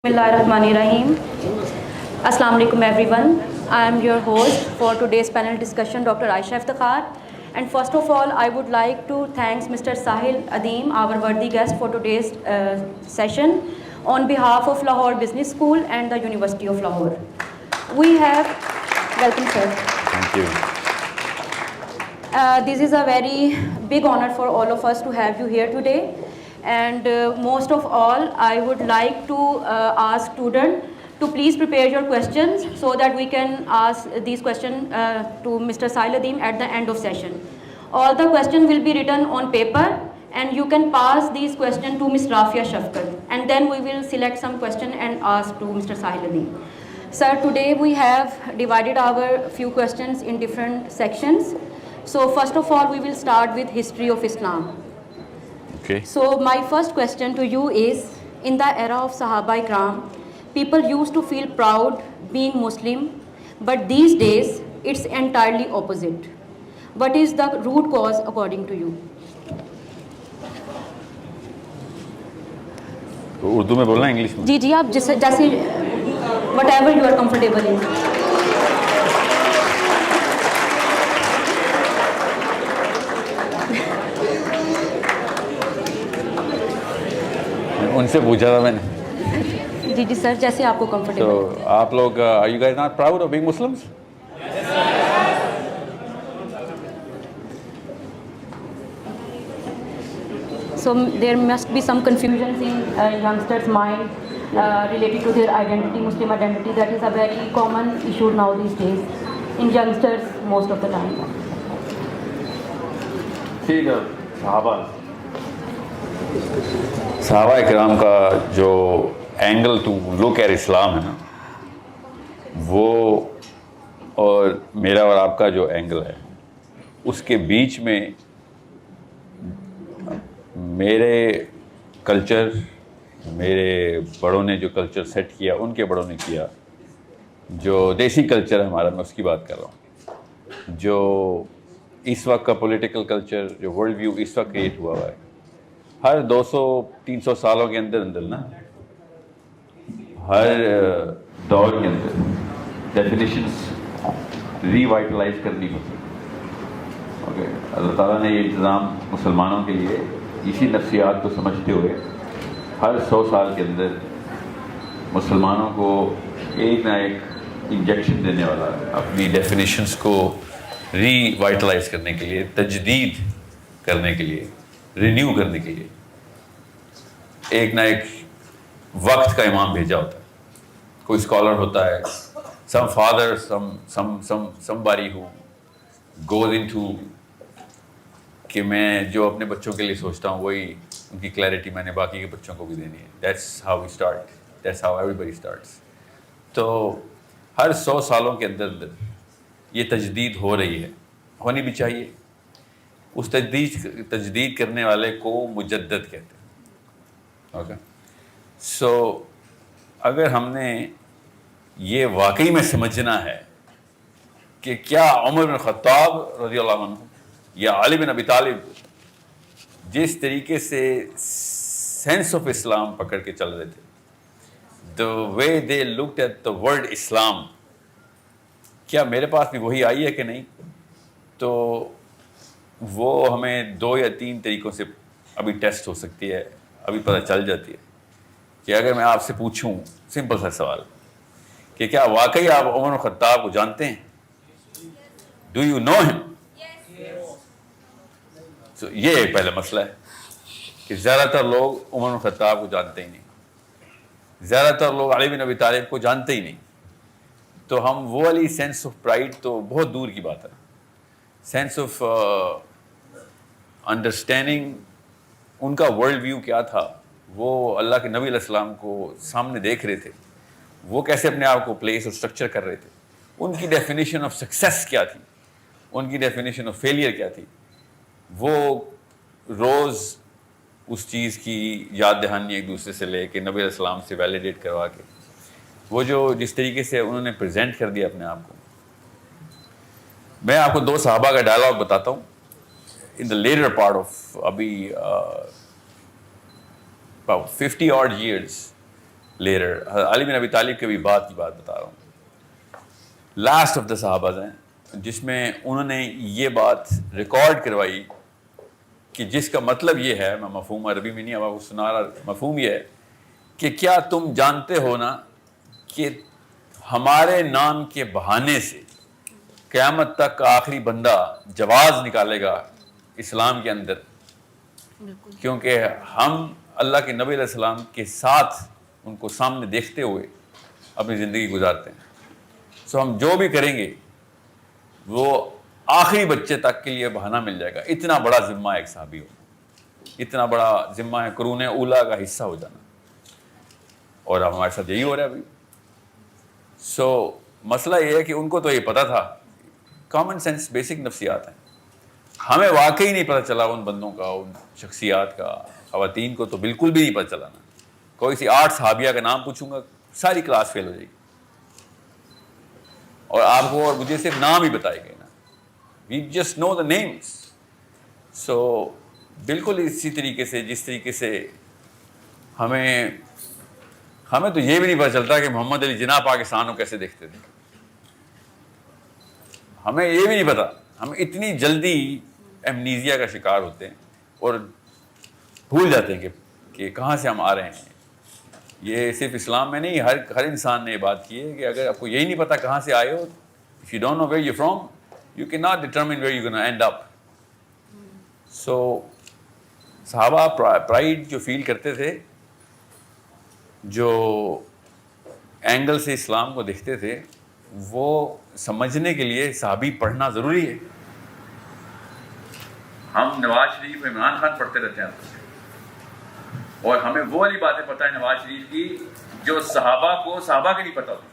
Bismillahirrahmanirrahim. Assalamu alaikum everyone. I am your host for today's panel discussion, Dr. Aisha Iftikhar. And first of all, I would like to thank Mr. Sahil Adeem, our worthy guest for today's session, on behalf of Lahore Business School and the University of Lahore. Welcome sir. Thank you. This is a very big honor for all of us to have you here today. And most of all, I would like to ask students to please prepare your questions so that we can ask these questions to Mr. Sahil Adeem at the end of session. All the questions will be written on paper and you can pass these questions to Ms. Rafia Shafkat, and then we will select some question and ask to Mr. Sahil Adeem. Sir, today we have divided our few questions in different sections. So first of all, we will start with history of Islam. Okay. So my first question to you is, in the era of Sahaba Ikram, people used to feel proud being Muslim, but these days it's entirely opposite. What is the root cause according to you? Urdu میں بولنا English میں؟ جی آپ جیسے whatever you are comfortable in. ان سے پوچھا تھا میں نے. جی سر جیسے آپ کو کمفرٹیبل. تو آپ لوگ are you guys not proud of being Muslims? So there must be some confusion in youngsters' mind related to their identity, Muslim identity. That is a very common issue now these days in youngsters most of the time. See, the صحابہ اکرام کا جو angle to look at اسلام ہے نا، وہ اور میرا اور آپ کا جو اینگل ہے اس کے بیچ میں میرے کلچر، میرے بڑوں نے جو کلچر سیٹ کیا، ان کے بڑوں نے کیا، جو دیسی کلچر ہے ہمارا، میں اس کی بات کر رہا ہوں. جو اس وقت کا پولیٹیکل کلچر، جو ورلڈ ویو اس وقت کریٹ ہوا ہوا ہے، ہر 200-300 سالوں کے اندر نا، ہر دور کے اندر ڈیفینیشنس ری وائٹلائز کرنی ہوتی. اوکے، اللہ تعالیٰ نے یہ انتظام مسلمانوں کے لیے اسی نفسیات کو سمجھتے ہوئے ہر 100 سال کے اندر مسلمانوں کو ایک نہ ایک انجیکشن دینے والا ہے، اپنی ڈیفینیشنس کو ری وائٹلائز کرنے کے لیے، تجدید کرنے کے لیے، رینیو کرنے کے لیے ایک نہ ایک وقت کا امام بھیجا ہوتا ہے. کوئی اسکالر ہوتا ہے، سم father, somebody who goes into کہ میں جو اپنے بچوں کے لیے سوچتا ہوں وہی ان کی کلیئرٹی میں نے باقی کے بچوں کو بھی دینی ہے. That's how we start. That's how everybody starts. تو ہر 100 سالوں کے اندر یہ تجدید ہو رہی ہے، ہونی بھی چاہیے. اس تجدید کرنے والے کو مجدد کہتے ہیں. اوکے، سو اگر ہم نے یہ واقعی میں سمجھنا ہے کہ کیا عمر بن خطاب رضی اللہ عنہ یا علی بن ابی طالب جس طریقے سے سینس آف اسلام پکڑ کے چل رہے تھے، the way they looked at the word اسلام، کیا میرے پاس بھی وہی آئی ہے کہ نہیں؟ تو وہ ہمیں 2 یا 3 طریقوں سے ابھی ٹیسٹ ہو سکتی ہے، ابھی پتہ چل جاتی ہے. کہ اگر میں آپ سے پوچھوں سمپل سا سوال کہ کیا واقعی آپ عمر بن خطاب کو جانتے ہیں؟ ڈو یو نو ہم؟ تو یہ ایک پہلا مسئلہ ہے کہ زیادہ تر لوگ عمر بن خطاب کو جانتے ہی نہیں، زیادہ تر لوگ علی بن ابی طالب کو جانتے ہی نہیں. تو ہم وہ والی سینس آف پرائڈ تو بہت دور کی بات ہے. سینس آف انڈرسٹینڈنگ ان کا ورلڈ ویو کیا تھا، وہ اللہ کے نبی علیہ السلام کو سامنے دیکھ رہے تھے، وہ کیسے اپنے آپ کو پلیس اور اسٹرکچر کر رہے تھے، ان کی ڈیفینیشن آف سکسیس کیا تھی، ان کی ڈیفینیشن آف فیلئر کیا تھی، وہ روز اس چیز کی یاد دہانی ایک دوسرے سے لے کے نبی علیہ السلام سے ویلیڈیٹ کروا کے، وہ جو جس طریقے سے انہوں نے پریزنٹ کر دیا اپنے آپ کو. میں آپ کو 2 صحابہ کا ڈائلاگ بتاتا ہوں. In the later part of ابھی about 50 odd years later. علی بن ابی طالب کے بھی بات کی بات بتا رہا ہوں. لاسٹ آف دا صحابہ ہیں جس میں انہوں نے یہ بات ریکارڈ کروائی کہ جس کا مطلب یہ ہے، میں مفہوم عربی میں نہیں اب آپ کو سنا رہا، مفہوم یہ ہے کہ کیا تم جانتے ہو نا کہ ہمارے نام کے بہانے سے قیامت تک کا آخری بندہ جواز نکالے گا اسلام کے اندر، کیونکہ ہم اللہ کے نبی علیہ السلام کے ساتھ ان کو سامنے دیکھتے ہوئے اپنی زندگی گزارتے ہیں. سو ہم جو بھی کریں گے وہ آخری بچے تک کے لیے بہانہ مل جائے گا. اتنا بڑا ذمہ ہے ایک صحابی ہونا، اتنا بڑا ذمہ ہے قرون اولیٰ کا حصہ ہو جانا، اور اب ہمارے ساتھ یہی ہو رہا ہے ابھی. سو مسئلہ یہ ہے کہ ان کو تو یہ پتہ تھا، کامن سینس بیسک نفسیات ہیں. ہمیں واقعی نہیں پتہ چلا ان بندوں کا، ان شخصیات کا. خواتین کو تو بالکل بھی نہیں پتہ چلا نا. کوئی سی 8 صحابیہ کا نام پوچھوں گا ساری کلاس فیل ہو جائے گی، اور آپ کو اور مجھے صرف نام ہی بتائے گئے نا. We just know the names. سو بالکل اسی طریقے سے جس طریقے سے ہمیں تو یہ بھی نہیں پتہ چلتا کہ محمد علی جناح پاکستان کو کیسے دیکھتے تھے. ہمیں یہ بھی نہیں پتہ. ہم اتنی جلدی ایمنیزیا کا شکار ہوتے ہیں اور بھول جاتے ہیں کہ کہاں سے ہم آ رہے ہیں. یہ صرف اسلام میں نہیں، ہر انسان نے یہ بات کی ہے کہ اگر آپ کو یہی نہیں پتہ کہاں سے آئے ہو، if you don't know where you're from, you cannot determine where you're going to end up. So صحابہ پرائیڈ جو فیل کرتے تھے، جو اینگل سے اسلام کو دیکھتے تھے، وہ سمجھنے کے لیے صحابی پڑھنا ضروری ہے. ہم نواز شریف عمران خان پڑھتے رہتے ہیں اور ہمیں وہ والی باتیں پتہ ہے نواز شریف کی جو صحابہ کے نہیں پتہ ہوتی.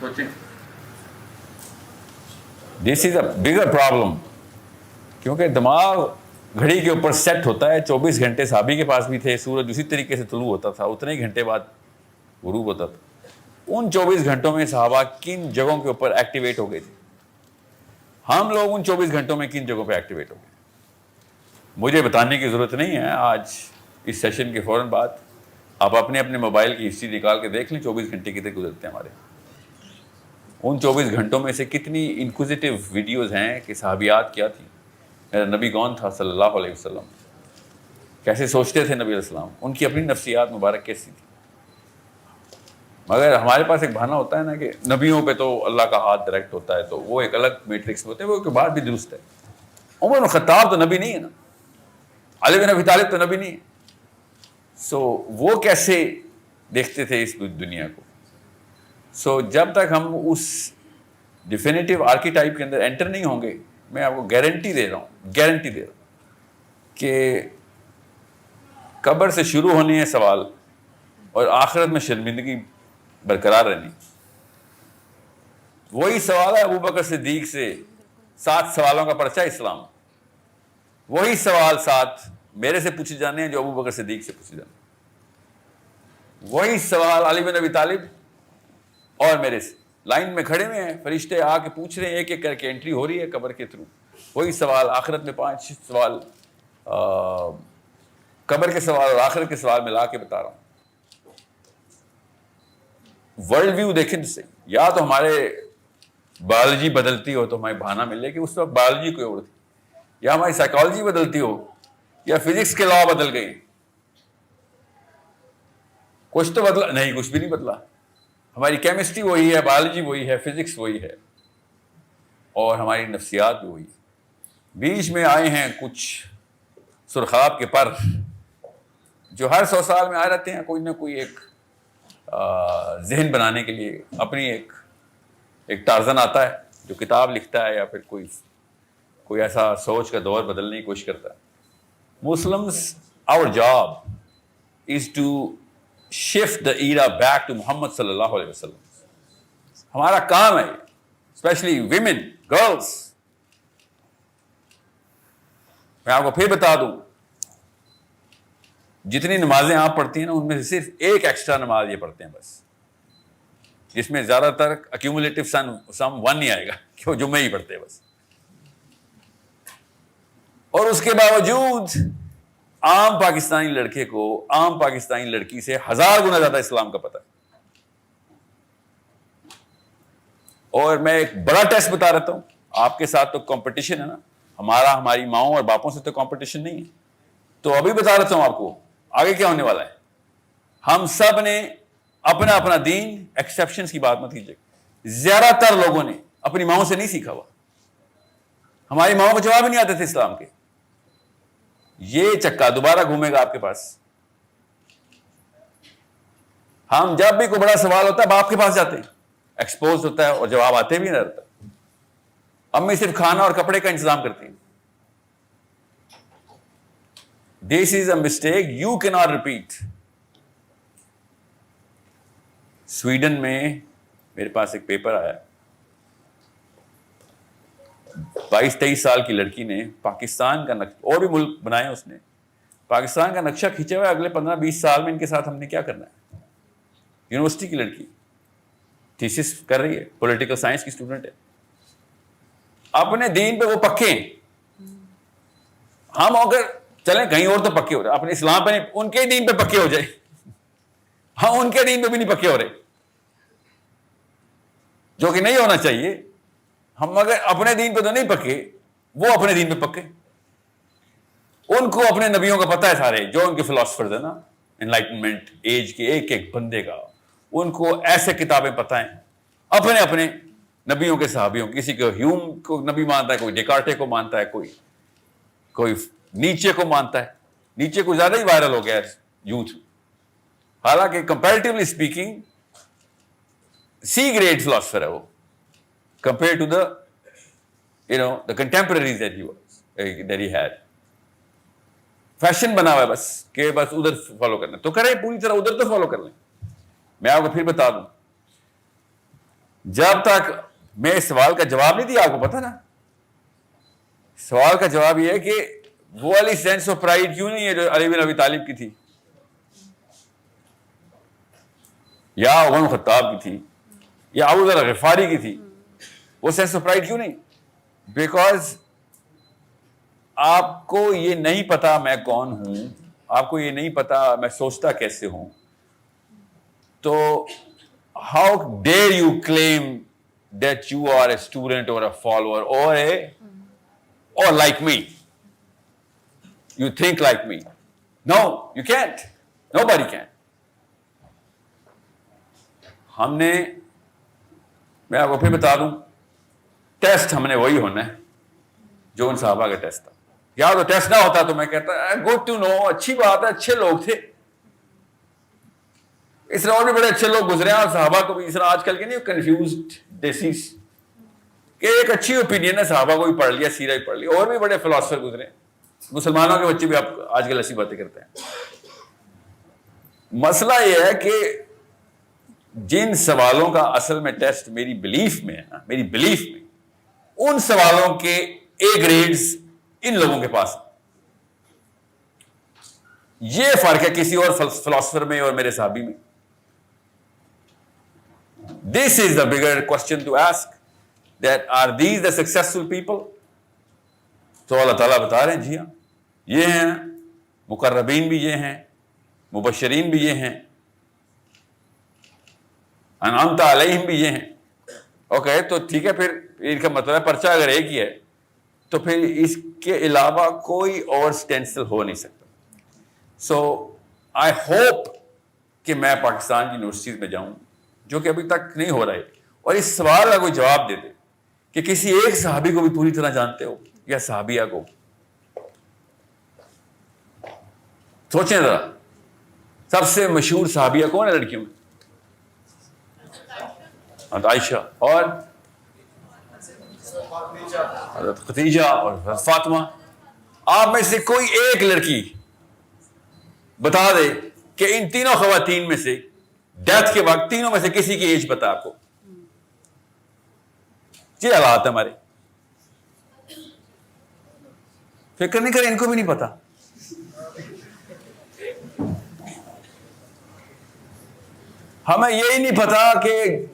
سوچیں، دس از اے بگر پرابلم، کیونکہ دماغ گھڑی کے اوپر سیٹ ہوتا ہے. 24 گھنٹے صحابی کے پاس بھی تھے، سورج اسی طریقے سے طلوع ہوتا تھا، اتنے ہی گھنٹے بعد غروب ہوتا تھا. ان 24 گھنٹوں میں صحابہ کن جگہوں کے اوپر ایکٹیویٹ ہو گئے تھے؟ ہم لوگ ان 24 گھنٹوں میں کن جگہوں پہ ایکٹیویٹ ہو گئے؟ مجھے بتانے کی ضرورت نہیں ہے. آج اس سیشن کے فوراً بعد آپ اپنے موبائل کی ہسٹری نکال کے دیکھ لیں 24 گھنٹے کتنے گزرتے ہیں ہمارے. ان 24 گھنٹوں میں سے کتنی انکوزیٹو ویڈیوز ہیں کہ صحابیات کیا تھی، میرا نبی کون تھا صلی اللہ علیہ وسلم، کیسے سوچتے تھے نبی علیہ السلام، ان کی اپنی نفسیات مبارک کیسی تھی. مگر ہمارے پاس ایک بہانہ ہوتا ہے نا کہ نبیوں پہ تو اللہ کا ہاتھ ڈائریکٹ ہوتا ہے، تو وہ ایک الگ میٹرکس میں ہوتے ہیں. وہ ایک بات بھی درست ہے، عمر بن خطاب تو نبی نہیں ہے نا، علی بن ابی طالب تو نبی نہیں ہے. سو وہ کیسے دیکھتے تھے اس دنیا کو؟ سو جب تک ہم اس ڈیفینیٹیو آرکیٹائپ کے اندر انٹر نہیں ہوں گے، میں آپ کو گارنٹی دے رہا ہوں کہ قبر سے شروع ہونی ہے سوال، اور آخرت میں شرمندگی برقرار رہنی. وہی سوال ہے ابو بکر صدیق سے 7 سوالوں کا پرچہ اسلام. وہی سوال 7 میرے سے پوچھے جانے ہیں جو ابو بکر صدیق سے پوچھے جانے ہیں. وہی سوال علی بن ابی طالب اور میرے سے لائن میں کھڑے ہوئے ہیں، فرشتے آ کے پوچھ رہے ہیں، ایک ایک کر کے انٹری ہو رہی ہے قبر کے تھرو. وہی سوال آخرت میں 5 سوال، قبر کے سوال اور آخرت کے سوال ملا کے بتا رہا ہوں. ورلڈ ویو دیکھیں سے، یا تو ہمارے بایولوجی بدلتی ہو تو ہمیں بہانہ مل جائے کہ اس وقت بایولوجی کوئی اور تھی، یا ہماری سائیکالوجی بدلتی ہو، یا فزکس کے لا بدل گئے. کچھ تو بدلا نہیں، کچھ بھی نہیں بدلا. ہماری کیمسٹری وہی ہے، بایولوجی وہی ہے، فزکس وہی ہے، اور ہماری نفسیات بھی وہی ہے. بیچ میں آئے ہیں کچھ سرخاب کے پر جو ہر 100 سال میں آ رہتے ہیں، کوئی نہ کوئی ایک ذہن بنانے کے لیے اپنی ایک ٹارزن آتا ہے جو کتاب لکھتا ہے، یا پھر کوئی ایسا سوچ کا دور بدلنے کی کوشش کرتا ہے. Muslims, our job is to shift the era back to Muhammad صلی اللہ علیہ وسلم. ہمارا کام ہے، اسپیشلی ویمن، گرلس. میں آپ کو پھر بتا دوں، جتنی نمازیں آپ پڑھتی ہیں نا، ان میں سے صرف ایک ایکسٹرا نماز یہ پڑھتے ہیں بس، جس میں زیادہ تر ایکیومولیٹو سم 1 نہیں آئے گا، کہ وہ جمعہ ہی پڑھتے ہیں بس. اور اس کے باوجود عام پاکستانی لڑکے کو عام پاکستانی لڑکی سے 1000 گنا زیادہ اسلام کا پتہ ہے. اور میں ایک بڑا ٹیسٹ بتا رہتا ہوں, آپ کے ساتھ تو کمپٹیشن ہے نا, ہماری ماؤں اور باپوں سے تو کمپٹیشن نہیں ہے. تو ابھی بتا رہتا ہوں آپ کو آگے کیا ہونے والا ہے. ہم سب نے اپنا اپنا دین, ایکسیپشنز کی بات مت کیجیے, زیادہ تر لوگوں نے اپنی ماؤں سے نہیں سیکھا ہوا. ہماری ماؤں کو جواب ہی نہیں آتے تھے اسلام کے. یہ چکا دوبارہ گھومے گا آپ کے پاس. ہم جب بھی کوئی بڑا سوال ہوتا ہے باپ کے پاس جاتے ہیں, ایکسپوز ہوتا ہے اور جواب آتے بھی نہیں رہتا. امی صرف کھانا اور کپڑے کا انتظام کرتی ہیں. This is a mistake you cannot repeat. Sweden میں میرے پاس ایک پیپر آیا, 22-23 سال کی لڑکی نے پاکستان کا نقشہ, اور بھی ملک بنائے اس نے, پاکستان کا نقشہ کھینچا ہوا ہے اگلے 15-20 سال میں ان کے ساتھ ہم نے کیا کرنا ہے. یونیورسٹی کی لڑکی تھیسس کر رہی ہے, پولیٹیکل سائنس کی اسٹوڈنٹ ہے. اپنے دین پہ وہ پکے ہیں. ہم اگر چلیں کہیں اور تو پکے ہو رہے, اپنے اسلام پہ نہیں, ان کے دین پہ پکے ہو جائے. ہم ان کے دین پہ بھی نہیں پکے ہو رہے, جو کہ نہیں ہونا چاہیے. ہم اگر اپنے دین پہ تو نہیں پکے, وہ اپنے دین پہ پکے. ان کو اپنے نبیوں کا پتہ ہے سارے, جو ان کے فلاسفرز ہیں نا انلائٹنمنٹ ایج کے ایک ایک بندے کا, ان کو ایسے کتابیں پتہ ہیں اپنے اپنے نبیوں کے صحابیوں. کسی کو ہیوم کو نبی مانتا ہے, کوئی ڈیکارٹے کو مانتا ہے, کوئی نیچے کو مانتا ہے. نیچے کو زیادہ ہی وائرل ہو گیا یوتھ, حالانکہ comparatively speaking C grade philosopher ہے وہ, compared to the contemporaries that he had. Fashion بنا ہوا ہے بس کہ بس ادھر فالو کرنا, تو کریں پوری طرح ادھر تو فالو کر لیں. میں آپ کو پھر بتا دوں, جب تک میں اس سوال کا جواب نہیں دیا, آپ کو پتا نا سوال کا جواب یہ ہے کہ وہ والی سینس آف پرائڈ کیوں نہیں ہے جو علی بن ابی طالب کی تھی یا عمر بن خطاب کی تھی یا ابو ذر غفاری کی تھی. وہ سینس آف پرائڈ کیوں نہیں؟ بیکاز آپ کو یہ نہیں پتا میں کون ہوں, آپ کو یہ نہیں پتا میں سوچتا کیسے ہوں, تو how dare you claim that you are a student اور اے فالوور اور like me, you think like me. No you can't, nobody can. ہم نے, میں آپ کو پھر بتا دوں, ٹیسٹ ہم نے وہی ہونا ہے جو ان صحابہ کا ٹیسٹ تھا. یا تو ٹیسٹ نہ ہوتا تو میں کہتا گڈ ٹو نو, اچھی بات ہے, اچھے لوگ تھے, اس طرح اور بھی بڑے اچھے لوگ گزرے ہیں. اور صحابہ کو بھی اس طرح آج کل کے نہیں کنفیوزڈ ڈیسیز کہ ایک اچھی اوپینین ہے, صحابہ کو بھی پڑھ لیا, سیرہ بھی پڑھ لیا, اور بھی بڑے فلاسفر گزرے ہیں. مسلمانوں کے بچے بھی آپ آج کل ایسی باتیں کرتے ہیں. مسئلہ یہ ہے کہ جن سوالوں کا اصل میں ٹیسٹ میری بلیف میں ہے نا, میری بلیف میں, ان سوالوں کے اے گریڈز ان لوگوں کے پاس. یہ فرق ہے کسی اور فلاسفر میں اور میرے صحابی میں. This is the bigger question to ask, that are these the successful people? تو اللہ تعالیٰ بتا رہے ہیں جی ہاں یہ ہیں, مقربین بھی یہ ہیں, مبشرین بھی یہ ہیں, انعمت علیہم بھی یہ ہیں. اوکے, تو ٹھیک ہے, پھر ان کا مطلب ہے پرچہ اگر ایک ہی ہے تو پھر اس کے علاوہ کوئی اور سٹینسل ہو نہیں سکتا. سو آئی ہوپ کہ میں پاکستان کی یونیورسٹیز میں جاؤں, جو کہ ابھی تک نہیں ہو رہا ہے, اور اس سوال کا کوئی جواب دے دے کہ کسی ایک صحابی کو بھی پوری طرح جانتے ہو یا صحابیہ کو. سوچیں ذرا, سب سے مشہور صحابیہ کون ہے لڑکیوں میں؟ عائشہ اور حضرت خدیجہ اور حضرت فاطمہ. آپ میں سے کوئی ایک لڑکی بتا دے کہ ان تینوں خواتین میں سے ڈیتھ کے وقت تینوں میں سے کسی کی ایج پتا آپ کو. یہ حالات ہے ہمارے, فکر نہیں کریں, ان کو بھی نہیں پتا. ہمیں یہی نہیں پتا کہ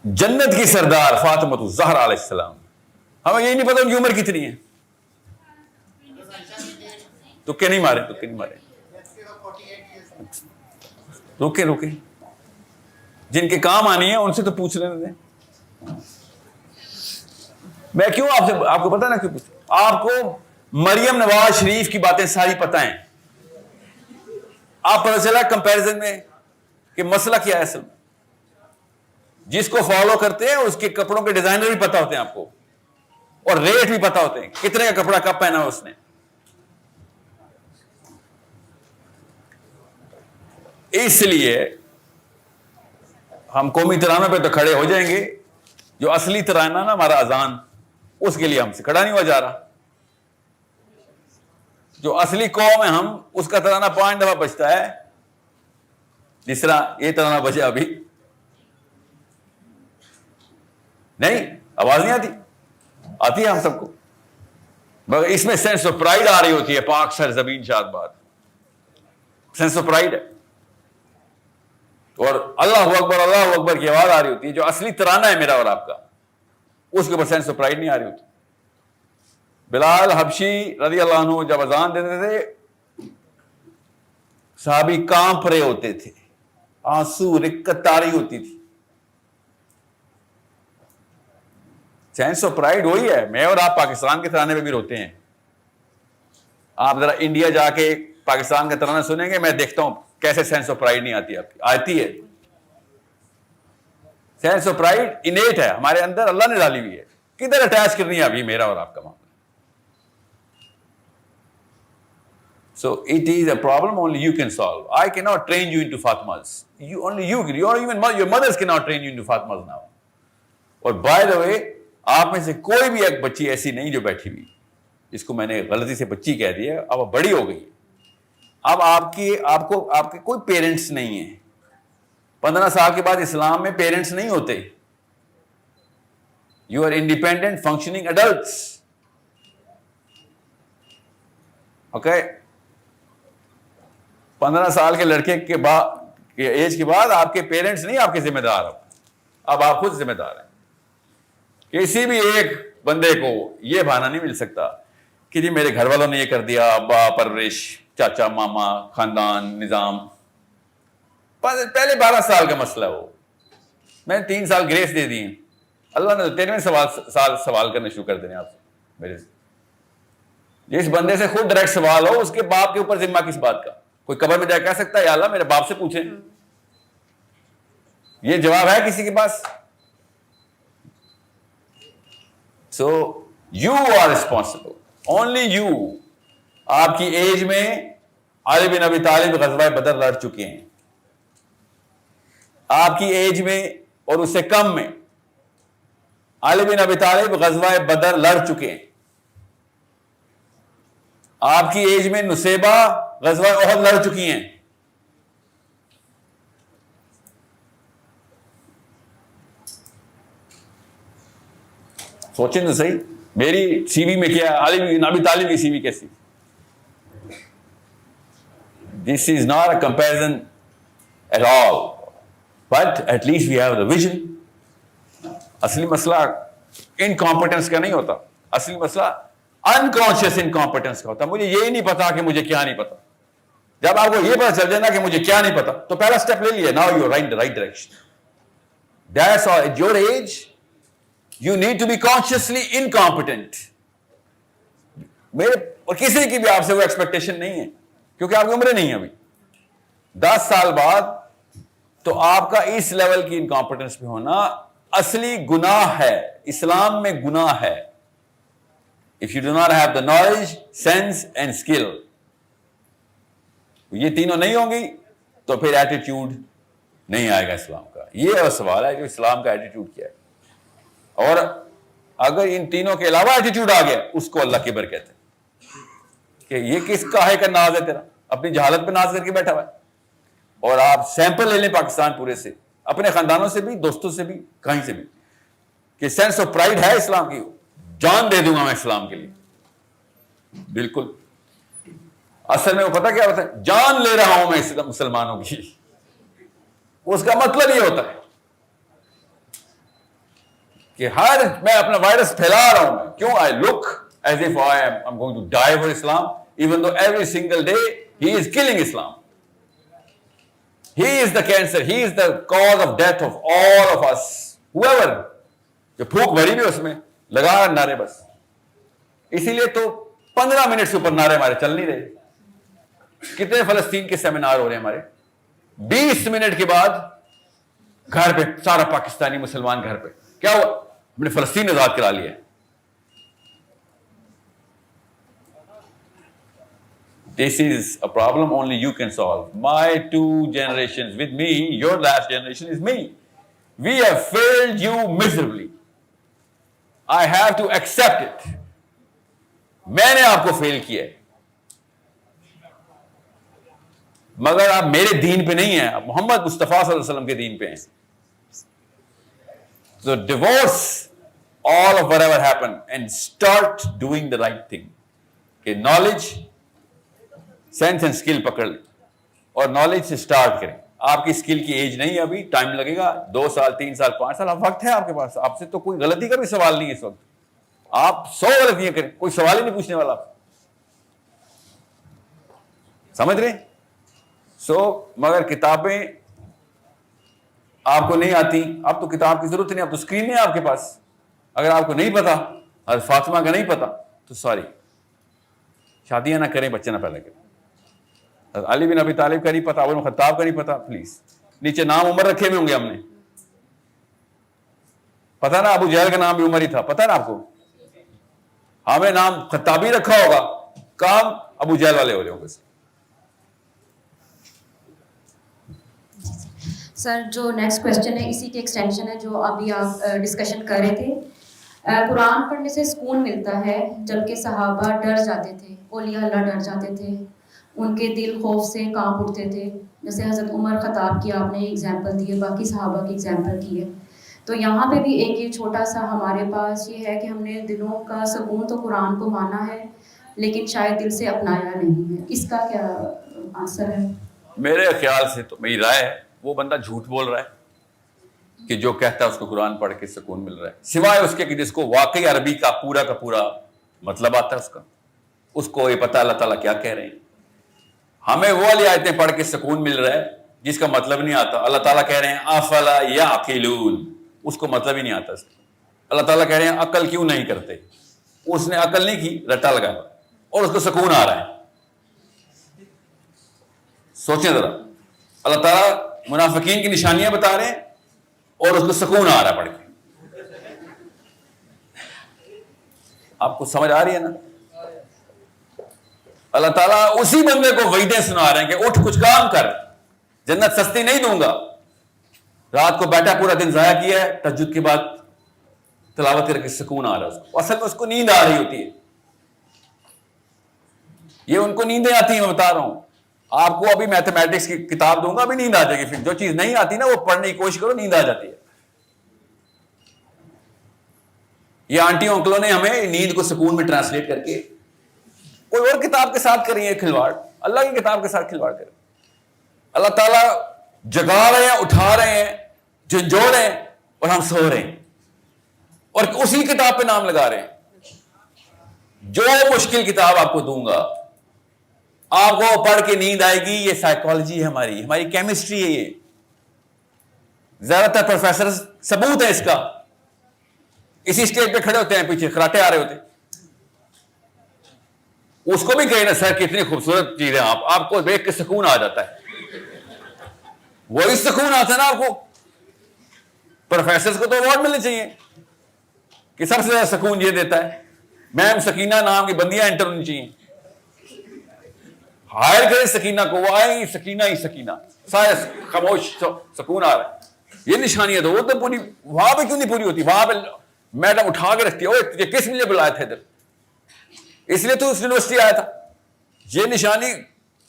جنت کی سردار فاطمہ الزہرا علیہ السلام, ہمیں یہی نہیں پتا ان کی عمر کتنی ہے. تکے نہیں مارے، تکے نہیں مارے. روکے جن کے کام آنی ہے ان سے تو پوچھ لینے دیں. میں کیوں آپ کو پتا نا کیوں پوچھ، آپ کو مریم نواز شریف کی باتیں ساری پتہ ہیں. آپ پتہ چلا کمپیرزن میں کہ مسئلہ کیا ہے اصل میں. جس کو فالو کرتے ہیں اس کے کپڑوں کے ڈیزائنر بھی پتہ ہوتے ہیں آپ کو، اور ریٹ بھی پتہ ہوتے ہیں کتنے کا کپڑا کب پہنا اس نے. اس لیے ہم قومی ترانوں پہ تو کھڑے ہو جائیں گے، جو اصلی ترانہ نا ہمارا اذان، اس کے لیے ہم سے کھڑا نہیں ہوا جا رہا. جو اصلی قوم ہے ہم، اس کا ترانہ 5 دفعہ بجتا ہے، جس طرح یہ ترانہ بجے ابھی. نہیں آواز نہیں آتی ہے ہم سب کو، مگر اس میں سینس آف پرائڈ آ رہی ہوتی ہے. پاک سرزمین شاد بات، سینس آف پرائڈ ہے. اور اللہ اکبر کی آواز آ رہی ہوتی ہے. جو اصلی ترانہ ہے میرا اور آپ کا، اس کے اوپر سینس آف پرائڈ نہیں آ رہی ہوتی. بلال حبشی رضی اللہ عنہ جب اذان دیتے تھے، صحابی کانپ رہے ہوتے تھے، آنسو رکت آ رہی ہوتی تھی. سینس آف پرائڈ وہی ہے. میں اور آپ پاکستان کے ترانے پہ بھی روتے ہیں. آپ ذرا انڈیا جا کے پاکستان کا ترانہ سنیں گے، میں دیکھتا ہوں کیسے سینس آف پرائڈ نہیں آتی. آپ کی آتی ہے. سینس آف پرائڈ انیٹ ہے ہمارے اندر، اللہ نے ڈالی ہوئی ہے. کدھر اٹیچ کرنی ہے ابھی میرا اور آپ کا معاملہ. So it is a problem only you can solve. I cannot train you into Fatimas. Your mothers cannot train you into Fatimas now. اور by the way, آپ میں سے کوئی بھی ایک بچی ایسی نہیں جو بیٹھی ہوئی جس کو میں نے غلطی سے بچی کہہ دیا. اب وہ بڑی ہو گئی. اب آپ کے کوئی پیرنٹس نہیں ہیں. 15 سال کے بعد اسلام میں پیرنٹس نہیں ہوتے. You are independent functioning adults. Okay? 15 سال کے لڑکے کے ایج کے بعد آپ کے پیرنٹس نہیں آپ کے ذمہ دار. اب آپ خود ذمہ دار ہیں. کسی بھی ایک بندے کو یہ بہانہ نہیں مل سکتا کہ جی میرے گھر والوں نے یہ کر دیا، ابا، پرورش، چاچا، ماما، خاندان، نظام. پہلے 12 سال کا مسئلہ ہو. میں نے 3 سال گریس دے دی. اللہ نے 13ویں سال سوال کرنے شروع کر دینے آپ سے میرے سے. جس بندے سے خود ڈائریکٹ سوال ہو، اس کے باپ کے اوپر ذمہ کس بات کا؟ کوئی قبر میں جا کہہ سکتا ہے یا اللہ میرے باپ سے پوچھیں؟ یہ جواب ہے کسی کے پاس؟ So you are responsible. Only you. آپ کی ایج میں علی بن ابی طالب غزوہ بدر لڑ چکے ہیں. آپ کی ایج میں اور اس سے کم میں علی بن ابی طالب غزوہ بدر لڑ چکے ہیں. آپ کی ایج میں نصیبہ غزوہ احد لڑ چکی ہیں. سوچیں تو صحیح، میری سی وی میں کیا، علی بن ابی طالب کی سی وی کیسی. This is not a comparison at all, but at least we have the vision. اصلی مسئلہ انکمپٹنس کا نہیں ہوتا. اصلی مسئلہ انکانشیس انکمپٹنس کا ہوتا. مجھے یہ نہیں پتا کہ مجھے کیا نہیں پتا. جب آپ کو یہ پتا چل جائے نا کہ مجھے کیا نہیں پتا، تو پہلا اسٹیپ لے لیے. Now you are in the right direction. That's all. At your age you need to be consciously incompetent. میرے اور کسی کی بھی آپ سے وہ ایکسپیکٹیشن نہیں ہے، کیونکہ آپ کی عمریں نہیں ہیں ابھی. 10 سال بعد تو آپ کا اس لیول کی انکمپٹنس پہ ہونا اصلی گناہ ہے. اسلام میں گناہ ہے. If you do not have the knowledge, sense and skill. یہ تینوں نہیں ہوں گی تو پھر ایٹیٹیوڈ نہیں آئے گا اسلام کا. یہ سوال ہے کہ اسلام کا ایٹیٹیوڈ کیا ہے. اور اگر ان تینوں کے علاوہ ایٹیٹیوڈ آ گیا، اس کو اللہ کبر کہتے ہیں کہ یہ کس کاہے کا ناز ہے تیرا، اپنی جہالت پہ ناز کر کے بیٹھا ہوا ہے. اور آپ سیمپل لے لیں پاکستان پورے سے، اپنے خاندانوں سے بھی، دوستوں سے بھی، کہیں سے بھی، کہ سینس آف پرائڈ ہے اسلام کی. جان دے دوں گا میں اسلام کے لیے. بالکل. اصل میں وہ پتہ کیا ہوتا ہے؟ جان لے رہا ہوں میں مسلمانوں کی. اس کا مطلب یہ ہوتا ہے کہ میں اپنا وائرس پھیلا رہا ہوں. کیوں؟ I look as if I'm going to die for Islam. even though every single day he is killing Islam. He is the cancer, he is the cause of death of all of us. Whoever, جو پھوک بھری بھی اس میں لگا نعرے بس. اسی لیے تو 15 منٹ سے اوپر نعرے ہمارے چل نہیں رہے. کتنے فلسطین کے سیمینار ہو رہے ہیں ہمارے, 20 منٹ کے بعد گھر پہ سارا پاکستانی مسلمان گھر پہ, کیا ہوا, ہم نے فلسطین آزاد کرا لیا ہے. This is a problem only you can solve. My 2 generations with me, your last generation is me. We have failed you miserably. I have to accept it. میں نے آپ کو فیل کیا ہے, مگر آپ میرے دین پہ نہیں ہیں, آپ محمد مصطفیٰ صلی اللہ علیہ وسلم کے دین پہ ہیں. So divorce all of whatever happened and start doing the right thing. کہ knowledge, سینس اینڈ اسکل پکڑ لیں اور نالج سے اسٹارٹ کریں. آپ کی اسکل کی ایج نہیں ہے, ابھی ٹائم لگے گا, 2 سال 3 سال 5 سال, اب وقت ہے آپ کے پاس. آپ سے تو کوئی غلطی کا بھی سوال نہیں ہے اس وقت, آپ 100 غلطیاں کریں, کوئی سوال ہی نہیں پوچھنے والا. آپ سمجھ رہے ہیں؟ مگر کتابیں آپ کو نہیں آتی, اب تو کتاب کی ضرورت نہیں, اب تو اسکرین ہے آپ کے پاس. اگر آپ کو نہیں پتا, حضرت فاطمہ کا نہیں پتا, تو سوری, شادیاں نہ کریں, بچے نہ پیدا کریں. علی بن ابی طالب کا نہیں پتا, عمر بن خطاب کا نہیں پتا, پلیز نیچے نام عمر رکھے ہوئے ہوں گے ہم نے, پتا نا, ابو جہل کا نام بھی عمر ہی تھا, پتا نا آپ کو, ہمیں نام خطابی رکھا ہوگا, کام ابو جہل والے ہو رہے ہوں گے. سر جو نیکسٹ کویشچن ہے اسی کے ایکسٹینشن ہے جو ابھی آپ ڈسکشن کر رہے تھے. قرآن پڑھنے سے سکون ملتا ہے, جبکہ صحابہ ڈر جاتے تھے, اولیاء اللہ ڈر جاتے تھے, ان کے دل خوف سے کانپ اٹھتے تھے. جیسے حضرت عمر خطاب کی آپ نے ایگزامپل دی ہے, باقی صحابہ کی ایگزامپل کی ہے. تو یہاں پہ بھی ایک یہ چھوٹا سا ہمارے پاس یہ ہے کہ ہم نے دلوں کا سکون تو قرآن کو مانا ہے, لیکن شاید دل سے اپنایا نہیں ہے. اس کا کیا آنسر ہے؟ میرے خیال سے تو میری رائے ہے, وہ بندہ جھوٹ بول رہا ہے کہ جو کہتا ہے اس کو قرآن پڑھ کے سکون مل رہا ہے, سوائے اس کے کہ جس کو واقعی عربی کا پورا مطلب آتا ہے, اس کو یہ پتہ اللہ تعالیٰ کیا کہہ رہے ہیں. ہمیں وہ والی آیتیں پڑھ کے سکون مل رہا ہے جس کا مطلب نہیں آتا. اللہ تعالیٰ کہہ رہے ہیں افلا یعقلون, اس کو مطلب ہی نہیں آتا. اللہ تعالیٰ کہہ رہے ہیں عقل کیوں نہیں کرتے, اس نے عقل نہیں کی, رٹا لگایا اور اس کو سکون آ رہا ہے. سوچیں ذرا, اللہ تعالیٰ منافقین کی نشانیاں بتا رہے ہیں اور اس کو سکون آ رہا ہے پڑھ کے. آپ کو سمجھ آ رہی ہے نا؟ اللہ تعالیٰ اسی بندے کو وعیدیں سنا رہے ہیں کہ اٹھ کچھ کام کر, جنت سستی نہیں دوں گا. رات کو بیٹھا پورا دن ضائع کیا ہے, تہجد کے بعد تلاوت کر کے سکون آ رہا ہے اس کو. اصل میں اس کو نیند آ رہی ہوتی ہے. یہ ان کو نیندیں آتی ہیں, میں بتا رہا ہوں. آپ کو ابھی میتھمیٹکس کی کتاب دوں گا, ابھی نیند آ جائے گی. پھر جو چیز نہیں آتی نا وہ پڑھنے کی کوشش کرو, نیند آ جاتی ہے. یہ آنٹیوں انکلوں نے ہمیں نیند کو سکون میں ٹرانسلیٹ کر کے کوئی اور کتاب کے ساتھ کری ہے کھلواڑ, اللہ کی کتاب کے ساتھ کھلواڑ کرے. اللہ تعالیٰ جگا رہے ہیں, اٹھا رہے ہیں, جھنجھوڑ رہے ہیں, اور ہم سو رہے ہیں, اور اسی کتاب پہ نام لگا رہے ہیں. جو مشکل کتاب آپ کو دوں گا, آپ کو پڑھ کے نیند آئے گی. یہ سائیکالوجی ہے ہماری کیمسٹری ہے. یہ زیادہ تر پروفیسر ثبوت ہے اس کا, اسی اسٹیج پہ کھڑے ہوتے ہیں, پیچھے کراٹے آ رہے ہوتے ہیں. اس کو بھی کہیں نا سر کتنی خوبصورت چیز ہے, آپ کو دیکھ کے سکون آ جاتا ہے. وہی سکون آتا ہے نا آپ کو. پروفیسرز کو تو ایوارڈ ملنے چاہیے کہ سب سے زیادہ سکون یہ دیتا ہے. میم سکینہ نام کی بندیاں انٹر ہونی چاہیے, ہائر کرے سکینہ کو, وہ آئے گی سکینہ ہی سکینہ, سارے خاموش, سکون آ رہا ہے. یہ نشانیاں تو وہ تو پوری وہاں پہ کیوں نہیں پوری ہوتی؟ وہاں پہ میڈم اٹھا کے رکھتی ہے, اوے کس لیے بلایا تھا ادھر, اس لیے تو اس یونیورسٹی آیا تھا. یہ نشانی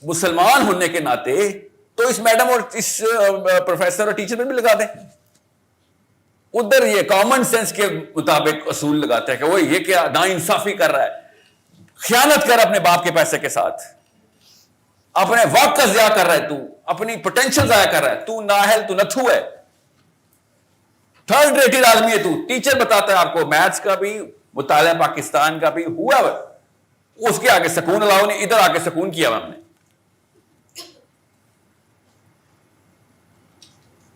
مسلمان ہونے کے ناطے تو اس میڈم اور اس پروفیسر اور ٹیچر پہ بھی لگا دیں. ادھر یہ کامن سینس کے مطابق اصول لگاتے ہیں کہ وہ یہ کیا ناانصافی کر رہا ہے, خیانت کر اپنے باپ کے پیسے کے ساتھ, اپنے وقت کا ضیاع کر رہا ہے, تو اپنی پوٹینشیل ضائع کر رہا ہے, تو نااہل, تو نتھو ہے, تھرڈ ریٹڈ آدمی ہے تو. ٹیچر بتاتا ہے آپ کو میتھس کا بھی, مطالعہ پاکستان کا بھی, ہوا اس کے آگے سکون الاؤ نہیں, ادھر آ کے سکون کیا ہم نے.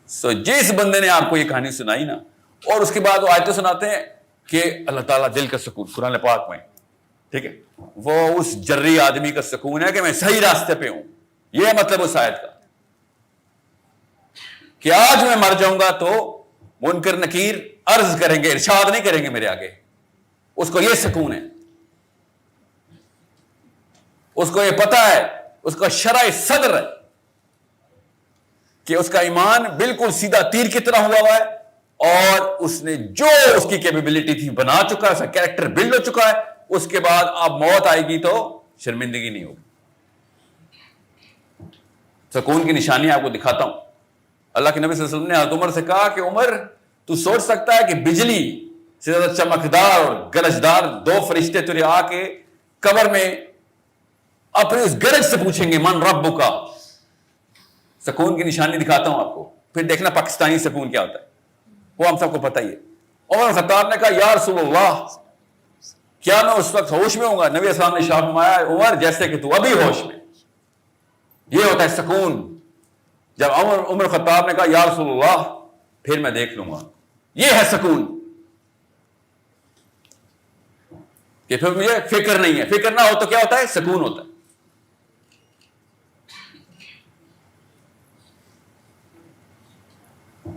سو جس بندے نے آپ کو یہ کہانی سنائی نا, اور اس کے بعد وہ آیتیں سناتے ہیں کہ اللہ تعالیٰ دل کا سکون قرآن پاک میں, ٹھیک ہے, وہ اس جری آدمی کا سکون ہے کہ میں صحیح راستے پہ ہوں. یہ ہے مطلب اس آیت کا کہ آج میں مر جاؤں گا تو منکر نکیر عرض کریں گے, ارشاد نہیں کریں گے میرے آگے. اس کو یہ سکون ہے, اس کو یہ پتا ہے, اس کا شرع صدر ہے کہ اس کا ایمان بالکل سیدھا تیر کی طرح ہوا ہے, اور اس نے جو اس کی کیپیبلٹی تھی بنا چکا ہے, اس کا کیریکٹر بلڈ ہو چکا ہے. اس کے بعد اب موت آئے گی تو شرمندگی نہیں ہوگی. سکون کی نشانی آپ کو دکھاتا ہوں. اللہ کے نبی صلی اللہ علیہ وسلم نے حضرت عمر سے کہا کہ عمر تو سوچ سکتا ہے کہ بجلی سے زیادہ چمکدار اور گرجدار دو فرشتے تجھے آ کے قبر میں اپنے اس گرج سے پوچھیں گے من ربک کا. سکون کی نشانی دکھاتا ہوں آپ کو, پھر دیکھنا پاکستانی سکون کیا ہوتا ہے, وہ ہم سب کو پتہ ہی ہے. عمر خطاب نے کہا یا رسول اللہ کیا میں اس وقت ہوش میں ہوں گا؟ نبی علیہ السلام نے ارشاد فرمایا عمر جیسے کہ تو ابھی ہوش میں. یہ ہوتا ہے سکون. جب عمر خطاب نے کہا یا رسول اللہ پھر میں دیکھ لوں گا, یہ ہے سکون کہ پھر مجھے فکر نہیں ہے. فکر نہ ہو تو کیا ہوتا ہے؟ سکون ہوتا ہے.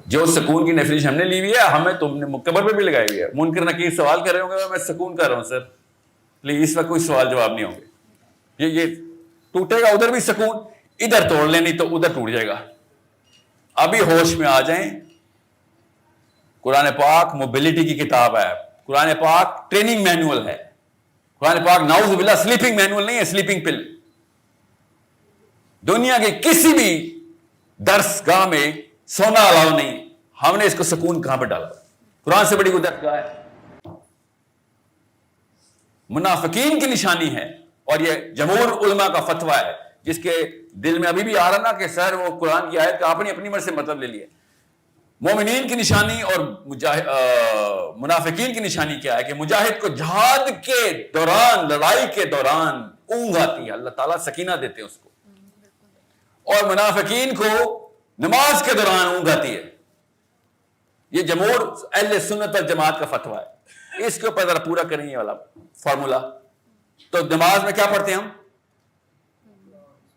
جو سکون کی ڈیفینیشن ہم نے لی ہوئی ہے, ہمیں تم نے مقبر پہ بھی لگائی ہوئی ہے. منکر نکیر سوال کر رہے ہوں گے, میں سکون کر رہا ہوں سر پلیز, اس وقت کوئی سوال جواب نہیں ہوں گے. یہ ٹوٹے گا ادھر بھی سکون, ادھر توڑ لیں نہیں تو ادھر ٹوٹ جائے گا. ابھی ہوش میں آ جائیں. قرآن پاک موبلٹی کی کتاب ہے, قرآن پاک ٹریننگ مینول ہے, قرآن پاک نعوذ باللہ سلیپنگ مینول نہیں ہے, سلیپنگ پل. دنیا کے کسی بھی درس گاہ میں سونا الاؤ نہیں. ہم نے اس کو سکون کہاں پہ ڈالا؟ قرآن سے بڑی کوئی درس گاہ ہے؟ منافقین کی نشانی ہے, اور یہ جمہور علماء کا فتویٰ ہے, جس کے دل میں ابھی بھی آ رہا نا کہ سر وہ قرآن کی آیت کا آپ نے اپنی مرضی سے مطلب لے لیا. مومنین کی نشانی اور منافقین کی نشانی کیا ہے کہ مجاہد کو جہاد کے دوران, لڑائی کے دوران اونگ آتی ہے, اللہ تعالیٰ سکینہ دیتے ہیں اس کو, اور منافقین کو نماز کے دوران اونگ آتی ہے. یہ جمہور اہل سنت والجماعت کا فتویٰ ہے. اس کے اوپر ذرا پورا کریں یہ والا فارمولا. تو نماز میں کیا پڑھتے ہیں ہم؟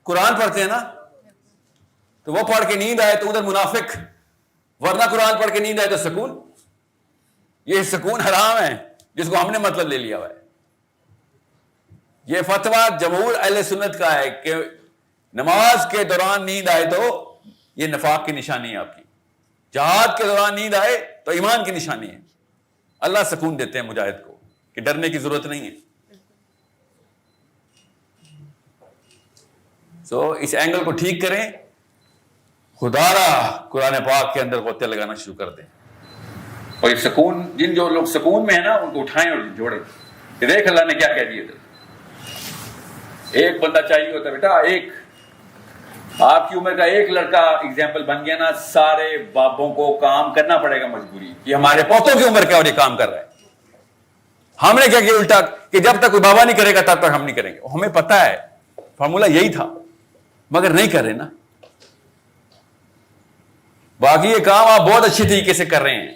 قرآن پڑھتے ہیں نا, تو وہ پڑھ کے نیند آئے تو ادھر منافق, ورنہ قرآن پڑھ کے نیند آئے تو سکون. یہ سکون حرام ہے جس کو ہم نے مطلب لے لیا ہوا ہے. یہ فتویٰ جمہور اہل سنت کا ہے کہ نماز کے دوران نیند آئے تو یہ نفاق کی نشانی ہے آپ کی. جہاد کے دوران نیند آئے تو ایمان کی نشانی ہے. اللہ سکون دیتے ہیں مجاہد کو کہ ڈرنے کی ضرورت نہیں ہے. سو اس اینگل کو ٹھیک کریں. خدا را قرآن پاک کے اندر غوطے لگانا شروع کر دیں, اور یہ سکون, جو لوگ سکون میں ہیں نا ان کو اٹھائیں اور جوڑیں کہ دیکھ اللہ نے کیا کہہ دیا. ایک بندہ چاہیے ہوتا بیٹا, ایک آپ کی عمر کا ایک لڑکا ایگزامپل بن گیا نا, سارے باپوں کو کام کرنا پڑے گا مجبوری. یہ ہمارے پوتوں کی عمر کا اور یہ کام کر رہا ہے. ہم نے کیا کیا الٹا کہ جب تک کوئی بابا نہیں کرے گا تب تک ہم نہیں کریں گے. ہمیں پتا ہے فارمولا یہی تھا, مگر نہیں کر رہے نا. باقی یہ کام آپ بہت اچھی طریقے سے کر رہے ہیں,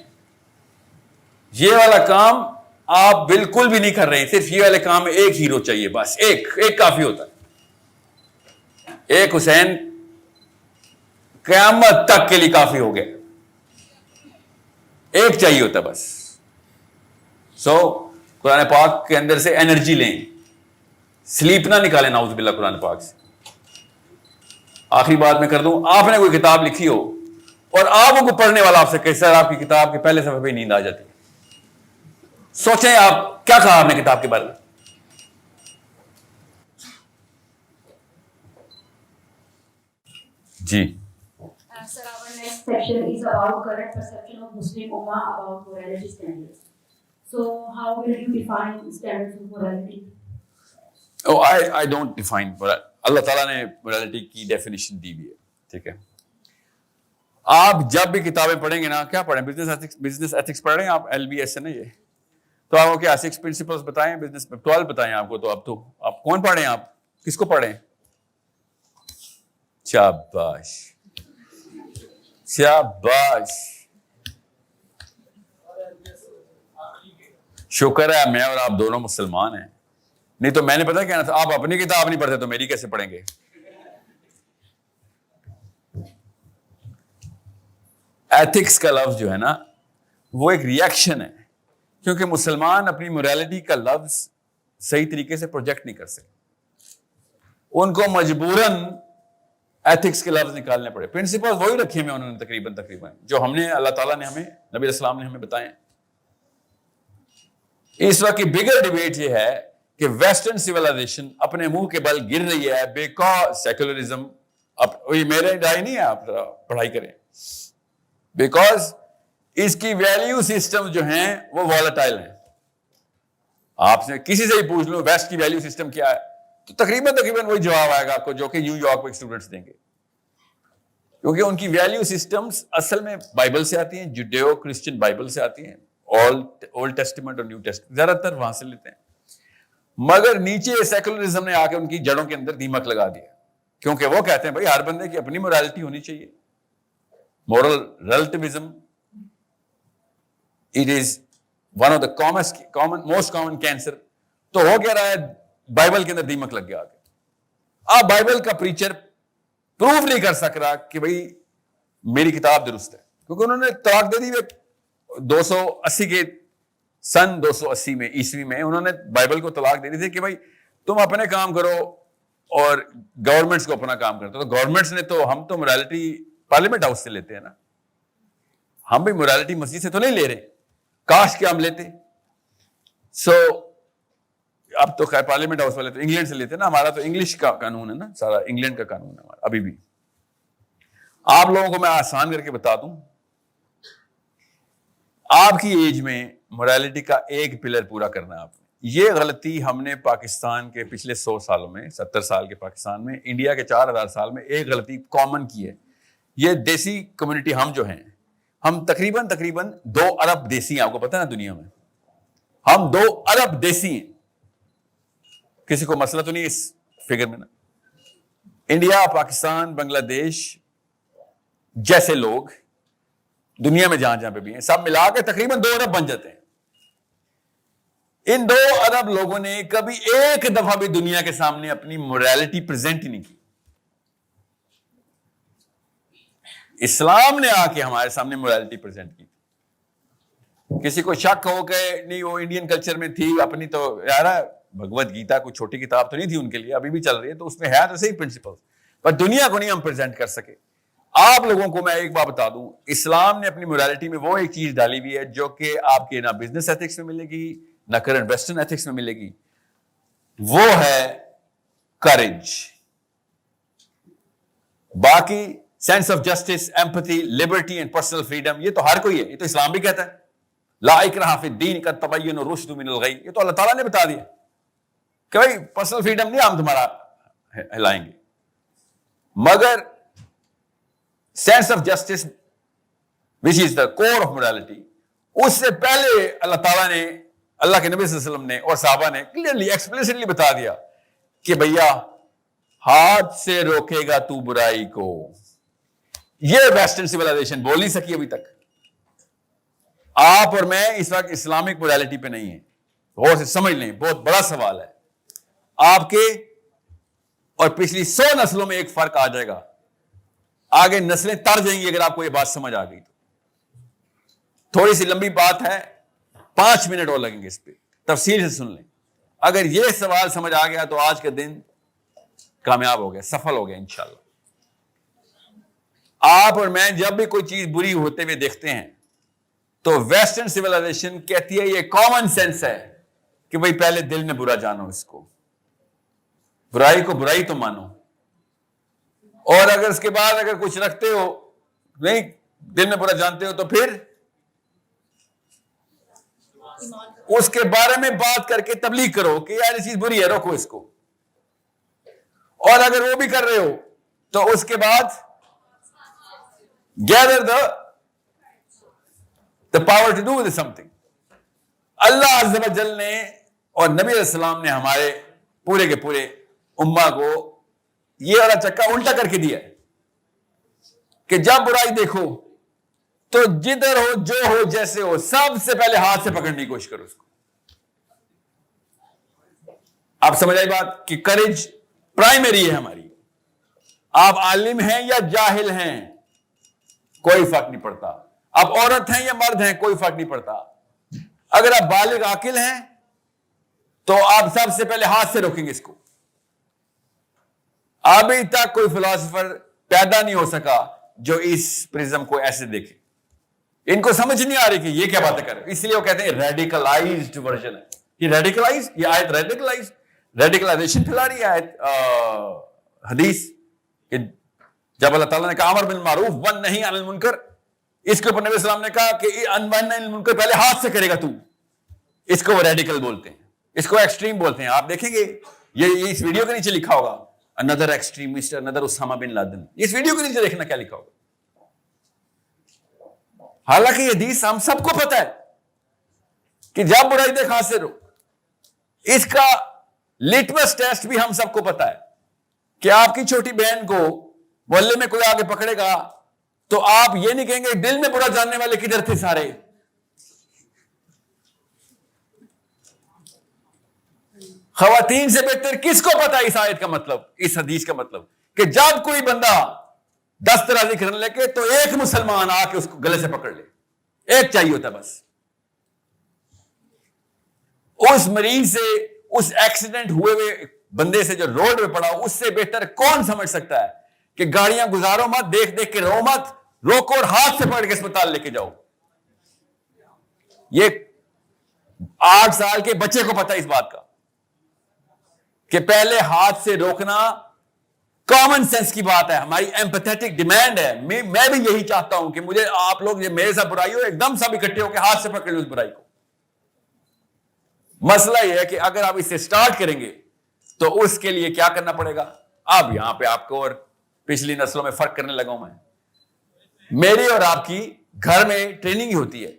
یہ والا کام آپ بالکل بھی نہیں کر رہے ہیں. صرف یہ والے کام میں ایک ہیرو چاہیے, بس ایک کافی ہوتا ہے. ایک حسین قیامت تک کے لیے کافی ہو گیا, ایک چاہیے ہوتا بس. سو قرآن پاک کے اندر سے انرجی لیں, سلیپ نہ نکالیں نعوذ باللہ قرآن پاک سے. آخری بات میں کر دوں, آپ نے کوئی کتاب لکھی ہو اور آپ کو پڑھنے والا آپ سے کہ سر آپ کی کتاب کے پہلے صفحے پہ نیند آ جاتی ہے, سوچیں آپ کیا کہا آپ نے کتاب کے بارے میں. جی Sir, our next section is about current perception of Muslim Ummah about morality standards. So, how will you define standards of morality? Oh, I don't define morality. اللہ تعالیٰ نے morality کی definition دی ہوئی ہے, ٹھیک ہے. آپ جب بھی کتابیں پڑھیں گے نا, کیا پڑھیں, بزنس ایتھکس پڑھ رہے ہیں آپ, LBS ہے نا یہ, تو آپ کو کیا 6 پرنسپلس بتائیں بزنس میں؟ 12 بتائیں آپ کو. تو اب تو آپ کون پڑھیں؟ آپ کس کو پڑھیں؟ شاباش شاباش, شکر ہے میں اور آپ دونوں مسلمان ہیں, نہیں تو میں نے پتا کہنا تھا آپ اپنی کتاب نہیں پڑھتے تو میری کیسے پڑھیں گے؟ ایتھکس کا لفظ جو ہے نا وہ ایک ریئیکشن ہے, کیونکہ مسلمان اپنی موریلٹی کا لفظ صحیح طریقے سے پروجیکٹ نہیں کر سکتے, ان کو مجبوراً ایتھکس کے لفظ نکالنے پڑے. پرنسپل وہی رکھے ہوئے انہوں نے تقریباً جو ہم نے اللہ تعالیٰ نے ہمیں نبی علیہ السلام نے ہمیں بتائے. اس وقت کی بگر ڈیبیٹ یہ ہے کہ ویسٹرن سیولائزیشن اپنے منہ کے بل گر رہی ہے بیکاز سیکولرزم. اب یہ میرے رائے نہیں ہے, آپ پڑھائی کریں. بیکاز اس کی ویلیو سسٹم جو ہیں وہ والیٹائل ہیں. آپ سے کسی سے ہی پوچھ لو ویسٹ کی ویلیو سسٹم کیا ہے تو تقریباً وہی جواب آئے گا آپ کو جو کہ نیو یارک میں اسٹوڈنٹس دیں گے, کیونکہ ان کی ویلیو سسٹمز اصل میں بائبل سے آتی ہیں, جوڈیو کرسچن بائبل سے آتی ہیں, اولڈ ٹیسٹمنٹ اور نیو ٹیسٹمنٹ زیادہ تر وہاں سے لیتے ہیں. مگر نیچے سیکولرزم نے آ کے ان کی جڑوں کے اندر دیمک لگا دیا, کیونکہ وہ کہتے ہیں بھائی ہر بندے کی اپنی موریلٹی ہونی چاہیے. Moral relativism it is one of the most common cancer. تو ہو کیا رہا ہے, بائبل کے اندر دیمک لگ گیا. آپ بائبل کا پریچر پروف نہیں کر سک رہا کہ بھائی میری کتاب درست ہے, کیونکہ انہوں نے طلاق دے دی. 280 کے سن 280 میں عیسوی میں انہوں نے بائبل کو طلاق دے دی تھی کہ بھائی تم اپنے کام کرو اور گورنمنٹس کو اپنا کام کرتے. تو گورنمنٹس نے تو, ہم تو موریلٹی پارلیمنٹ ہاؤس سے لیتے ہیں نا, ہم بھی موریلٹی مسجد سے تو نہیں لے رہے, کاش کہ ہم لیتے. سو اب تو خیر پارلیمنٹ ہاؤس والے تو انگلینڈ سے لیتے ہیں نا, ہمارا تو انگلش کا قانون ہے نا, سارا انگلینڈ کا قانون ہے ہمارا ابھی بھی. آپ لوگوں کو میں آسان کر کے بتا دوں, آپ کی ایج میں موریلٹی کا ایک پلر پورا کرنا ہے آپ نے. یہ غلطی ہم نے پاکستان کے پچھلے 100 سالوں میں, 70 سال کے پاکستان میں, انڈیا کے 4000 سال میں ایک غلطی کامن کی ہے. یہ دیسی کمیونٹی ہم جو ہیں, ہم تقریباً 2 ارب دیسی ہیں. آپ کو پتہ ہے نا دنیا میں ہم 2 ارب دیسی ہیں. کسی کو مسئلہ تو نہیں اس فگر میں نا. انڈیا, پاکستان, بنگلہ دیش جیسے لوگ دنیا میں جہاں پہ بھی ہیں, سب ملا کے تقریباً 2 ارب بن جاتے ہیں. ان 2 ارب لوگوں نے کبھی ایک دفعہ بھی دنیا کے سامنے اپنی موریلٹی پریزنٹ ہی نہیں کی. اسلام نے آ کے ہمارے سامنے موریلٹی پریزنٹ کی. کسی کو شک ہو کہ نہیں وہ انڈین کلچر میں تھی اپنی, تو یار بھگوت گیتا کوئی چھوٹی کتاب تو نہیں تھی ان کے لیے, ابھی بھی چل رہی ہے, تو اس میں ہے تو صحیح پرنسپل, پر دنیا کو نہیں ہم پریزنٹ کر سکے. آپ لوگوں کو میں ایک بات بتا دوں, اسلام نے اپنی موریلٹی میں وہ ایک چیز ڈالی ہوئی ہے جو کہ آپ کے نہ بزنس ایتھکس میں ملے گی نہ کرنٹ ویسٹرن ایتھکس میں ملے گی, وہ ہے کریج. باقی sense of justice, empathy, Liberty and personal freedom یہ تو ہر کوئی ہے, یہ تو اسلام بھی کہتا ہے. لا اکراہ فی الدین قد تبین الرشد من الغی, یہ تو اللہ تعالیٰ نے بتا دیا کہ بھائی پرسنل فریڈم نہیں ہم تمہارا ہلائیں گے, مگر sense of justice which is the core of morality, اس سے پہلے اللہ تعالیٰ نے, اللہ کے نبی صلی اللہ علیہ وسلم نے اور صحابہ نے کلیئرلی ایکسپلیسٹلی بتا دیا کہ بھیا ہاتھ سے روکے گا تو برائی کو. یہ ویسٹرن سیولائزیشن بول نہیں سکی ابھی تک. آپ اور میں اس وقت اسلامک موریلٹی پہ نہیں ہیں, غور سے سمجھ لیں, بہت بڑا سوال ہے. آپ کے اور پچھلی 100 نسلوں میں ایک فرق آ جائے گا, آگے نسلیں تر جائیں گی اگر آپ کو یہ بات سمجھ آ گئی تو. تھوڑی سی لمبی بات ہے, 5 منٹ اور لگیں گے اس پہ, تفصیل سے سن لیں. اگر یہ سوال سمجھ آ گیا تو آج کا دن کامیاب ہو گیا, سفل ہو گیا انشاءاللہ. آپ اور میں جب بھی کوئی چیز بری ہوتے ہوئے دیکھتے ہیں تو ویسٹرن سیولائزیشن کہتی ہے یہ کامن سینس ہے کہ بھئی پہلے دل میں برا جانو, اس کو برائی کو برائی تو مانو, اور اگر اس کے بعد اگر کچھ رکھتے ہو نہیں دل میں برا جانتے ہو تو پھر اس کے بارے میں بات کر کے تبلیغ کرو کہ یار یہ چیز بری ہے, روکو اس کو. اور اگر وہ بھی کر رہے ہو تو اس کے بعد گیدر the power to do with something. اللہ عز و جل نے اور نبی علیہ السلام نے ہمارے پورے کے پورے امہ کو یہ والا چکا الٹا کر کے دیا ہے کہ جب برائی دیکھو تو جدھر ہو جو ہو جیسے ہو سب سے پہلے ہاتھ سے پکڑنے کی کوشش کرو اس کو. آپ سمجھ آئی بات کہ کریج پرائمری ہے ہماری. آپ عالم ہیں یا جاہل ہیں کوئی فرق نہیں پڑتا, آپ عورت ہیں یا مرد ہیں کوئی فرق نہیں پڑتا. اگر آپ بالغ عاقل ہیں تو آپ سب سے پہلے ہاتھ سے روکیں گے اس کو. ابھی تک کوئی فلاسفر پیدا نہیں ہو سکا جو اس پرزم کو ایسے دیکھے. ان کو سمجھ نہیں آ رہی کہ یہ کیا باتیں کر رہے, اس لیے وہ کہتے ہیں ریڈیکلائزڈ ورژن ہے. یہ ریڈیکلائز, یہ آیت ریڈیکلائزیشن پھیلا رہی ہے آیت حدیث کہ جب اللہ تعالیٰ نے کہا امر بالمعروف والنہی عن المنکر, اس کے اوپر نبی السلام نے کہا کہ والنہی عن المنکر پہلے ہاتھ سے کرے گا تو. اس کو وہ ریڈیکل بولتے ہیں, اس کو ایکسٹریم بولتے ہیں. آپ دیکھیں گے یہ اس ویڈیو کے نیچے لکھا ہوگا another extremist, another Osama bin Laden. اس ویڈیو کے نیچے دیکھنا کیا لکھا ہوگا. حالانکہ یہ حدیث ہم سب کو پتا ہے کہ جب برائی دیکھ ہاتھ سے رو. اس کا لٹمس ٹیسٹ بھی ہم سب کو پتا ہے کہ آپ کی چھوٹی بہن کو محلے میں کوئی آگے پکڑے گا تو آپ یہ نہیں کہیں گے دل میں برا جاننے والے کدھر تھے سارے. خواتین سے بہتر کس کو پتا اس آیت کا مطلب, اس حدیث کا مطلب کہ جب کوئی بندہ دست درازی کرنے لگے تو ایک مسلمان آ کے اس کو گلے سے پکڑ لے. ایک چاہیے ہوتا بس. اس مریض سے, اس ایکسیڈنٹ ہوئے بندے سے جو روڈ پہ پڑا اس سے بہتر کون سمجھ سکتا ہے کہ گاڑیاں گزارو مت, دیکھ دیکھ کے رو مت, روکو اور ہاتھ سے پکڑ کے اسپتال لے کے جاؤ. یہ 8 سال کے بچے کو پتا اس بات کا کہ پہلے ہاتھ سے روکنا کامن سینس کی بات ہے, ہماری ایمپیتھیٹک ڈیمانڈ ہے. میں بھی یہی چاہتا ہوں کہ مجھے آپ لوگ یہ میرے ساتھ برائی ہو ایک دم سب اکٹھے ہو کے ہاتھ سے پکڑ لیں اس برائی کو. مسئلہ یہ ہے کہ اگر آپ اس سے سٹارٹ کریں گے تو اس کے لیے کیا کرنا پڑے گا. اب یہاں پہ آپ کو اور پچھلی نسلوں میں فرق کرنے لگا ہوں میں. میری اور آپ کی گھر میں ٹریننگ ہی ہوتی ہے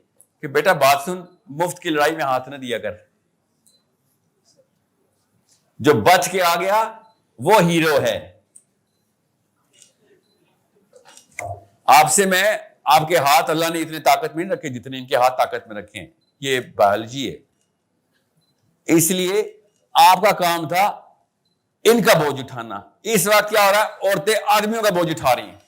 کہ بیٹا بات سن, مفت کی لڑائی میں ہاتھ نہ دیا کر. جو بچ کے آ گیا وہ ہیرو ہے. آپ سے میں, آپ کے ہاتھ اللہ نے اتنے طاقت میں نہیں رکھے جتنے ان کے ہاتھ طاقت میں رکھے ہیں. یہ بایولوجی ہے. اس لیے آپ کا کام تھا ان کا بوجھ اٹھانا. اس وقت کیا ہو رہا ہے, عورتیں آدمیوں کا بوجھ اٹھا رہی ہیں.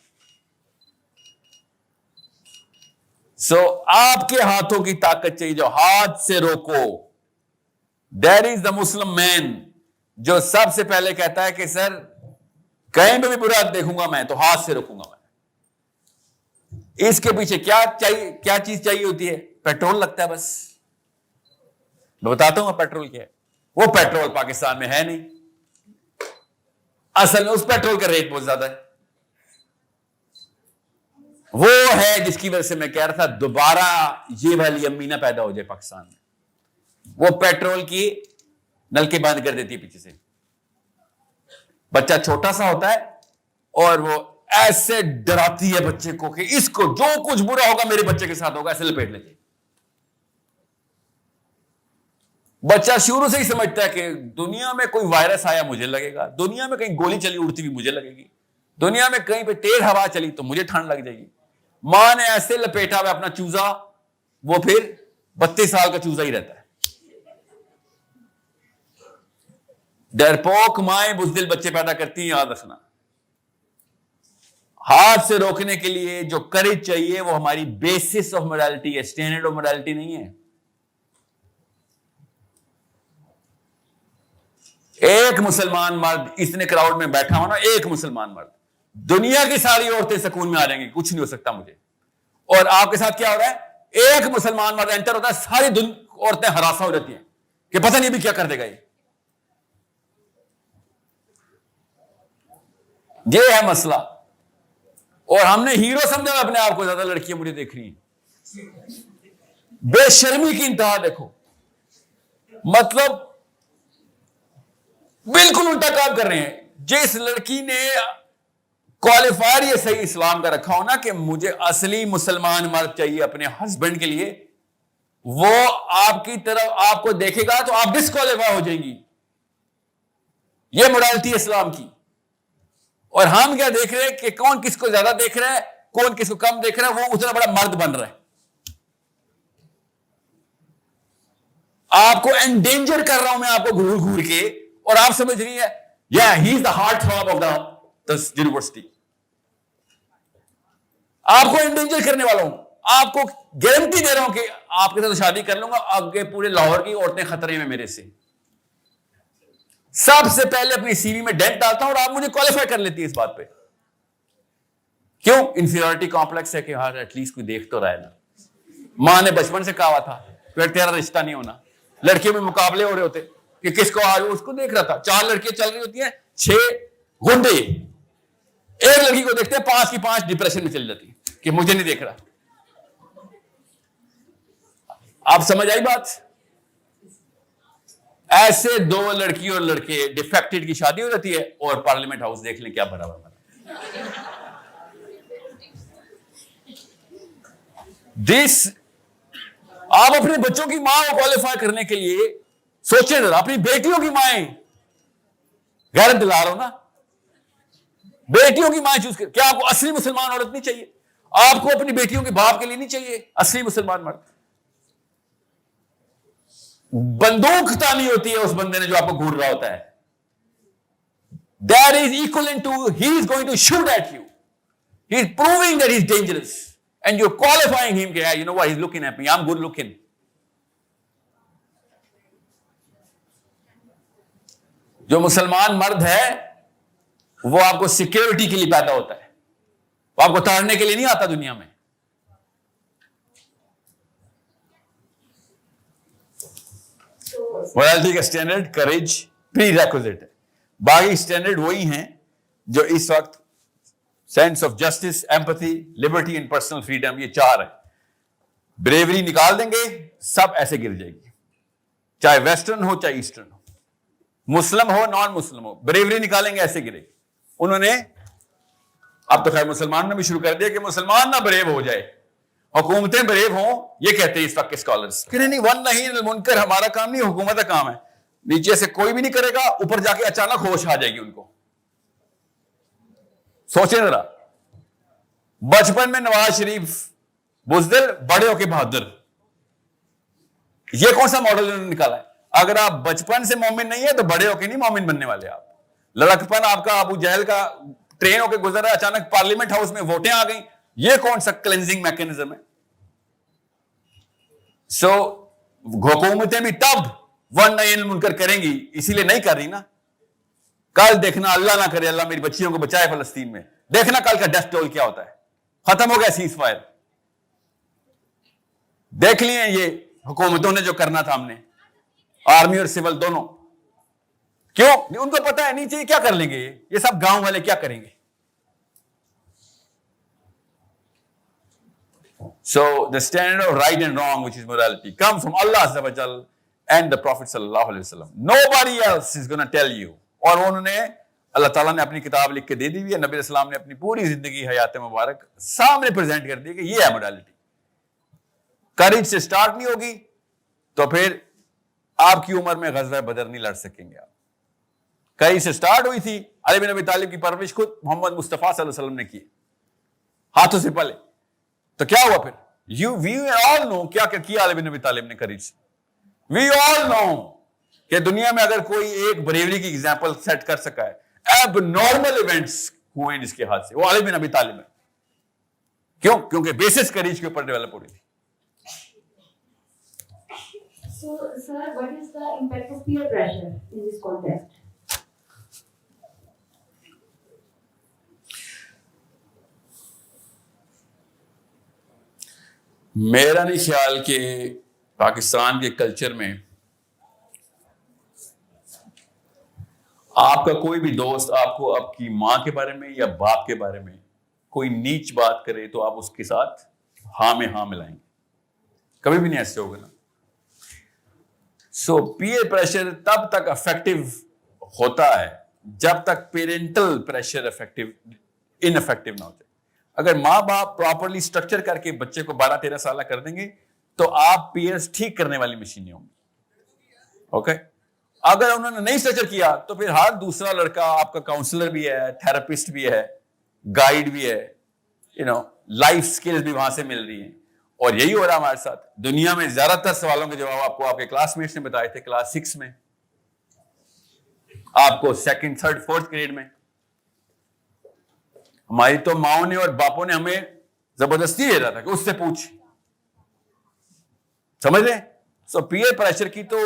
سو آپ کے ہاتھوں کی طاقت چاہیے جو ہاتھ سے روکو. دیر از دا مسلم مین جو سب سے پہلے کہتا ہے کہ سر کہیں پہ بھی برا دیکھوں گا میں تو ہاتھ سے روکوں گا میں. اس کے پیچھے کیا چاہیے, کیا چیز چاہیے ہوتی ہے؟ پیٹرول لگتا ہے بس. میں بتاتا ہوں پیٹرول کیا ہے. وہ پیٹرول پاکستان میں ہے نہیں. اصل میں اس پیٹرول کا ریٹ بہت زیادہ ہے. وہ ہے جس کی وجہ سے میں کہہ رہا تھا دوبارہ یہ والی امی نہ پیدا ہو جائے پاکستان میں. وہ پیٹرول کی نلکے بند کر دیتی ہے پیچھے سے. بچہ چھوٹا سا ہوتا ہے اور وہ ایسے ڈراتی ہے بچے کو کہ اس کو جو کچھ برا ہوگا میرے بچے کے ساتھ ہوگا, ایسے لپیٹ لیتے. بچہ شروع سے ہی سمجھتا ہے کہ دنیا میں کوئی وائرس آیا مجھے لگے گا, دنیا میں کہیں گولی چلی اڑتی ہوئی مجھے لگے گی, دنیا میں کہیں پہ تیز ہوا چلی تو مجھے ٹھنڈ لگ جائے گی. ماں نے ایسے لپیٹا ہوا اپنا چوزا, وہ پھر 32 سال کا چوزا ہی رہتا ہے. ڈرپوک مائیں بزدل بچے پیدا کرتی ہیں, یاد رکھنا. ہاتھ سے روکنے کے لیے جو کریج چاہیے وہ ہماری بیسس آف موڈیلٹی ہے, اسٹینڈرڈ آف موڈیلٹی نہیں ہے. ایک مسلمان مرد اتنے کراؤڈ میں بیٹھا ہو نا, ایک مسلمان مرد, دنیا کی ساری عورتیں سکون میں آ جائیں گی, کچھ نہیں ہو سکتا مجھے. اور آپ کے ساتھ کیا ہو رہا ہے, ایک مسلمان مرد انٹر ہوتا ہے, ساری عورتیں ہراساں ہو جاتی ہیں کہ پتہ نہیں بھی کیا کر دے گا. یہ ہے مسئلہ. اور ہم نے ہیرو سمجھا اپنے آپ کو, زیادہ لڑکیاں مجھے دیکھ رہی ہیں. بے شرمی کی انتہا دیکھو. مطلب بالکل الٹا کام کر رہے ہیں. جس لڑکی نے کوالیفائر یہ صحیح اسلام کا رکھا ہو نا کہ مجھے اصلی مسلمان مرد چاہیے اپنے ہسبینڈ کے لیے, وہ آپ کی طرف آپ کو دیکھے گا تو آپ ڈسکوالیفائی ہو جائیں گی. یہ موڈالٹی اسلام کی. اور ہم کیا دیکھ رہے ہیں کہ کون کس کو زیادہ دیکھ رہا ہے, کون کس کو کم دیکھ رہا ہے, وہ اتنا بڑا مرد بن رہا ہے. آپ کو انڈینجر کر رہا ہوں میں آپ کو گھور گھور کے, اور آپ سمجھ رہی ہیں یا he is the heart throb of the university. آپ کو انڈینجر کرنے والا ہوں, آپ کو گارنٹی دے رہا ہوں کہ آپ کے ساتھ شادی کر لوں گا, آگے پورے لاہور کی عورتیں خطرے میں میرے سے. سب سے پہلے اپنی سی وی میں ڈینٹ ڈالتا ہوں اور آپ مجھے کوالیفائی کر لیتی ہے اس بات پہ. کیوں؟ انفیریورٹی کمپلیکس ہے کہ ہاں ایٹ لیسٹ کوئی دیکھ تو رہا ہے نا. ماں نے بچپن سے کہا ہوا تھا پھر تیرا رشتہ نہیں ہونا. لڑکیوں میں مقابلے ہو رہے ہوتے کہ کس کو آج, اس کو دیکھ رہا تھا. 4 لڑکیاں چل رہی ہوتی ہیں, 6 گنڈے ایک لڑکی کو دیکھتے ہیں, 5 کی 5 ڈپریشن میں چل جاتی ہیں کہ مجھے نہیں دیکھ رہا. آپ سمجھ آئی بات؟ ایسے 2 لڑکی اور لڑکے ڈیفیکٹڈ کی شادی ہو جاتی ہے, اور پارلیمنٹ ہاؤس دیکھ لیں کیا بھرا ہوا. دس آپ اپنے بچوں کی ماں کو کوالیفائی کرنے کے لیے سوچیں ذرا. اپنی بیٹیوں کی مائیں غیرت دلا رہا ہوں نا, بیٹیوں کی مائیں چوز کر. کیا آپ کو اصلی مسلمان عورت نہیں چاہیے؟ آپ کو اپنی بیٹیوں کے باپ کے لیے نہیں چاہیے اصلی مسلمان مرد؟ بندوق تانی ہوتی ہے اس بندے نے جو آپ کو گھور رہا ہوتا ہے. That is equivalent to he is going to shoot at you. He is proving that he is dangerous. And you're qualifying him, yeah, you know what, he's looking at me, I'm good looking. جو مسلمان مرد ہے وہ آپ کو security کے لیے پیدا ہوتا ہے, وہ آپ کو تاڑنے کے لیے نہیں آتا دنیا میں. morality کا اسٹینڈرڈ کریج پری ریکوزٹ ہے. باقی اسٹینڈرڈ وہی ہیں جو اس وقت sense of justice, empathy, Liberty and personal freedom, یہ 4 ہیں. بریوری نکال دیں گے سب ایسے گر جائے گی, چاہے ویسٹرن ہو چاہے ایسٹرن ہو, مسلم ہو نان مسلم ہو, بریوری نکالیں گے ایسے گرے. انہوں نے اب تو خیر مسلمان نے بھی شروع کر دیا کہ مسلمان نہ بریو ہو جائے, حکومتیں بریو ہوں, یہ کہتے ہیں اس وقت کے اسکالرس کہ نہیں ون نہیں المنکر ہمارا کام نہیں, حکومت کا کام ہے. نیچے سے کوئی بھی نہیں کرے گا, اوپر جا کے اچانک ہوش آ جائے گی ان کو. سوچیں ذرا, بچپن میں نواز شریف بزدل, بڑے ہو کے بہادر, یہ کون سا ماڈل انہوں نے نکالا ہے؟ اگر آپ بچپن سے مومن نہیں ہے تو بڑے ہو کے نہیں مومن بننے والے. آپ لڑکپن آپ کا ابو جہل کا ٹرین ہو کے گزر رہا ہے, اچانک پارلیمنٹ ہاؤس میں ووٹیں آ گئیں, یہ کون سا کلینزنگ میکینزم ہے؟ سو حکومتیں بھی تب ون نہیں منکر کریں گی, اسی لیے نہیں کر رہی نا. کل دیکھنا, اللہ نہ کرے اللہ میری بچیوں کو بچائے فلسطین میں, دیکھنا کل کا ڈیتھ ٹول کیا ہوتا ہے. ختم ہو گیا سیز فائر. دیکھ لیے یہ حکومتوں نے جو کرنا تھا, ہم نے آرمی اور سول دونوں. کیوں؟ ان کو پتا ہے نہیں چاہیے کیا کر لیں گے, یہ سب گاؤں والے کیا کریں گے. So the standard of right and wrong, which is morality, comes from Allah Azza wa Jal and the Prophet sallallahu alaihi wasallam. Nobody else is going to tell you. اور انہوں نے اللہ تعالیٰ نے اپنی کتاب لکھ کے دے دی ہوئی ہے, نبی علیہ السلام نے اپنی پوری زندگی حیات مبارک سامنے پریزنٹ کر دی کہ یہ ہے موڈالٹی. کریج سے سٹارٹ نہیں ہوگی تو پھر آپ کی عمر میں غزوہ بدر نہیں لڑ سکیں گے. آپ کریج سے سٹارٹ ہوئی تھی, علی بن ابی طالب کی پرورش خود محمد مصطفیٰ صلی اللہ علیہ وسلم نے کی ہاتھوں سے پلے. تو کیا ہوا پھر؟ وی آل نو کیا کیا علی بن ابی طالب نے کریج سے. وی آل نو کہ دنیا میں اگر کوئی ایک بریوری کی ایگزامپل سیٹ کر سکا ہے, اب نارمل ایونٹس ہوئے جس کے ہاتھ سے, وہ علی بن ابی طالب ہے. کیوں؟ کیونکہ بیسس کریج کے اوپر ڈیولپ ہو رہی تھی. So, sir, what is the impact of peer pressure in this context? میرا نہیں خیال کہ پاکستان کے کلچر میں آپ کا کوئی بھی دوست آپ کو آپ کی ماں کے بارے میں یا باپ کے بارے میں کوئی نیچ بات کرے تو آپ اس کے ساتھ ہاں میں ہاں ملائیں گے. کبھی بھی نہیں ایسے ہوگا نا. سو پیئر پریشر تب تک افیکٹو ہوتا ہے جب تک پیرنٹل پریشر انفیکٹو نہ ہو جائے. اگر ماں باپ پراپرلی اسٹرکچر کر کے بچے کو 12-13 سالہ کر دیں گے تو آپ پیئرز ٹھیک کرنے والی مشینیں ہوں گی. اوکے, اگر انہوں نے نہیں اسٹرکچر کیا تو پھر ہر دوسرا لڑکا آپ کا کاؤنسلر بھی ہے, تھراپسٹ بھی ہے, گائیڈ بھی ہے, لائف سکلز بھی وہاں سے مل رہی ہیں. اور یہی ہو رہا ہمارے ساتھ. دنیا میں زیادہ تر سوالوں کے جواب آپ کو آپ کے کلاس میٹس نے بتائے تھے کلاس 6 میں, آپ کو 2nd, 3rd, 4th گریڈ میں. ہماری تو ماؤں نے اور باپوں نے ہمیں زبردستی دے رہا تھا کہ اس سے پوچھ, سمجھ رہے ہیں. سو پیئر پریشر کی تو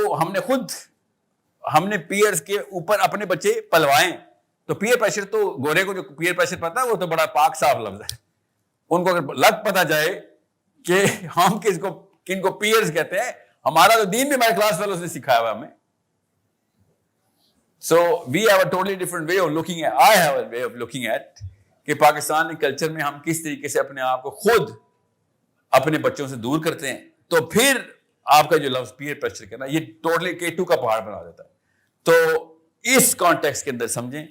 ہم نے پیئرز کے اوپر اپنے بچے پلوائے. تو پیئر پریشر تو گورے کو جو پیئر پریشر پتا ہے وہ تو بڑا پاک صاف لفظ ہے. ان کو اگر لگ پتا جائے کہ ہم کن کو پیئرز کہتے ہیں, ہمارا تو دین بھی ہمارے کلاس والوں سے سکھایا ہوا ہمیں. So we have a totally different way of looking at, I have a way of looking at کہ پاکستان کے کلچر میں ہم کس طریقے سے اپنے آپ کو خود اپنے بچوں سے دور کرتے ہیں. تو پھر آپ کا جو لفظ پیئر پریشر کہنا یہ ٹوٹلی K2 کا پہاڑ بنا دیتا ہے. تو اس کانٹیکس کے اندر سمجھیں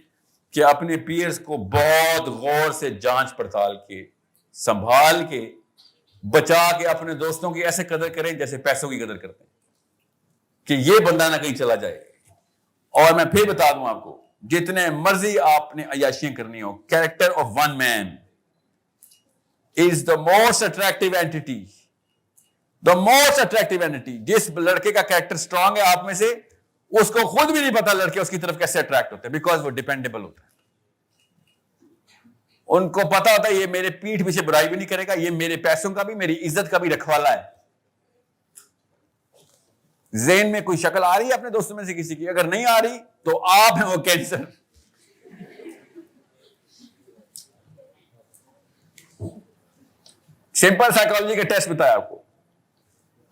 کہ اپنے پیئرز کو بہت غور سے جانچ پڑتال کے, سنبھال کے, بچا کے اپنے دوستوں کی ایسے قدر کریں جیسے پیسوں کی قدر کرتے ہیں, کہ یہ بندہ نہ کہیں چلا جائے. اور میں پھر بتا دوں آپ کو, جتنے مرضی آپ نے عیاشیاں کرنی ہو, character of one man is the most attractive entity. The most attractive entity. جس لڑکے کا کیریکٹر اسٹرانگ ہے آپ میں سے, اس کو خود بھی نہیں پتا لڑکے اس کی طرف کیسے اٹریکٹ ہوتے ہیں, بیکاز وہ ڈیپینڈیبل ہوتا ہے. ان کو پتا ہوتا ہے یہ میرے پیٹھ پیچھے برائی بھی نہیں کرے گا, یہ میرے پیسوں کا بھی میری عزت کا بھی رکھوالا ہے. ذہن میں کوئی شکل آ رہی ہے اپنے دوستوں میں سے کسی کی؟ اگر نہیں آ رہی تو آپ ہیں وہ کینسر. سمپل سائیکالوجی کا ٹیسٹ بتایا آپ کو.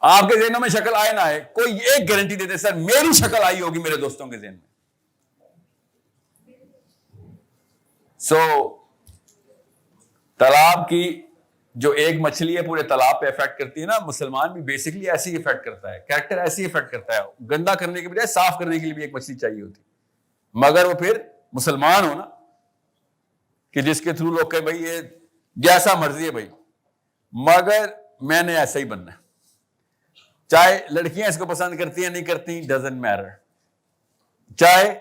آپ کے ذہنوں میں شکل آئے نہ آئے, کوئی ایک گارنٹی دیتے سر میری شکل آئی ہوگی میرے دوستوں کے ذہن میں. سو تالاب کی جو ایک مچھلی ہے پورے تالاب پہ افیکٹ کرتی ہے نا, مسلمان بھی بیسکلی ایسے ہی افیکٹ کرتا ہے, کریکٹر ایسے ہی افیکٹ کرتا ہے. گندا کرنے کے بجائے صاف کرنے کے لیے بھی ایک مچھلی چاہیے ہوتی, مگر وہ پھر مسلمان ہو نا, کہ جس کے تھرو لوگ کہ بھائی یہ جیسا مرضی ہے بھائی, مگر میں نے ایسا ہی بننا ہے. چاہے لڑکیاں اس کو پسند کرتی ہیں نہیں کرتی, ڈزنٹ میٹر. چاہے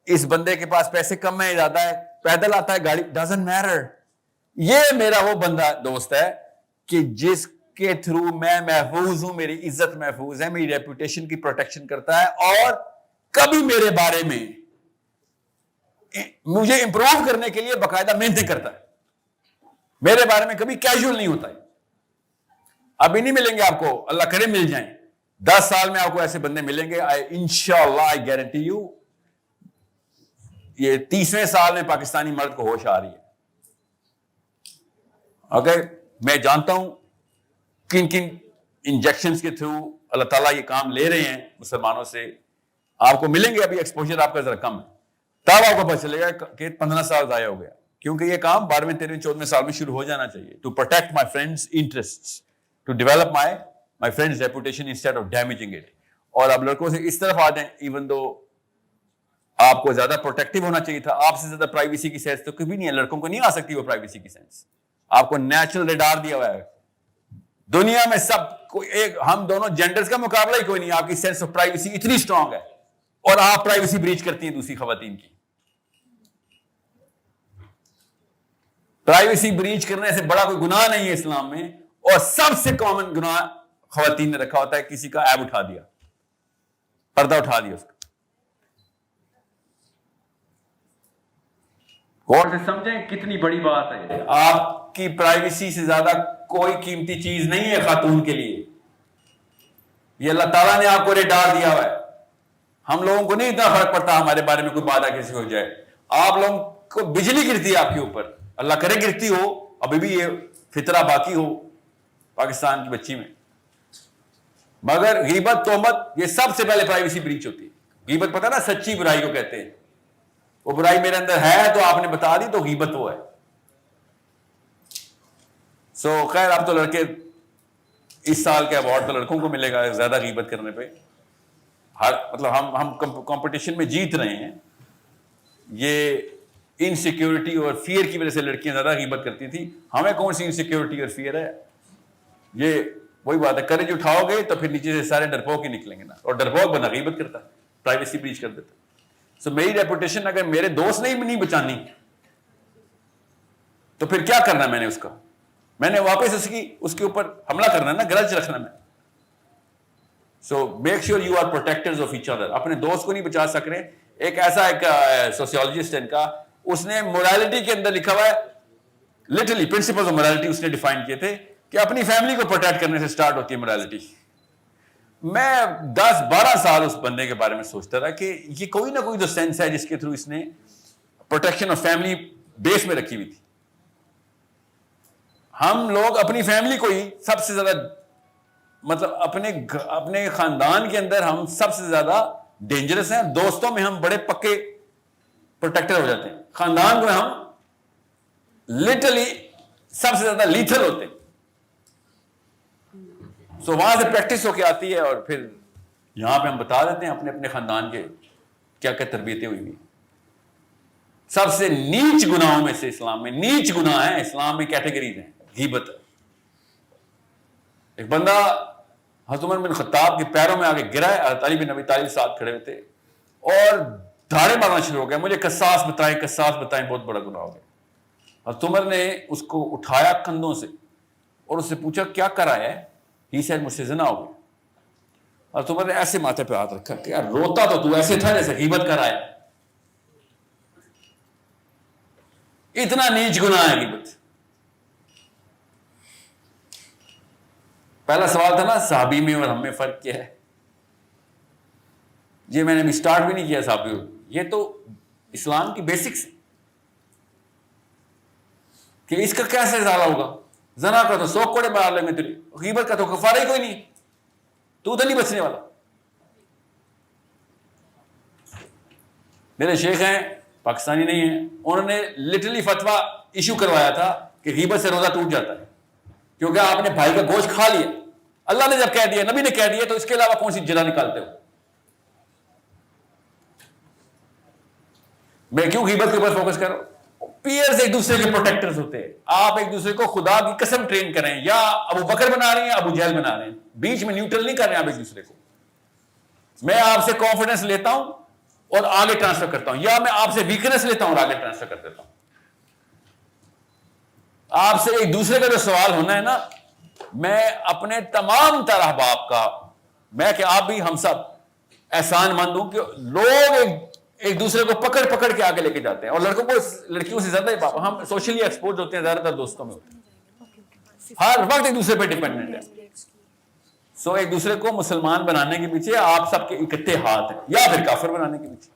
اس بندے کے پاس پیسے کم ہے زیادہ ہے, پیدل آتا ہے گاڑی, ڈزنٹ میٹر. یہ میرا وہ بندہ دوست ہے کہ جس کے تھرو میں محفوظ ہوں, میری عزت محفوظ ہے, میری ریپوٹیشن کی پروٹیکشن کرتا ہے, اور کبھی میرے بارے میں مجھے امپروو کرنے کے لیے باقاعدہ محنتیں کرتا ہے. میرے بارے میں کبھی کیجول نہیں ہوتا ہے. ابھی نہیں ملیں گے آپ کو, اللہ کرے مل جائیں, 10 سال میں آپ کو ایسے بندے ملیں گے. انشاءاللہ آئی گارنٹی یو, یہ 30ویں سال میں پاکستانی مرد کو ہوش آ رہی ہے. اوکے, میں جانتا ہوں کن کن انجیکشنز کے تھرو اللہ تعالیٰ یہ کام لے رہے ہیں مسلمانوں سے. آپ کو ملیں گے, ابھی ایکسپوجر آپ کا ذرا کم ہے, تب آپ کو پتہ چلے گا کہ 15 سال ضائع ہو گیا, کیونکہ یہ کام 12ویں 13ویں 14ویں سال میں شروع ہو جانا چاہیے. To protect my friends interests, to develop my friends reputation instead of damaging it. اور اب لڑکوں سے اس طرف آ جائیں, ایون دو آپ کو زیادہ پروٹیکٹیو ہونا چاہیے تھا, آپ سے زیادہ پرائیویسی کی سینس تو کبھی نہیں ہے. لڑکوں کو نہیں آ سکتی وہ پرائیویسی کی سینس, آپ کو نیچرل ریڈار دیا ہوا ہے. دنیا میں سب کو ایک, ہم دونوں جینڈرز کا مقابلہ ہی کوئی نہیں. آپ کی سینس آف پرائیویسی اتنی اسٹرانگ ہے, اور آپ پرائیویسی بریچ کرتی ہیں دوسری خواتین کی. پرائیویسی بریچ کرنے سے بڑا کوئی گناہ نہیں ہے اسلام میں, اور سب سے کامن گناہ خواتین نے رکھا ہوتا ہے, کسی کا عیب اٹھا دیا, پردہ اٹھا دیا اس کا. غور سے سمجھیں کتنی بڑی بات ہے. آپ کی پرائیویسی سے زیادہ کوئی قیمتی چیز نہیں ہے خاتون کے لیے. یہ اللہ تعالیٰ نے آپ کو ریڈار دیا ہوا ہے. ہم لوگوں کو نہیں اتنا فرق پڑتا ہمارے بارے میں کوئی بات کیسے ہو جائے. آپ لوگوں کو بجلی گرتی ہے آپ کے اوپر, اللہ کرے گرتی ہو, ابھی بھی یہ فطرہ باقی ہو پاکستان کی بچی میں, مگر غیبت تہمت یہ سب سے پہلے پرائیویسی بریچ ہوتی ہے. غیبت پتہ نا سچی برائی کو کہتے ہیں. وہ برائی میرے اندر ہے تو آپ نے بتا دی تو غیبت وہ ہے. سو خیر, اب تو لڑکے اس سال کے ایوارڈ تو لڑکوں کو ملے گا زیادہ غیبت کرنے پہ. مطلب ہم کمپٹیشن میں جیت رہے ہیں. یہ انسیکیورٹی اور فیئر کی وجہ سے لڑکیاں زیادہ غیبت کرتی تھیں. ہمیں کون سی انسیکیورٹی اور فیئر ہے؟ یہ وہی بات ہے, کرج اٹھاؤ گے تو پھر نیچے سے سارے ڈرپوک ہی نکلیں گے نا, اور ڈرپوک بنا غیبت کرتا ہے, پرائیویسی بریچ کر دیتا ہے. سو میری ریپوٹیشن اگر میرے دوست نے نہیں بچانی تو پھر کیا کرنا میں نے اس کا, میں نے واپس اس کے اوپر حملہ کرنا ہے نا, گرج رکھنا میں. So make sure you are protectors of each other. اپنے دوست کو نہیں بچا سک رہے. ایک ایسا ایک سوسیولوجسٹ ہے ان کا, اس نے موریلٹی کے اندر لکھا ہوا ہے, لٹرلی پرنسپلز آف موریلٹی اس نے ڈیفائن کیے تھے کہ اپنی فیملی کو پروٹیکٹ کرنے سے سٹارٹ ہوتی ہے موریلٹی. میں 10-12 سال اس بندے کے بارے میں سوچتا رہا کہ یہ کوئی نہ کوئی تو سینس ہے جس کے تھرو اس نے پروٹیکشن آف فیملی بیس میں رکھی ہوئی تھی. ہم لوگ اپنی فیملی کو ہی سب سے زیادہ, مطلب اپنے خاندان کے اندر ہم سب سے زیادہ ڈینجرس ہیں. دوستوں میں ہم بڑے پکے پروٹیکٹر ہو جاتے ہیں, خاندان میں ہم لٹرلی سب سے زیادہ لیتھل ہوتے ہیں. سو وہاں سے پریکٹس ہو کے آتی ہے, اور پھر یہاں پہ ہم بتا دیتے ہیں اپنے اپنے خاندان کے کیا کیا تربیتیں ہوئی ہوئی. سب سے نیچ گناہوں میں سے اسلام میں نیچ گناہ ہیں, اسلام میں کیٹیگریز ہیں. غیبت, ایک بندہ حضرت عمر بن خطاب کے پیروں میں آگے گرا ہے, حضرت علی بن ابی طالب ساتھ کھڑے ہوئے تھے, اور دھاڑے مارنا شروع ہو گیا, مجھے قصاص بتائیں, بہت بڑا گناہ ہو گیا. حضرت عمر نے اس کو اٹھایا کندھوں سے اور اس سے پوچھا کیا کرا ہے. ہی سیڈ مجھ سے زنا ہو گیا. حضرت عمر نے ایسے ماتھے پہ ہاتھ رکھا کہ یار روتا تو ایسے تھا جیسے غیبت کرا ہے. اتنا نیچ گناہ ہے غیبت. پہلا سوال تھا نا صحابی میں اور ہم میں فرق کیا ہے. یہ میں نے ابھی سٹارٹ بھی نہیں کیا صحابی, یہ تو اسلام کی بیسکس کہ اس کا کیسے ازالہ ہوگا. زنا کا تو 100 کوڑے مار لیں گے تیری, غیبت کا تو کفارہ ہی کوئی نہیں, تو نہیں بچنے والا. میرے شیخ ہیں, پاکستانی نہیں ہیں, انہوں نے لٹرلی فتویٰ ایشو کروایا تھا کہ غیبت سے روزہ ٹوٹ جاتا ہے, کیونکہ آپ نے بھائی کا گوشت کھا لیا. اللہ نے جب کہہ دیا, نبی نے کہہ دیا, تو اس کے علاوہ کون سی جرا نکالتے ہو. میں کیوں غیبت کے اوپر فوکس کر رہا ہوں. پیئرز ایک دوسرے کے پروٹیکٹرز ہوتے ہیں. آپ ایک دوسرے کو خدا کی قسم ٹرین کریں, یا ابو بکر بنا رہے ہیں یا ابو جہل بنا رہے ہیں, بیچ میں نیوٹرل نہیں کر رہے ہیں آپ ایک دوسرے کو. میں آپ سے کانفیڈنس لیتا ہوں اور آگے ٹرانسفر کرتا ہوں, یا میں آپ سے ویکنس لیتا ہوں اور آگے ٹرانسفر کر دیتا ہوں. آپ سے ایک دوسرے کا جو سوال ہونا ہے نا, میں اپنے تمام تر احباب کا, میں کہ آپ بھی ہم سب احسان مند ہوں کہ لوگ ایک دوسرے کو پکڑ کے آگے لے کے جاتے ہیں. اور لڑکیوں سے زیادہ ہم سوشلی ایکسپوز ہوتے ہیں, زیادہ تر دوستوں میں ہوتے ہیں, ہر وقت ایک دوسرے پہ ڈیپینڈنٹ ہے. سو ایک دوسرے کو مسلمان بنانے کے پیچھے آپ سب کے اکٹھے ہاتھ ہیں, یا پھر کافر بنانے کے پیچھے.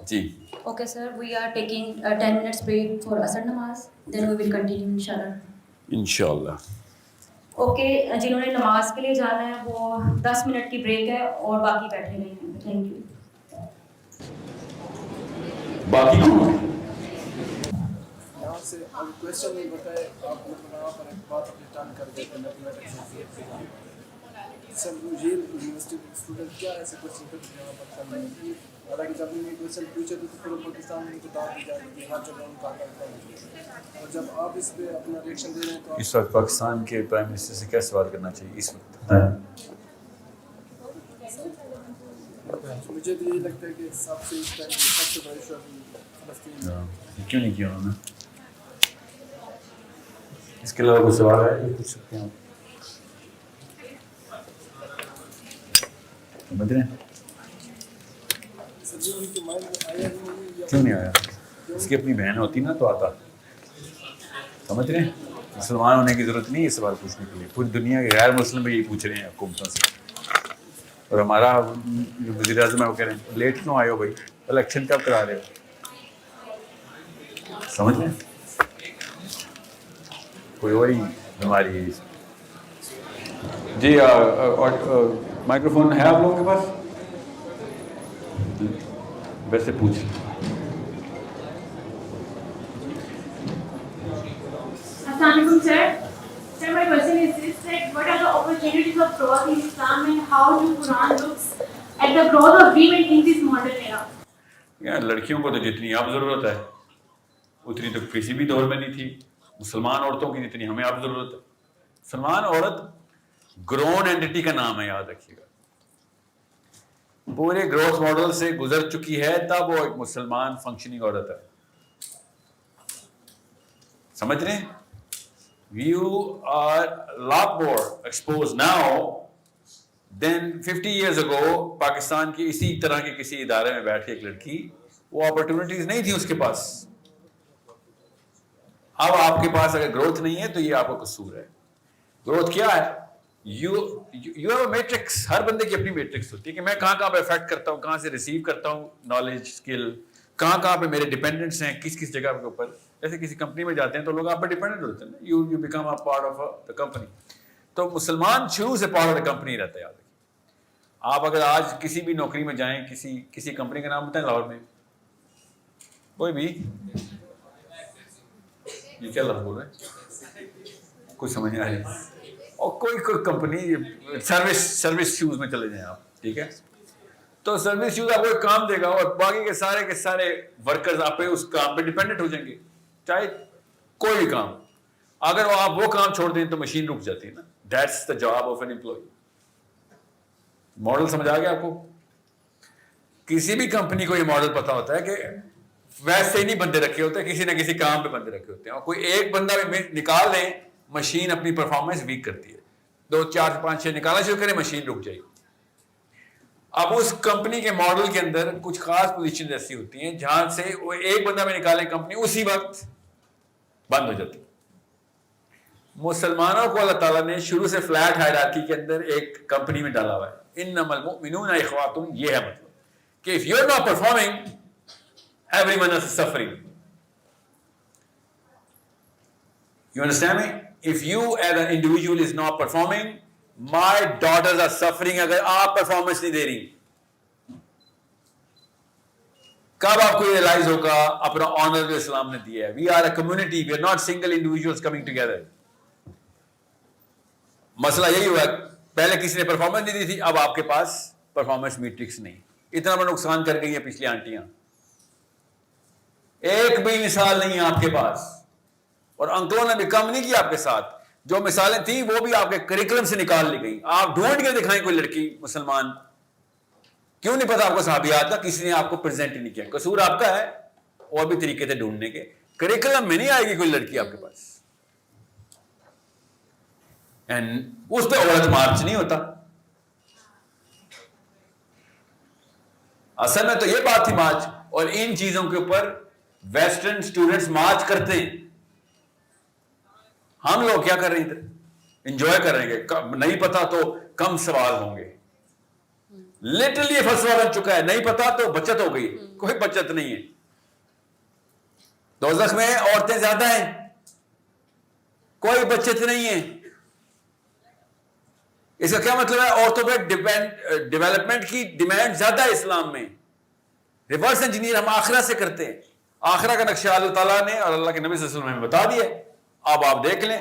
جی Okay, sir, we are taking a 10 minutes break for Asr Namaz. Then we will continue, inshallah. انشاءاللہ. Okay, جنہوں نے نماز کے لیے جانا ہے وہ 10 منٹ کی بریک ہے, اور باقی بیٹھے نہیں ہیں. Thank you. باقی یہاں سے کوشچن نہیں بتائے آپ وہاں پر ایک بات اپنی ٹرن کر دیتے ہیں. سر یہ یونیورسٹی اسٹوڈنٹ کیا ایسے کوشچن کرتے ہیں پر کرنے کی, حالانکہ جب انہیں کوشچن پوچھے تو پورے پاکستان میں کتاب دی جائے گی ہر جگہ ان کا اور جب آپ اس پہ اپنا ریئیکشن دے رہے ہیں تو اس وقت پاکستان کے پرائم منسٹر سے کیا سوال کرنا چاہیے اس وقت؟ مجھے تو یہی لگتا ہے کہ سب سے اس ٹائم سب سے بڑا ایشو فلسطین. کیوں نہیں کیا انہوں نے؟ اس کے علاوہ کوئی سوال ہے یہ پوچھ سکتے ہیں آپ. سمجھ رہے ہیں کیوں نہیں آیا؟ اس کی اپنی بہن ہوتی نا تو آتا. سمجھ رہے ہیں مسلمان ہونے کی ضرورت نہیں ہے سوال پوچھنے کے لیے. پوری دنیا کے غیر مسلم بھی یہی پوچھ رہے ہیں حکومتوں سے, اور ہمارا جو وزیر اعظم ہے وہ کہہ رہے ہیں لیٹ کیوں آئے ہو بھائی, الیکشن کب کرا رہے ہو. سمجھ رہے ہیں کوئی وہی بیماری ہے. جی مائکرو فون ہے آپ لوگوں کے پاس؟ ویسے پوچھ. Assalamualaikum, sir. Sir, my question is this: that what are the opportunities of growth in Islam, and how do Quran looks at the growth of women in this modern era? یار لڑکیوں کو تو جتنی اب ضرورت ہے اتنی تو کسی بھی دور میں نہیں تھی. مسلمان عورتوں کی جتنی ہمیں اب ضرورت ہے. مسلمان عورت گرون اینٹی کا نام ہے, یاد رکھیے گا. پورے گروتھ ماڈل سے گزر چکی ہے تب وہ ایک مسلمان فنکشننگ عورت ہے. سمجھ رہے ہیں؟ You are lot more exposed now than 50 years ago. Pakistan کی اسی طرح کے کسی ادارے میں بیٹھ کے ایک لڑکی, وہ اپرچونٹیز نہیں تھی اس کے پاس. اب آپ کے پاس اگر گروتھ نہیں ہے تو یہ آپ کا قصور ہے. گروتھ کیا ہے؟ You have a matrix. ہر بندے کی اپنی میٹرکس ہوتی ہے کہ میں کہاں کہاں پہ افیکٹ کرتا ہوں, کہاں سے ریسیو کرتا ہوں نالج اسکل, کہاں کہاں پہ میرے ڈیپینڈنٹس ہیں, کس کس جگہ کے اوپر. جیسے کسی کمپنی میں جاتے ہیں تو لوگ آپ پہ ڈیپینڈنٹ ہوتے ہیں, you become a part of the company. تو مسلمان شروع سے پارٹ آف دا کمپنی رہتا ہے. یاد رکھیے, آپ اگر آج کسی بھی نوکری میں جائیں, کسی کمپنی کا نام بتائیں لاہور میں, کوئی بھی, یہ کیا لفظ بول رہے ہیں, کچھ سمجھ نہیں آ رہی, اور کوئی کمپنی سروس شوز میں چلے جائیں آپ, ٹھیک ہے, تو سروس شوز آپ کو ایک کام دے گا اور باقی کے سارے ورکرز آپ پہ اس کام پہ ڈیپینڈنٹ ہو جائیں گے, چاہے کوئی بھی کام. اگر آپ وہ کام چھوڑ دیں تو مشین رک جاتی ہے نا. That's the job of an employee. Model سمجھ آ گیا آپ کو؟ کسی بھی کمپنی کو یہ ماڈل پتا ہوتا ہے کہ ویسے ہی نہیں بندے رکھے ہوتے, کسی نہ کسی کام پہ بندے رکھے ہوتے ہیں, اور کوئی ایک بندہ بھی نکال دیں مشین اپنی پرفارمنس ویک کرتی ہے. 2 4 5 6 نکالنا شروع کریں مشین رک جائے گی. اب اس کمپنی کے ماڈل کے اندر کچھ خاص پوزیشن ایسی ہوتی ہیں جہاں سے وہ ایک بندہ میں نکالے کمپنی اسی وقت بند ہو جاتی. مسلمانوں کو اللہ تعالیٰ نے شروع سے فلیٹ ہائرارکی کے اندر ایک کمپنی میں ڈالا ہوا ہے. انما المؤمنون اخواتم, یہ ہے مطلب کہ if you're not performing, everyone else is suffering. You understand me? If you as an individual is not performing, my daughters are suffering. اگر آپ پرفارمنس نہیں دے رہی, کب آپ کو ریئلائز ہوگا اپنا آنر جو اسلام نے دیا ہے. We are a community, we are not single individuals coming together. مسئلہ یہی ہوا, پہلے کسی نے پرفارمنس نہیں دی تھی, اب آپ کے پاس پرفارمنس میٹرکس نہیں. اتنا بڑا نقصان کر گئی ہیں پچھلی آنٹیاں, ایک بھی مثال نہیں ہے آپ کے پاس, اور انکلوں نے بھی کم نہیں کیا آپ کے ساتھ. جو مثالیں تھیں وہ بھی آپ کے کریکولم سے نکال لی گئی. آپ ڈھونڈ کے دکھائیں کوئی لڑکی مسلمان, کیوں نہیں پتا آپ کو صحابیات کا, کسی نے آپ کو پریزنٹ ہی نہیں کیا. قصور آپ کا ہے, اور بھی طریقے تھے ڈھونڈنے کے. کریکولم میں نہیں آئے گی کوئی لڑکی آپ کے پاس, اینڈ اس پہ عورت مارچ نہیں ہوتا. اصل میں تو یہ بات تھی مارچ, اور ان چیزوں کے اوپر ویسٹرن اسٹوڈنٹس مارچ کرتے ہیں. ہم لوگ کیا کر رہے ہیں ادھر, انجوائے کر رہے ہیں. نہیں پتا تو کم سوال ہوں گے. لٹرلی یہ فلسفہ بن چکا ہے, نہیں پتا تو بچت ہو گئی. کوئی بچت نہیں ہے. دوزخ میں عورتیں زیادہ ہیں, کوئی بچت نہیں ہے. اس کا کیا مطلب ہے؟ عورتوں پہ ڈیولپمنٹ کی ڈیمانڈ زیادہ ہے اسلام میں. ریورس انجینئر ہم آخرہ سے کرتے ہیں. آخرہ کا نقشہ اللہ تعالیٰ نے اور اللہ کے نبی صلی اللہ علیہ وسلم نے بتا دیا. اب آپ دیکھ لیں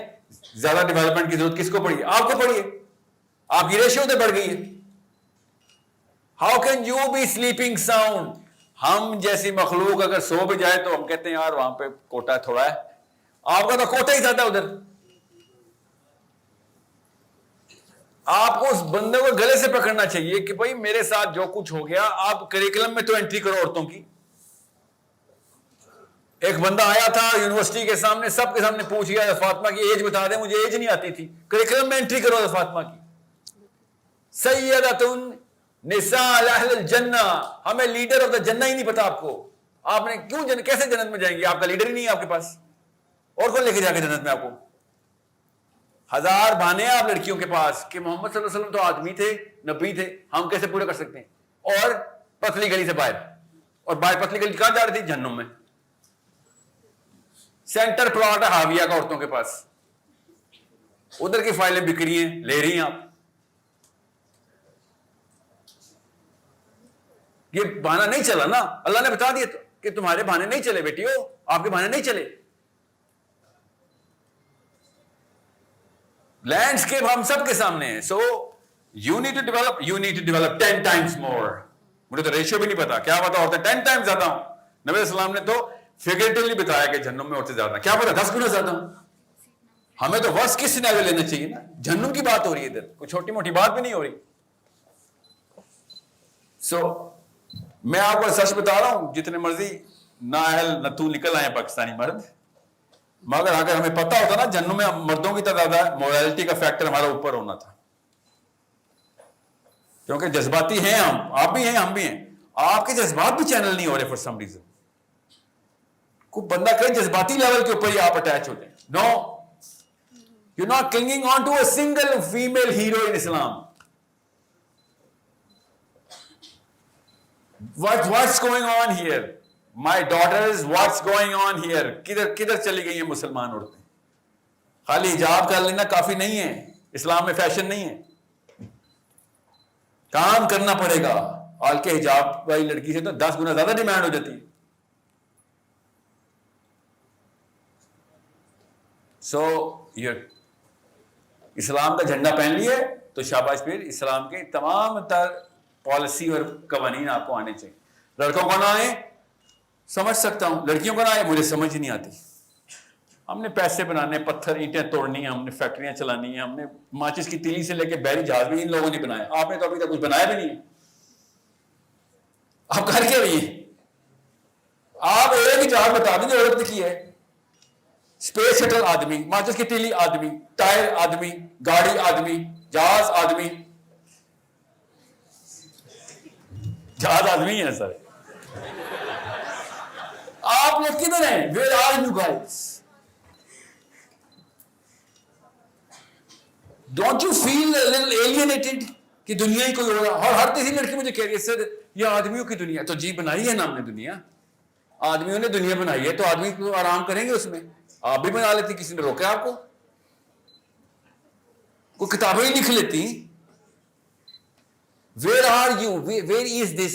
زیادہ ڈیولپمنٹ کی ضرورت کس کو پڑی ہے؟ آپ کو پڑی ہے. آپ کی ریشیو تو بڑھ گئی ہے. How can you be sleeping sound? ہم جیسی مخلوق اگر سو بھی جائے تو ہم کہتے ہیں یار وہاں پہ کوٹا تھوڑا ہے. آپ کا تو کوٹا ہی زیادہ ادھر. آپ کو اس بندے کو گلے سے پکڑنا چاہیے کہ بھائی میرے ساتھ جو کچھ ہو گیا, آپ کریکولم میں تو انٹری کرو عورتوں کی. ایک بندہ آیا تھا یونیورسٹی کے سامنے, سب کے سامنے پوچھ گیا فاطمہ کی ایج بتا دیں, مجھے ایج نہیں آتی تھی. کریکولم میں انٹری کرو فاطمہ کی. سیدۃ نساء اہل الجنہ, ہمیں لیڈر آف دا جنہ ہی نہیں پتا آپ کو. آپ نے کیوں کیسے جنت میں جائیں گے؟ آپ کا لیڈر ہی نہیں ہے آپ کے پاس, اور کون لے کے جا کے جنت میں آپ کو؟ 1000 بہانے ہیں آپ لڑکیوں کے پاس کہ محمد صلی اللہ علیہ وسلم تو آدمی تھے, نبی تھے, ہم کیسے پورے کر سکتے ہیں؟ اور پتلی گلی سے باہر, اور باہر پتلی گلی کہاں جا رہی تھی؟ جہنم میں. سینٹر پلاٹ ہے حاویہ کا عورتوں کے پاس, ادھر کی فائلیں بک رہی ہیں, لے رہی ہیں آپ. یہ بہانہ نہیں چلا نا, اللہ نے بتا دیا کہ تمہارے بہانے نہیں چلے بیٹیو, آپ کے بہانے نہیں چلے. لینڈسکیپ ہم سب کے سامنے ہے. So you need to develop 10 times more. مجھے تو ریشیو بھی نہیں پتا, کیا پتا ہوتا ہے 10 times زیادہ ہوں. نبی السلام نے تو فگریٹیولی بتایا کہ جہنم میں عورتیں زیادہ, کیا پتا 10 گنا زیادہ ہوں. ہمیں تو ورس کس سینیریو لینا چاہیے نا, جہنم کی بات ہو رہی ہے ادھر, کوئی چھوٹی موٹی بات بھی نہیں ہو رہی. سو میں آپ کو سچ بتا رہا ہوں, جتنے مرضی نااہل نتو نکل آئے پاکستانی مرد, مگر اگر ہمیں پتا ہوتا نا جہنم میں مردوں کی تعداد ہے, مورالٹی کا فیکٹر ہمارا اوپر ہونا تھا. کیونکہ جذباتی ہیں ہم, آپ بھی ہیں ہم بھی ہیں, آپ کے جذبات بھی چینل نہیں ہو رہے فار سم ریزن. کوئی بندہ کہیں جذباتی لیول کے اوپر ہی آپ اٹیچ ہو جائیں. No, you not clinging on to a single female hero in Islam. What's going on here? My daughters, what's going on here? کدھر چلی گئی ہیں مسلمان عورتیں؟ خالی حجاب کر لینا کافی نہیں ہے, اسلام میں فیشن نہیں ہے, کام کرنا پڑے گا. حال کے حجاب والی لڑکی سے تو 10 گنا زیادہ ڈیمانڈ ہو جاتی ہے. سو اسلام کا جھنڈا پہن لیے تو شاباش, پھر اسلام کے تمام تر پالیسی اور قوانین آپ کو آنے چاہیے. لڑکوں کو نہ آئے سمجھ سکتا ہوں, لڑکیوں کو نہ آئے مجھے سمجھ ہی نہیں آتی. ہم نے پیسے بنانے, پتھر اینٹیں توڑنی ہیں, ہم نے فیکٹریاں چلانی ہیں, ہم نے ماچس کی تیلی سے لے کے بحری جہاز بھی ان لوگوں نے بنایا. آپ نے تو ابھی تک کچھ بنایا بھی نہیں ہے. آپ کر کے رہیے, آپ ایک ہی جہاز بتا دیں جو عورت نے کی ہے. اسپیس شٹل آدمی, ماچس کی تیلی آدمی, ٹائر آدمی, گاڑی آدمی, جہاز آدمی. جہاز آدمی ہے سر. آپ لوگ کدھر ہیں؟ Where are you guys? Don't you feel a little alienated کہ دنیا ہی کوئی ہوگا؟ اور ہر تیسری لڑکی مجھے کہہ رہی ہے سر یہ آدمیوں کی دنیا. تو جی بنائی ہے نا ہم نے دنیا, آدمیوں نے دنیا بنائی ہے, تو آدمی کو آرام کریں گے اس میں. آپ بھی بنا لیتی, کسی نے روکا آپ کو؟ کوئی کتابیں ہی لکھ لیتی. Where are you? Where is this?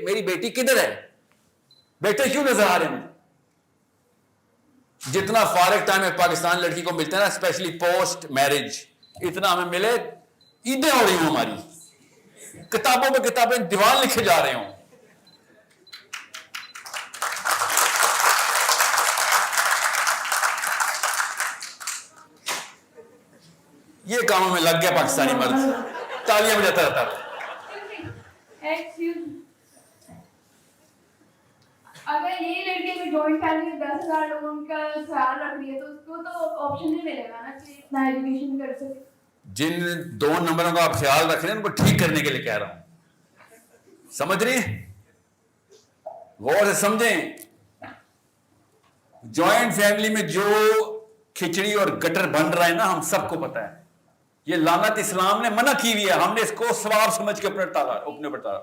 میری بیٹی کدھر ہے؟ بیٹے کیوں نظر آ رہے ہیں؟ جتنا فارغ ٹائم ہے پاکستان لڑکی کو ملتا ہے نا, اسپیشلی پوسٹ میرج, اتنا ہمیں ملے عیدیں ہو رہی ہوں ہماری, کتابوں پہ کتابیں دیوان لکھے جا رہے ہوں. یہ کاموں میں لگ گیا پاکستانی مرد, تالیاں بجاتا رہتا ہے. اگر یہ لڑکی میں جوائنٹ فیملی میں 10,000 لوگ ان کا خیال رکھ رہی ہے تو اس کو تو آپشن نہیں ملے گا نا کہ اتنا ایجوکیشن کر سکے. جن 2 نمبروں کا آپ خیال رکھ رہے ہیں ان کو ٹھیک کرنے کے لیے کہہ رہا ہوں. سمجھ رہی ہیں؟ غور سے سمجھیں. جوائنٹ فیملی میں جو کھچڑی اور گٹر بن رہا ہے نا, ہم سب کو پتا ہے. یہ لعنت اسلام نے منع کی ہوئی ہے, ہم نے اس کو ثواب سمجھ کے اپنے بتا.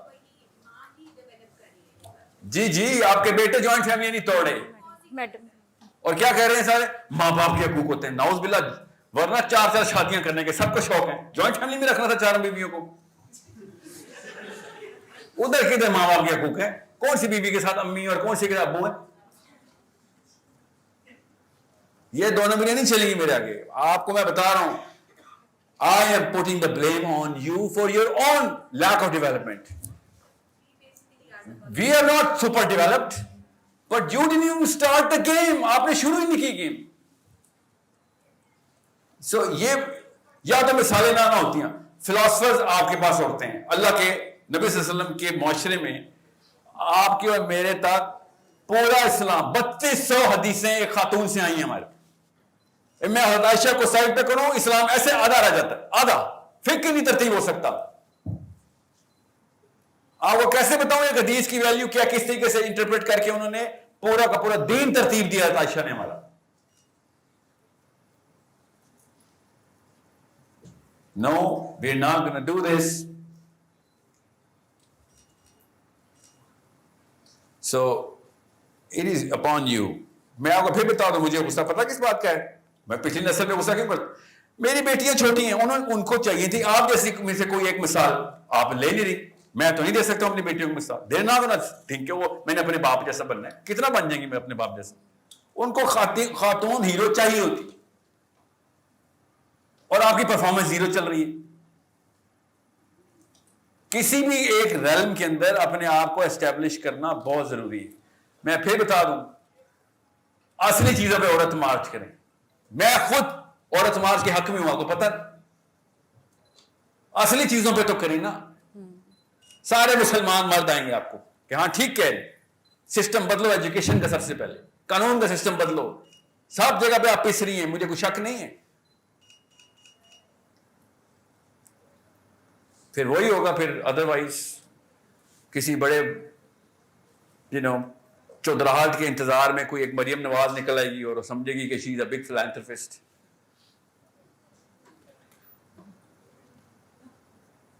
جی آپ کے بیٹے جوائنٹ فیملی نہیں توڑے, اور کیا کہہ رہے ہیں سارے ماں باپ کے حقوق ہوتے ہیں. ناؤز باللہ, ورنہ 4 شادیاں کرنے کے سب کو شوق ہے. جوائنٹ فیملی میں رکھنا تھا 4 بیویوں کو. ادھر کدھر ماں باپ کے حقوق ہیں؟ کون سی بیوی کے ساتھ امی اور کون سی کے ابو ہیں؟ یہ 2 نمبریں نہیں چلیں گی میرے آگے. آپ کو میں بتا رہا ہوں, I am putting the blame on you for your own lack of development. We are not super developed, but you didn't even start the game. آپ نے شروع ہی نہیں کی گیم. سو یہ یا تو مثالیں نہ ہوتی ہیں. فلاسفرز آپ کے پاس ہوتے ہیں. اللہ کے نبی صلی اللہ علیہ وسلم کے معاشرے میں آپ کے اور میرے تک پورا اسلام 3200 حدیثیں ایک خاتون سے آئی ہیں ہمارے. میں حضرت عائشہ کو سائڈ پہ کروں, اسلام ایسے آدھا رہ جاتا ہے, آدھا فکر نہیں ترتیب ہو سکتا. آپ کو کیسے بتاؤں ایک حدیث کی ویلیو کیا, کس طریقے سے انٹرپریٹ کر کے انہوں نے پورا کا پورا دین ترتیب دیا حضرت عائشہ نے ہمارا. No, we're not going to do this. So it is upon you. میں آپ کو پھر بتا دوں, مجھے غصہ پتا کس بات کا ہے, میں پچھلی نسل میں غصہ کیوں کرتا. میری بیٹیاں چھوٹی ہیں, ان کو چاہیے تھی آپ جیسی میں سے کوئی ایک مثال. آپ لے نہیں رہی, میں تو نہیں دے سکتا ہوں اپنی بیٹیوں کو مثال. دیر نہ ہونا تھنک کہ وہ میں نے اپنے باپ جیسا بننا ہے. کتنا بن جائیں گی میں اپنے باپ جیسا؟ ان کو خاتون ہیرو چاہیے ہوتی, اور آپ کی پرفارمنس زیرو چل رہی ہے. کسی بھی ایک ریلم کے اندر اپنے آپ کو اسٹیبلش کرنا بہت ضروری ہے. میں پھر بتا دوں, اصلی چیزوں پہ عورت مارچ کریں. میں خود عورت سماج کے حق میں ہوں آپ کو پتہ اصلی چیزوں پہ تو کریں نا. سارے مسلمان مرد آئیں گے آپ کو کہ ہاں ٹھیک کہہ رہے, سسٹم بدلو ایجوکیشن کا, سب سے پہلے قانون کا سسٹم بدلو. سب جگہ پہ آپ پس رہی ہیں, مجھے کوئی شک نہیں ہے. پھر وہی ہوگا, پھر ادروائز کسی بڑے چودراہٹ کے انتظار میں کوئی ایک مریم نواز نکل آئے گی اور سمجھے گی کہ شی از اے بگ فلانتھرپسٹ.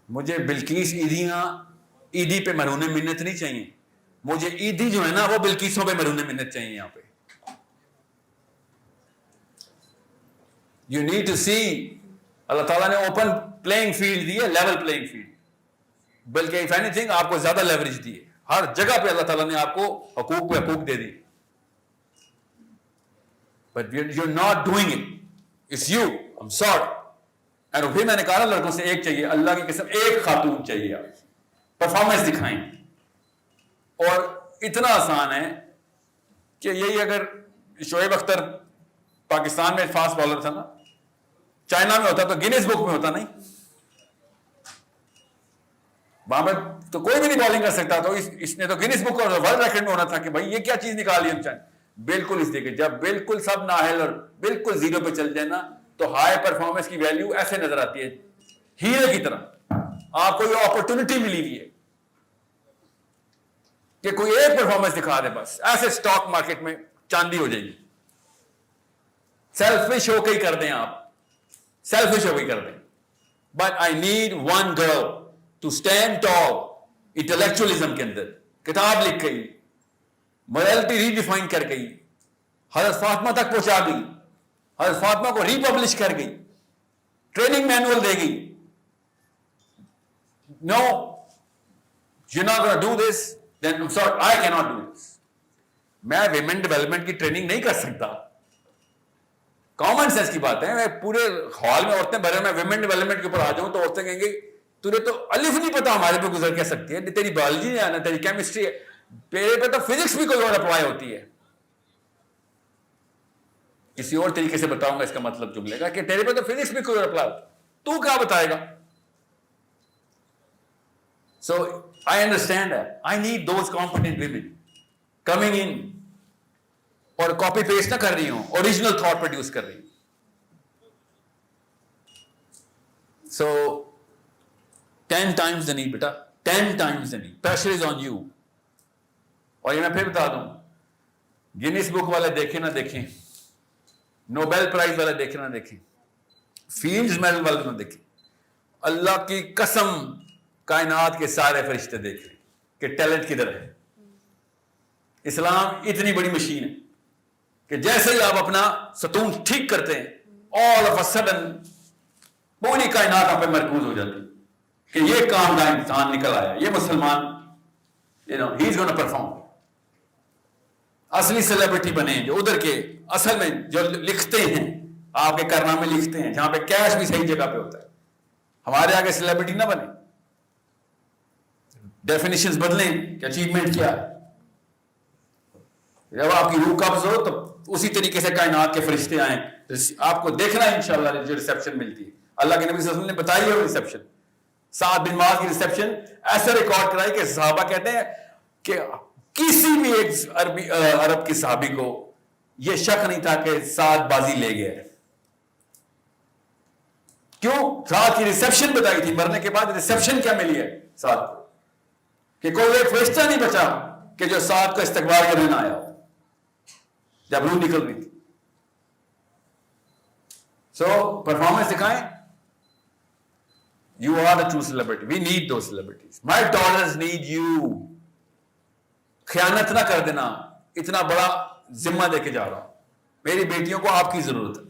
مجھے بلقیس عیدی پہ مرہون منت نہیں چاہیے, مجھے عیدی جو ہے نا وہ بلقیسوں پہ مرہون منت چاہیے. یہاں پہ یو نیڈ ٹو سی, اللہ تعالیٰ نے اوپن پلینگ فیلڈ دی ہے, لیول پلینگ فیلڈ, بلکہ اف اینی تھنگ آپ کو زیادہ لیوریج دی ہے. ہر جگہ پہ اللہ تعالیٰ نے آپ کو حقوق پہ حقوق دے دی. But you are not doing it, it's you, I am sorry. اور پھر میں نے کہا لڑکوں سے ایک چاہیے, اللہ کی قسم ایک خاتون چاہیے, آپ پرفارمنس دکھائیں. اور اتنا آسان ہے کہ یہی اگر شعیب اختر پاکستان میں فاسٹ بالر تھا نا, چائنا میں ہوتا تو گینیس بک میں ہوتا نہیں. وہاں پہ تو کوئی بھی نہیں بالنگ کر سکتا, تو اس نے تو گینیس بک اور ورلڈ ریکارڈ میں ہونا تھا کہ بھائی یہ کیا چیز نکالی ہم چاہیں. بالکل اس لیے کہ جب بالکل سب نااہل اور بالکل زیرو پہ چل جائے نا, تو ہائی پرفارمنس کی ویلیو ایسے نظر آتی ہے, ہیرے کی طرح. آپ کو یہ اپرچونٹی ملی ہوئی ہے کہ کوئی ایک پرفارمنس دکھا دے, بس ایسے اسٹاک مارکیٹ میں چاندی ہو جائے گی. سیلفش ہو کے ہی کر دیں آپ, سیلفش ہو کے ہی کر دیں. But I need one girl to stand tall intellectualism کے اندر, کتاب لکھ گئی, مورالٹی ریڈیفائن کر گئی, حضرت فاطمہ تک پہنچا گئی, حضرت فاطمہ کو ریپبلش کر گئی, ٹریننگ مینول دے گئی. No, you're not going to do this, then I'm sorry, I cannot do this. میں ویمن ڈیولپمنٹ کی ٹریننگ نہیں کر سکتا. کامن سینس کی بات ہے, میں پورے ہال میں عورتیں بھرے, میں ویمن ڈیولپمنٹ کے اوپر آ جاؤں تو عورتیں کہیں گی تجھے تو الف نہیں پتا ہمارے پہ گزر کیا سکتی ہے, تیری بایولوجی ہے نا, تیری کیمسٹری ہے, میرے پہ تو فزکس بھی کوئی اور اپلائی ہوتی ہے. کسی اور طریقے سے بتاؤں گا اس کا مطلب جملے کا, کہ تیرے پہ تو فزکس بھی کوئی اور اپلائی ہوتی ہے, تو کیا بتائے گا. So I understand that. I need those competent women coming in اور کاپی پیسٹ نہ کر رہی ہوں, اوریجنل تھاٹ پروڈیوس کر رہی ہوں. So 10 times the need beta, 10 times the need. Pressure is on you. اور یہ میں پھر بتا دوں, گینیس بک والے دیکھیں نہ دیکھیں, نوبیل پرائز والے دیکھیں نہ دیکھیں, فیلڈز میڈل والے نہ دیکھیں, اللہ کی قسم کائنات کے سارے فرشتے دیکھ رہے کہ ٹیلنٹ کدھر ہے. اسلام اتنی بڑی مشین ہے کہ جیسے ہی آپ اپنا ستون ٹھیک کرتے ہیں, all of a sudden پوری کائنات آپ پہ مرکوز ہو جاتی کہ یہ کام کا انسان نکل آیا, یہ مسلمان, he is going to perform. اصلی سیلیبریٹی بنے جو ادھر کے اصل میں جو لکھتے ہیں, آپ کے کارنامے لکھتے ہیں, جہاں پہ کیش بھی صحیح جگہ پہ ہوتا ہے. ہمارے آگے سیلیبریٹی نہ بنے, ڈیفینیشنز بدلیں کہ اچیومنٹ کیا ہے. جب آپ کی روح قبض ہو تو اسی طریقے سے کائنات کے فرشتے آئیں, آپ کو دیکھنا ہے انشاءاللہ جو ریسیپشن ملتی ہے. اللہ کے نبی صلی اللہ علیہ وسلم نے بتائی ہے وہ ریسیپشن, سعد بن معاذ کی ریسیپشن ایسے ریکارڈ کرائی کہ صحابہ کہتے ہیں کہ کسی بھی ایک عرب کی صحابی کو یہ شک نہیں تھا کہ سعد بازی لے گیا ہے. کیوں؟ سعد کی ریسیپشن بتائی تھی, مرنے کے بعد ریسیپشن کیا ملی ہے سعد کو, کہ کوئی ایک فرشتہ نہیں بچا کہ جو سعد کو استقبال کرنے نہ آیا جب روح نکل رہی تھی. سو پرفارمنس دکھائیں. You are the true celebrity. We need those celebrities. My daughters need you. خیانت نہ کر دینا, اتنا بڑا ذمہ دے کے جا رہا ہوں. میری بیٹیوں کو آپ کی ضرورت ہے,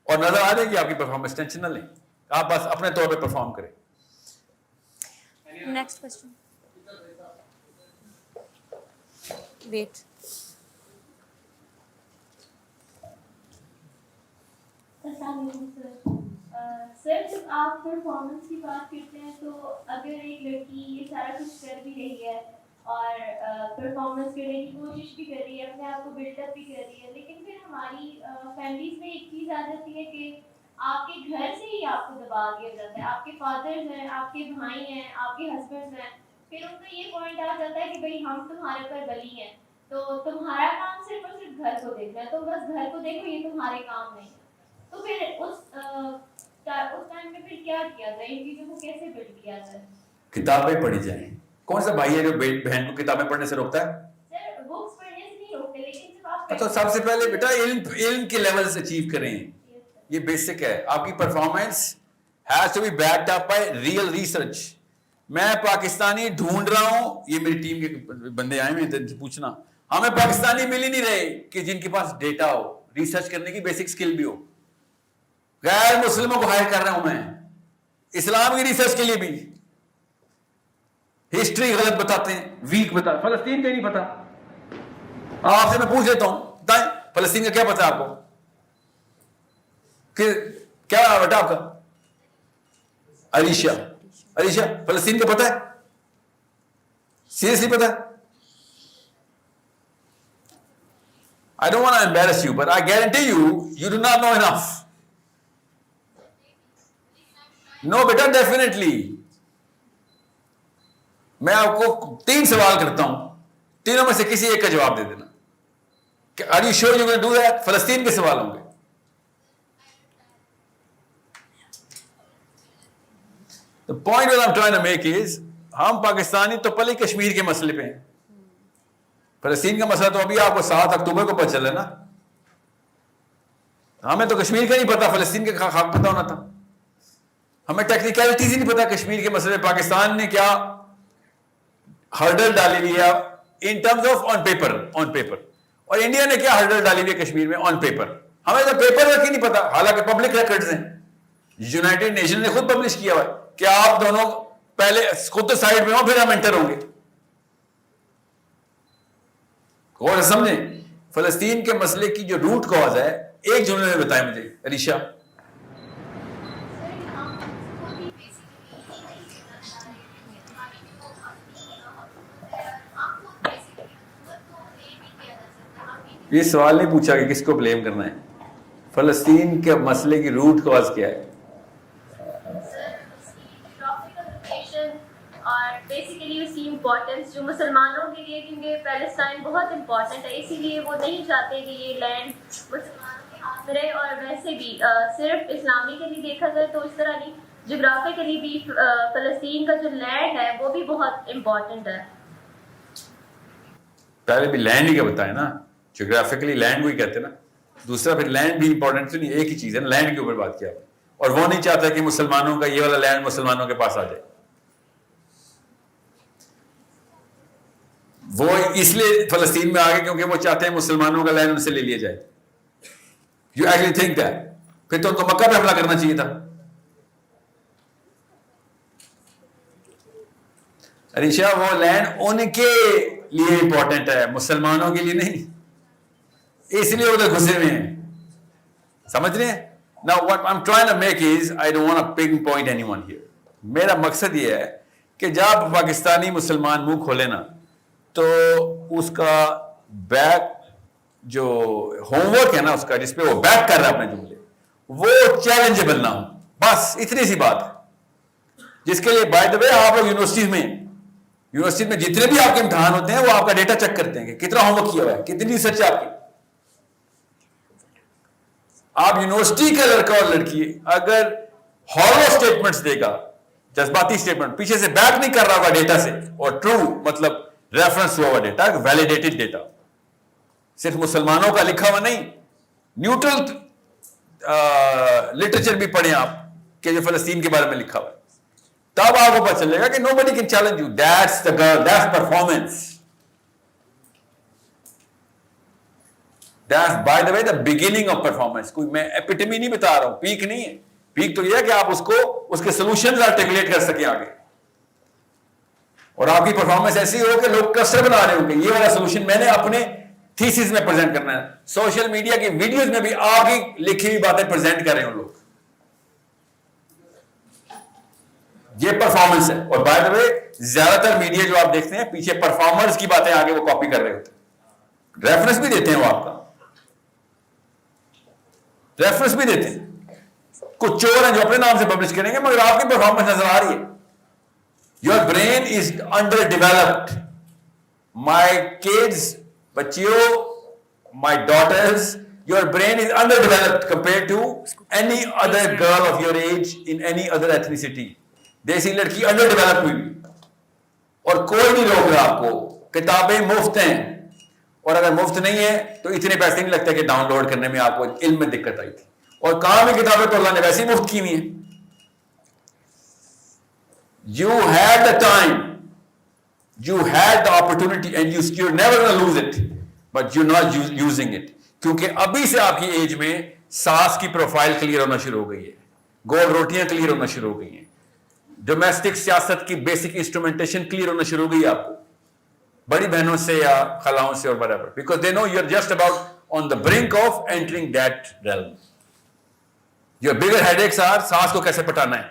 اور نظر آ جائے گی آپ کی پرفارمنس, ٹینشن نہ لیں, آپ بس اپنے طور پہ پرفارم کریں. Next question. Wait. السلام علیکم سر. سر جب آپ پرفارمنس کی بات کرتے ہیں تو اگر ایک لڑکی یہ سارا کچھ کر بھی رہی ہے اور پرفارمنس کرنے کی کوشش بھی کر رہی ہے, اپنے آپ کو بلڈ اپ بھی کر رہی ہے, لیکن پھر ہماری فیملیز میں ایک چیز آ جاتی ہے کہ آپ کے گھر سے ہی آپ کو دبا دیا جاتا ہے. آپ کے فادرز ہیں, آپ کے بھائی ہیں, آپ کے ہسبینڈز ہیں, پھر ان کا یہ پوائنٹ آ جاتا ہے کہ بھئی ہم تمہارے اوپر بلی ہیں, تو تمہارا کام صرف اور صرف گھر کو دیکھنا ہے, تو بس گھر کو دیکھو, یہ تمہارے کام نہیں ہے. تو پھر اس ٹائم میں پھر کیا کیا جائے, ان چیزوں کو کیسے بلڈ کیا جائے؟ کتابیں پڑھی جائیں. کون سا بھائی ہے جو بہن کو کتابیں پڑھنے سے روکتا ہے؟ سر بکس پڑھنے سے نہیں روکتے, لیکن جب آپ تو سب سے پہلے بیٹا علم کے لیول سے اچیو کریں. یہ بیسک ہے. آپ کی performance has to be backed up by real research. میں پاکستانی ڈھونڈ رہا ہوں, یہ میری ٹیم کے بندے آئے ہوئے ہیں, پوچھنا ہمیں پاکستانی مل ہی نہیں رہے کہ جن کے پاس ڈیٹا ہو, ریسرچ کرنے کی بیسک سکل بھی ہو. غیر مسلموں کو ہائر کر رہا ہوں میں, اسلام کی ریسرچ کے لیے بھی. ہسٹری غلط بتاتے ہیں, ویک بتا, فلسطین کا ہی نہیں پتا. آپ سے میں پوچھ لیتا ہوں, بتائیں فلسطین کا کیا پتا آپ کو, کہ کیا بیٹا آپ کا علیشا فلسطین کا پتا ہے؟ سیریسلی پتا ہے؟ I don't want to embarrass you, but I guarantee you do not know enough. No, beta definitely. میں آپ کو 3 سوال کرتا ہوں, تینوں میں سے کسی ایک کا جواب دے دینا. Are you sure you're going to do that? فلسطین کے سوال ہوں گے. The point that I'm trying to make is, ہم پاکستانی تو پہلے کشمیر کے مسئلے پہ ہیں. فلسطین کا مسئلہ تو ابھی آپ کو 7 اکتوبر کو پتہ چلا نا. ہمیں تو کشمیر کا نہیں پتا, فلسطین کا خاک پتہ ہونا تھا. ہمیں ٹیکنیکلٹیز ہی نہیں پتا کشمیر کے مسئلے. پاکستان نے کیا ہرڈل ڈالی ہوئی ہے in terms of on paper, اور انڈیا نے کیا ہرڈل ڈالی ہوئی ہے کشمیر میں آن پیپر. ہمیں تو پیپر ورک ہی نہیں پتا, حالانکہ پبلک ریکارڈز ہیں. یونائٹڈ نیشن نے خود پبلش کیا ہوا ہے کہ آپ دونوں پہلے خود تو سائڈ میں ہو, پھر ہم انٹر ہوں گے. اور سمجھیں, فلسطین کے مسئلے کی جو روٹ کاز ہے, ایک جملے میں بتائیں مجھے علیشا. یہ سوال نہیں پوچھا کہ کس کو بلیم کرنا ہے. فلسطین کے مسئلے کی روٹ کاز کیا ہے؟ اور بیسیکلی اس کی امپورٹنس جو مسلمانوں کے لیے, کیونکہ پیلسٹائن بہت امپورٹنٹ ہے, اسی لیے وہ نہیں چاہتے کہ یہ لینڈ مسلمانوں کے ہاتھ میں رہے. اور ویسے بھی صرف اسلامی کے لیے دیکھا جائے تو اس طرح نہیں, جغرافیکلی بھی فلسطین کا جو لینڈ ہے وہ بھی بہت امپورٹنٹ ہے. پہلے بھی لینڈ ہی کا بتائیں نا, جغرافیکلی لینڈ کو ہی کہتے ہیں نا. دوسرا پھر لینڈ بھی امپورٹنٹ تو نہیں, ایک ہی چیز ہے, لینڈ کے اوپر بات کیا. اور وہ نہیں چاہتا کہ مسلمانوں کا یہ والا لینڈ مسلمانوں کے پاس آ جائے. وہ اس لیے فلسطین میں آگے کیونکہ وہ چاہتے ہیں مسلمانوں کا لینڈ ان سے لے لیا جائے. You actually think that. پھر تو ان کو مکہ پہ حملہ کرنا چاہیے تھا. علیشا وہ لینڈ ان کے لیے امپورٹنٹ ہے, مسلمانوں کے لیے نہیں, اس لیے ادھر گھسے ہوئے ہیں. سمجھ رہے ہیں؟ Now what I'm trying to make is, I don't want to pinpoint anyone here. میرا مقصد یہ ہے کہ جب پاکستانی مسلمان منہ کھولے نا تو اس کا بیک جو ہوم ورک ہے نا اس کا, جس پہ وہ بیک کر رہا ہے اپنے جملے, وہ چیلنجبل نہ ہو. بس اتنی سی بات ہے, جس کے لیے بائی دا وے آپ لوگ یونیورسٹی میں جتنے بھی آپ کے امتحان ہوتے ہیں وہ آپ کا ڈیٹا چیک کرتے ہیں کہ کتنا ہوم ورک کیا ہوا ہے, کتنی ریسرچ ہے آپ کی. آپ یونیورسٹی کا لڑکا اور لڑکی اگر ہالو اسٹیٹمنٹس دے گا, جذباتی اسٹیٹمنٹ, پیچھے سے بیک نہیں کر رہا ہوگا ڈیٹا سے, اور ٹرو مطلب ریفرنس ہوا ہوا ڈیٹا, ویلیڈیٹڈ ڈیٹا, صرف مسلمانوں کا لکھا ہوا نہیں, نیوٹرل لٹریچر بھی پڑھیں آپ کہ جو فلسطین کے بارے میں لکھا ہوا ہے, تب آپ کو پتہ چلے گا کہ no buddy can challenge you. That's the girl, that's performance. That's by the way the beginning of performance. کوئی میں ایپیٹمی نہیں بتا رہا ہوں, پیک نہیں ہے. پیک تو یہ ہے کہ آپ اس کے سولوشنز آرٹیکولیٹ کر سکیں آگے, اور آپ کی پرفارمنس ایسی ہو کہ لوگ کلسٹر بنا رہے ہوں کہ یہ والا سولوشن میں نے اپنے تھیسس میں پریزنٹ کرنا ہے. سوشل میڈیا کی ویڈیوز میں بھی آپ کی لکھی ہوئی باتیں پریزنٹ کر رہے ہوں لوگ. یہ پرفارمنس ہے. اور بائی دا وے زیادہ تر میڈیا جو آپ دیکھتے ہیں پیچھے پرفارمرز کی باتیں آگے وہ کاپی کر رہے ہوتے ہیں, ریفرنس بھی دیتے ہیں, وہ آپ کا ریفرنس بھی دیتے ہیں. کچھ چور ہیں جو اپنے نام سے پبلش کریں گے مگر آپ کی پرفارمنس نظر آ رہی ہے. Your brain is under developed. My kids, بچیوں, my daughters, your brain is underdeveloped compared to any other girl of your age in any other ethnicity. دیسی لڑکی انڈر ڈیولپ ہوئی اور کوئی نہیں روک رہا آپ کو. کتابیں مفت ہیں اور اگر مفت نہیں ہے تو اتنے پیسے نہیں لگتے کہ ڈاؤن لوڈ کرنے میں آپ کو علم میں دقت آئی تھی. اور کہاں بھی کتابیں تو اللہ نے ویسے ہی مفت کی ہوئی ہیں. You had the time, you had the opportunity and you're never going to lose it. But you're not using it. کیونکہ ابھی سے آپ کی ایج میں ساس کی پروفائل کلیئر ہونا شروع ہو گئی ہے, گول روٹیاں کلیئر ہونا شروع ہو گئی ہیں, ڈومیسٹک سیاست کی بیسک انسٹرومنٹیشن کلیئر ہونا شروع ہو گئی ہے آپ کو بڑی بہنوں سے یا خلاؤں سے اور whatever, because they know you're just about on the brink of entering that realm. Your bigger headaches are ساس کو کیسے پٹانا ہے.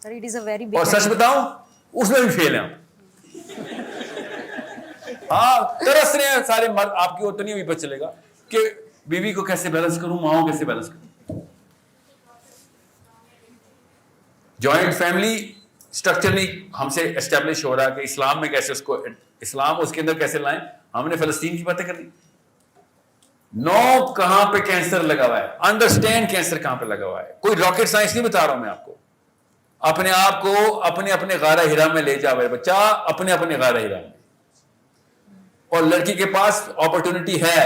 Sir, it is a very big اور سچ بتاؤں اس میں بھی فیل ہیں آپ. ہاں ترس رہے ہیں سارے مرد, آپ کی اتنی بھی پتہ چلے گا کہ بیوی کو کیسے بیلنس کروں, ماں کو کیسے بیلنس کروں. جوائنٹ فیملی اسٹرکچر نہیں ہم سے اسٹیبلش ہو رہا کہ اسلام میں کیسے اس کو, اسلام اس کے اندر کیسے لائیں. ہم نے فلسطین کی باتیں کرنی. نو کہاں پہ کینسر لگا ہوا ہے, انڈرسٹینڈ کینسر کہاں پہ لگا ہوا ہے. کوئی راکٹ سائنس نہیں بتا رہا ہوں میں آپ کو. اپنے آپ کو اپنے غارہ ہرا میں لے جاوے بچہ, اپنے غارہ ہرا میں. اور لڑکی کے پاس اپرچونٹی ہے,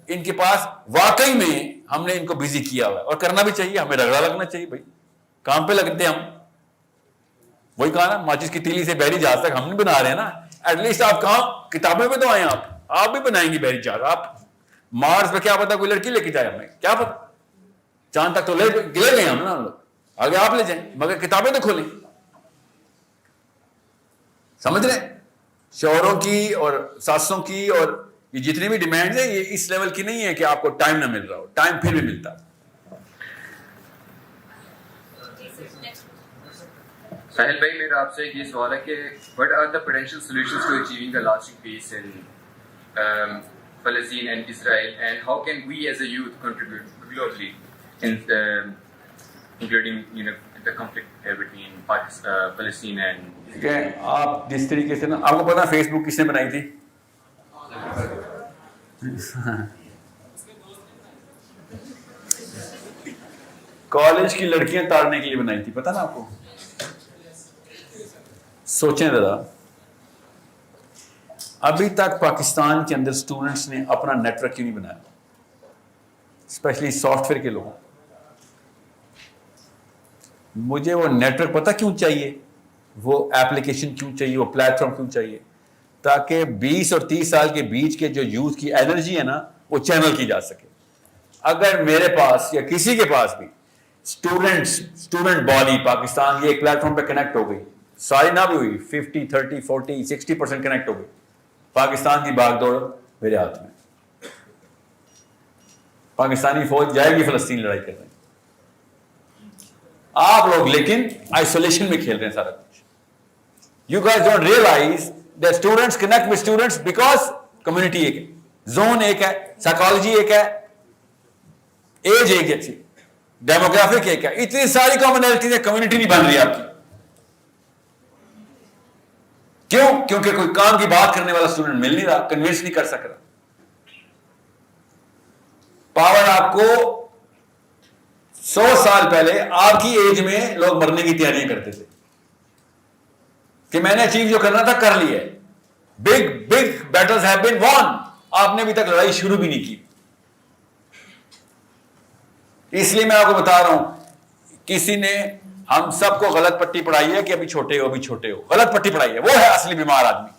ان کے پاس واقعی میں ہم نے ان کو بزی کیا ہوا ہے اور کرنا بھی چاہیے. ہمیں رگڑا لگنا چاہیے بھائی, کام پہ لگتے ہم. وہی کہا نا, ماچس کی تیلی سے بحری جہاز تک ہم نہیں بنا رہے ہیں نا. ایٹ لیسٹ آپ کام کتابیں پہ تو آئے, آپ بھی بنائیں گے بحری جہاز. آپ مارس پہ کیا پتا کوئی لڑکی لے کے جائے, ہمیں کیا پتا. چاند تک تو لے گئے ہم نا, ہم لوگ آگے آپ لے جائیں, مگر کتابیں تو کھولیں. سمجھ رہے ہیں, شوہروں کی اور ساسوں کی اور یہ جتنی بھی ڈیمانڈز ہیں یہ اس لیول کی نہیں ہے کہ آپ کو ٹائم نہ مل رہا ہو, ٹائم پھر بھی ملتا. ساحل بھائی, میرا آپ سے ایک یہ سوال ہے کہ what are the potential solutions to achieving a lasting peace in Palestine and Israel, and how can we as a youth contribute globally in including the conflict between Palestine and ٹھیک ہے. آپ جس طریقے سے نا, آپ کو پتا فیس بک کس نے بنائی تھی؟ کالج کی لڑکیاں تارنے کے لیے بنائی تھی, پتا نا آپ کو. سوچیں ذرا, ابھی تک پاکستان کے اندر اسٹوڈنٹس نے اپنا نیٹ ورک کیوں نہیں بنایا, اسپیشلی سافٹ ویئر کے لوگوں. مجھے وہ نیٹ ورک پتا کیوں چاہیے, وہ ایپلیکیشن کیوں چاہیے, وہ پلیٹ فارم کیوں چاہیے, تاکہ 20 اور 30 سال کے بیچ کے جو یوتھ کی انرجی ہے نا وہ چینل کی جا سکے. اگر میرے پاس یا کسی کے پاس بھی اسٹوڈنٹ باڈی پاکستان یہ ایک پلیٹ فارم پہ کنیکٹ ہو گئی, ساری نہ بھی ہوئی, 50 30 40 60% کنیکٹ ہو گئی, پاکستان کی باغ دوڑ میرے ہاتھ میں. پاکستانی فوج جائے گی فلسطین لڑائی کرنے. آپ لوگ لیکن آئسولیشن میں کھیل رہے ہیں سارا کچھ. You guys don't realize that students connect with students because community ایک ہے, زون ایک ہے, سائیکالوجی ایک ہے, ایج ایک ہے, ڈیموگرافک ایک ہے. اتنی ساری کامنالٹیز ہیں, کمیونٹی نہیں بن رہی آپ کی. کیوں؟ کیونکہ کوئی کام کی بات کرنے والا اسٹوڈنٹ مل نہیں رہا, کنوینس نہیں کر سک رہا. پاور آپ کو 100 سال پہلے آپ کی ایج میں لوگ مرنے کی تیاریاں کرتے تھے کہ میں نے اچیو جو کرنا تھا کر لیا. بگ بیٹلز ہیو بین وون. آپ نے ابھی تک لڑائی شروع بھی نہیں کی. اس لیے میں آپ کو بتا رہا ہوں, کسی نے ہم سب کو غلط پٹی پڑھائی ہے کہ ابھی چھوٹے ہو, غلط پٹی پڑھائی ہے. وہ ہے اصلی بیمار آدمی.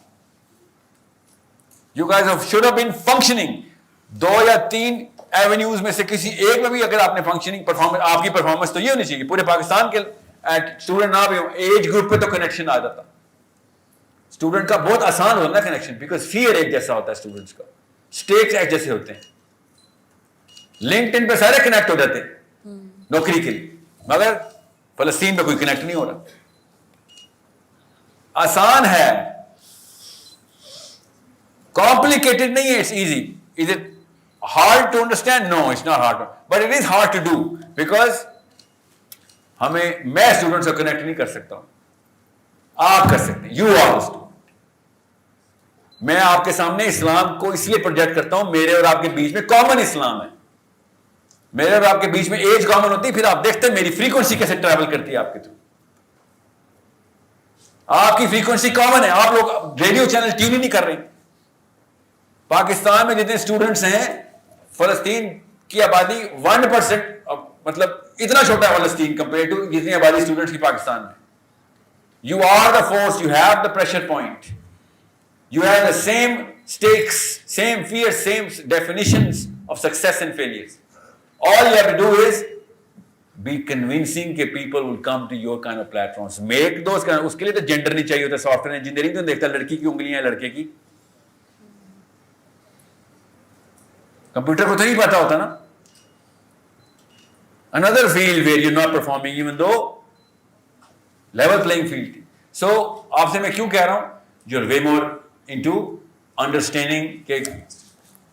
You guys should have been functioning. 2 یا 3 ایونیوز میں سے کسی ایک میں بھی اگر آپ نے فنکشننگ پرفارمنس, آپ کی پرفارمنس تو یہ ہونی چاہیے پورے پاکستان کے اسٹوڈنٹ نہ بھی ہوں, ایج گروپ پہ تو کنیکشن آ جاتا. اسٹوڈنٹ کا بہت آسان ہوتا ہے کنیکشن, بیکاز فیئر ایک جیسا ہوتا ہے اسٹوڈنٹس کا, اسٹیکس ایک جیسے ہوتے ہیں. لنکڈ ان پہ سارے کنیکٹ ہو جاتے ہیں نوکری کے لیے, مگر فلسطین پہ کوئی کنیکٹ نہیں ہو رہا. آسان ہے, کمپلیکیٹڈ نہیں ہے. It's easy. Is it hard to understand? No, it's not hard, but it is hard to do because میں اسٹوڈنٹ سے کنیکٹ نہیں کر سکتا ہوں, آپ کر سکتے ہیں. You are the student. میں آپ کے سامنے اسلام کو اس لیے پروجیکٹ کرتا ہوں, میرے اور آپ کے بیچ میں کامن اسلام ہے, میرے اور آپ کے بیچ میں ایج کامن ہوتی ہے, پھر آپ دیکھتے ہیں میری فریکوینسی کیسے ٹریول کرتی ہے آپ کے تھرو. آپ کی فریکوینسی کامن ہے, آپ لوگ ریڈیو چینل ٹیون ہی نہیں کر رہے. پاکستان میں جتنے اسٹوڈنٹس ہیں, فلسطین کی آبادی 1%, مطلب اتنا چھوٹا ہے فلسطین کمپیئر ٹو جتنی آبادی اسٹوڈنٹس کی پاکستان میں. You are the force, you have the pressure point, you have the same stakes, same fear, same definitions of success and failures. All you have to do is be convincing کہ people will come to your kind of platforms. Make those kind of, اس کے لیے تو gender نہیں چاہیے ہوتا. Soft ware engineering تو دیکھتا لڑکی کی انگلیاں لڑکے کی, کمپیوٹر کو تو نہیں پتا ہوتا نا. Another field where you're not performing even though level playing field. So آپ سے میں کیوں کہہ رہا ہوں, you're way more into understanding کہ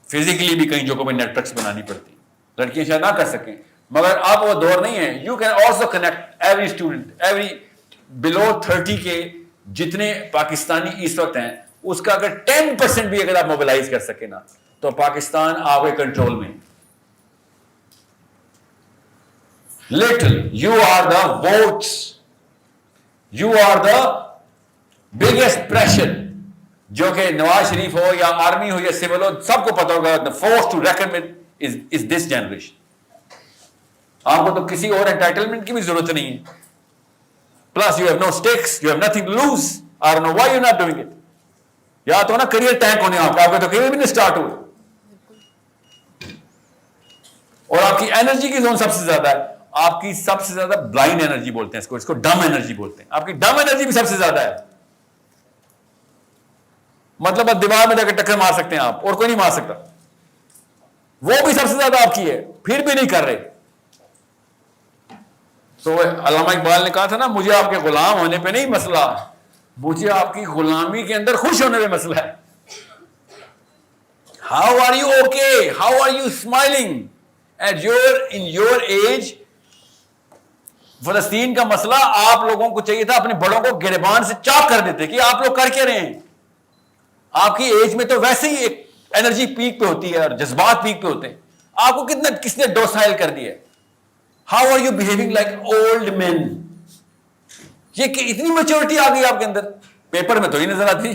physically بھی کئی جگہوں میں نیٹ ورکس بنانی پڑتی. لڑکیاں شاید نہ کر سکیں, مگر اب وہ دور نہیں ہے. You can also connect every student, every below 30 کے جتنے پاکستانی اس وقت ہیں, اس کا اگر 10% بھی اگر آپ موبلائز کر سکیں نا, تو پاکستان آپ کے کنٹرول میں. Little you are the votes, you are the biggest pressure, جو کہ نواز شریف ہو یا آرمی ہو یا سول ہو, سب کو پتا ہوگا. The force to reckon with is this generation. آپ کو تو کسی اور انٹائٹلمنٹ کی بھی ضرورت نہیں ہے. Plus you have no stakes, you have nothing to lose. I don't know why you not doing it. یا تو نا کریئر ٹینک ہونے آپ کے تو کریئر بھی نہیں اسٹارٹ ہوئے, اور آپ کی انرجی کی زون سب سے زیادہ ہے. آپ کی سب سے زیادہ بلائنڈ انرجی بولتے ہیں اس کو ڈم انرجی بولتے ہیں. آپ کی ڈم انرجی بھی سب سے زیادہ ہے. مطلب آپ دیوار میں جا کے ٹکر مار سکتے ہیں آپ, اور کوئی نہیں مار سکتا. وہ بھی سب سے زیادہ آپ کی ہے, پھر بھی نہیں کر رہے. تو علامہ اقبال نے کہا تھا نا, مجھے آپ کے غلام ہونے پہ نہیں مسئلہ, مجھے آپ کی غلامی کے اندر خوش ہونے پہ مسئلہ ہے. How are you okay, how are you smiling at in your age. فلسطین کا مسئلہ آپ لوگوں کو چاہیے تھا اپنے بڑوں کو گریبان سے چاک کر دیتے کہ آپ لوگ کر کے رہے ہیں. آپ کی ایج میں تو ویسے ہی ایک انرجی پیک پہ ہوتی ہے اور جذبات پیک پہ ہوتے ہیں. آپ کو کس نے ڈوسائل کر دیا ہے. How are you behaving like old man. یہ کہ اتنی میچورٹی آ گئی آپ کے اندر, پیپر میں تو ہی نظر آتی.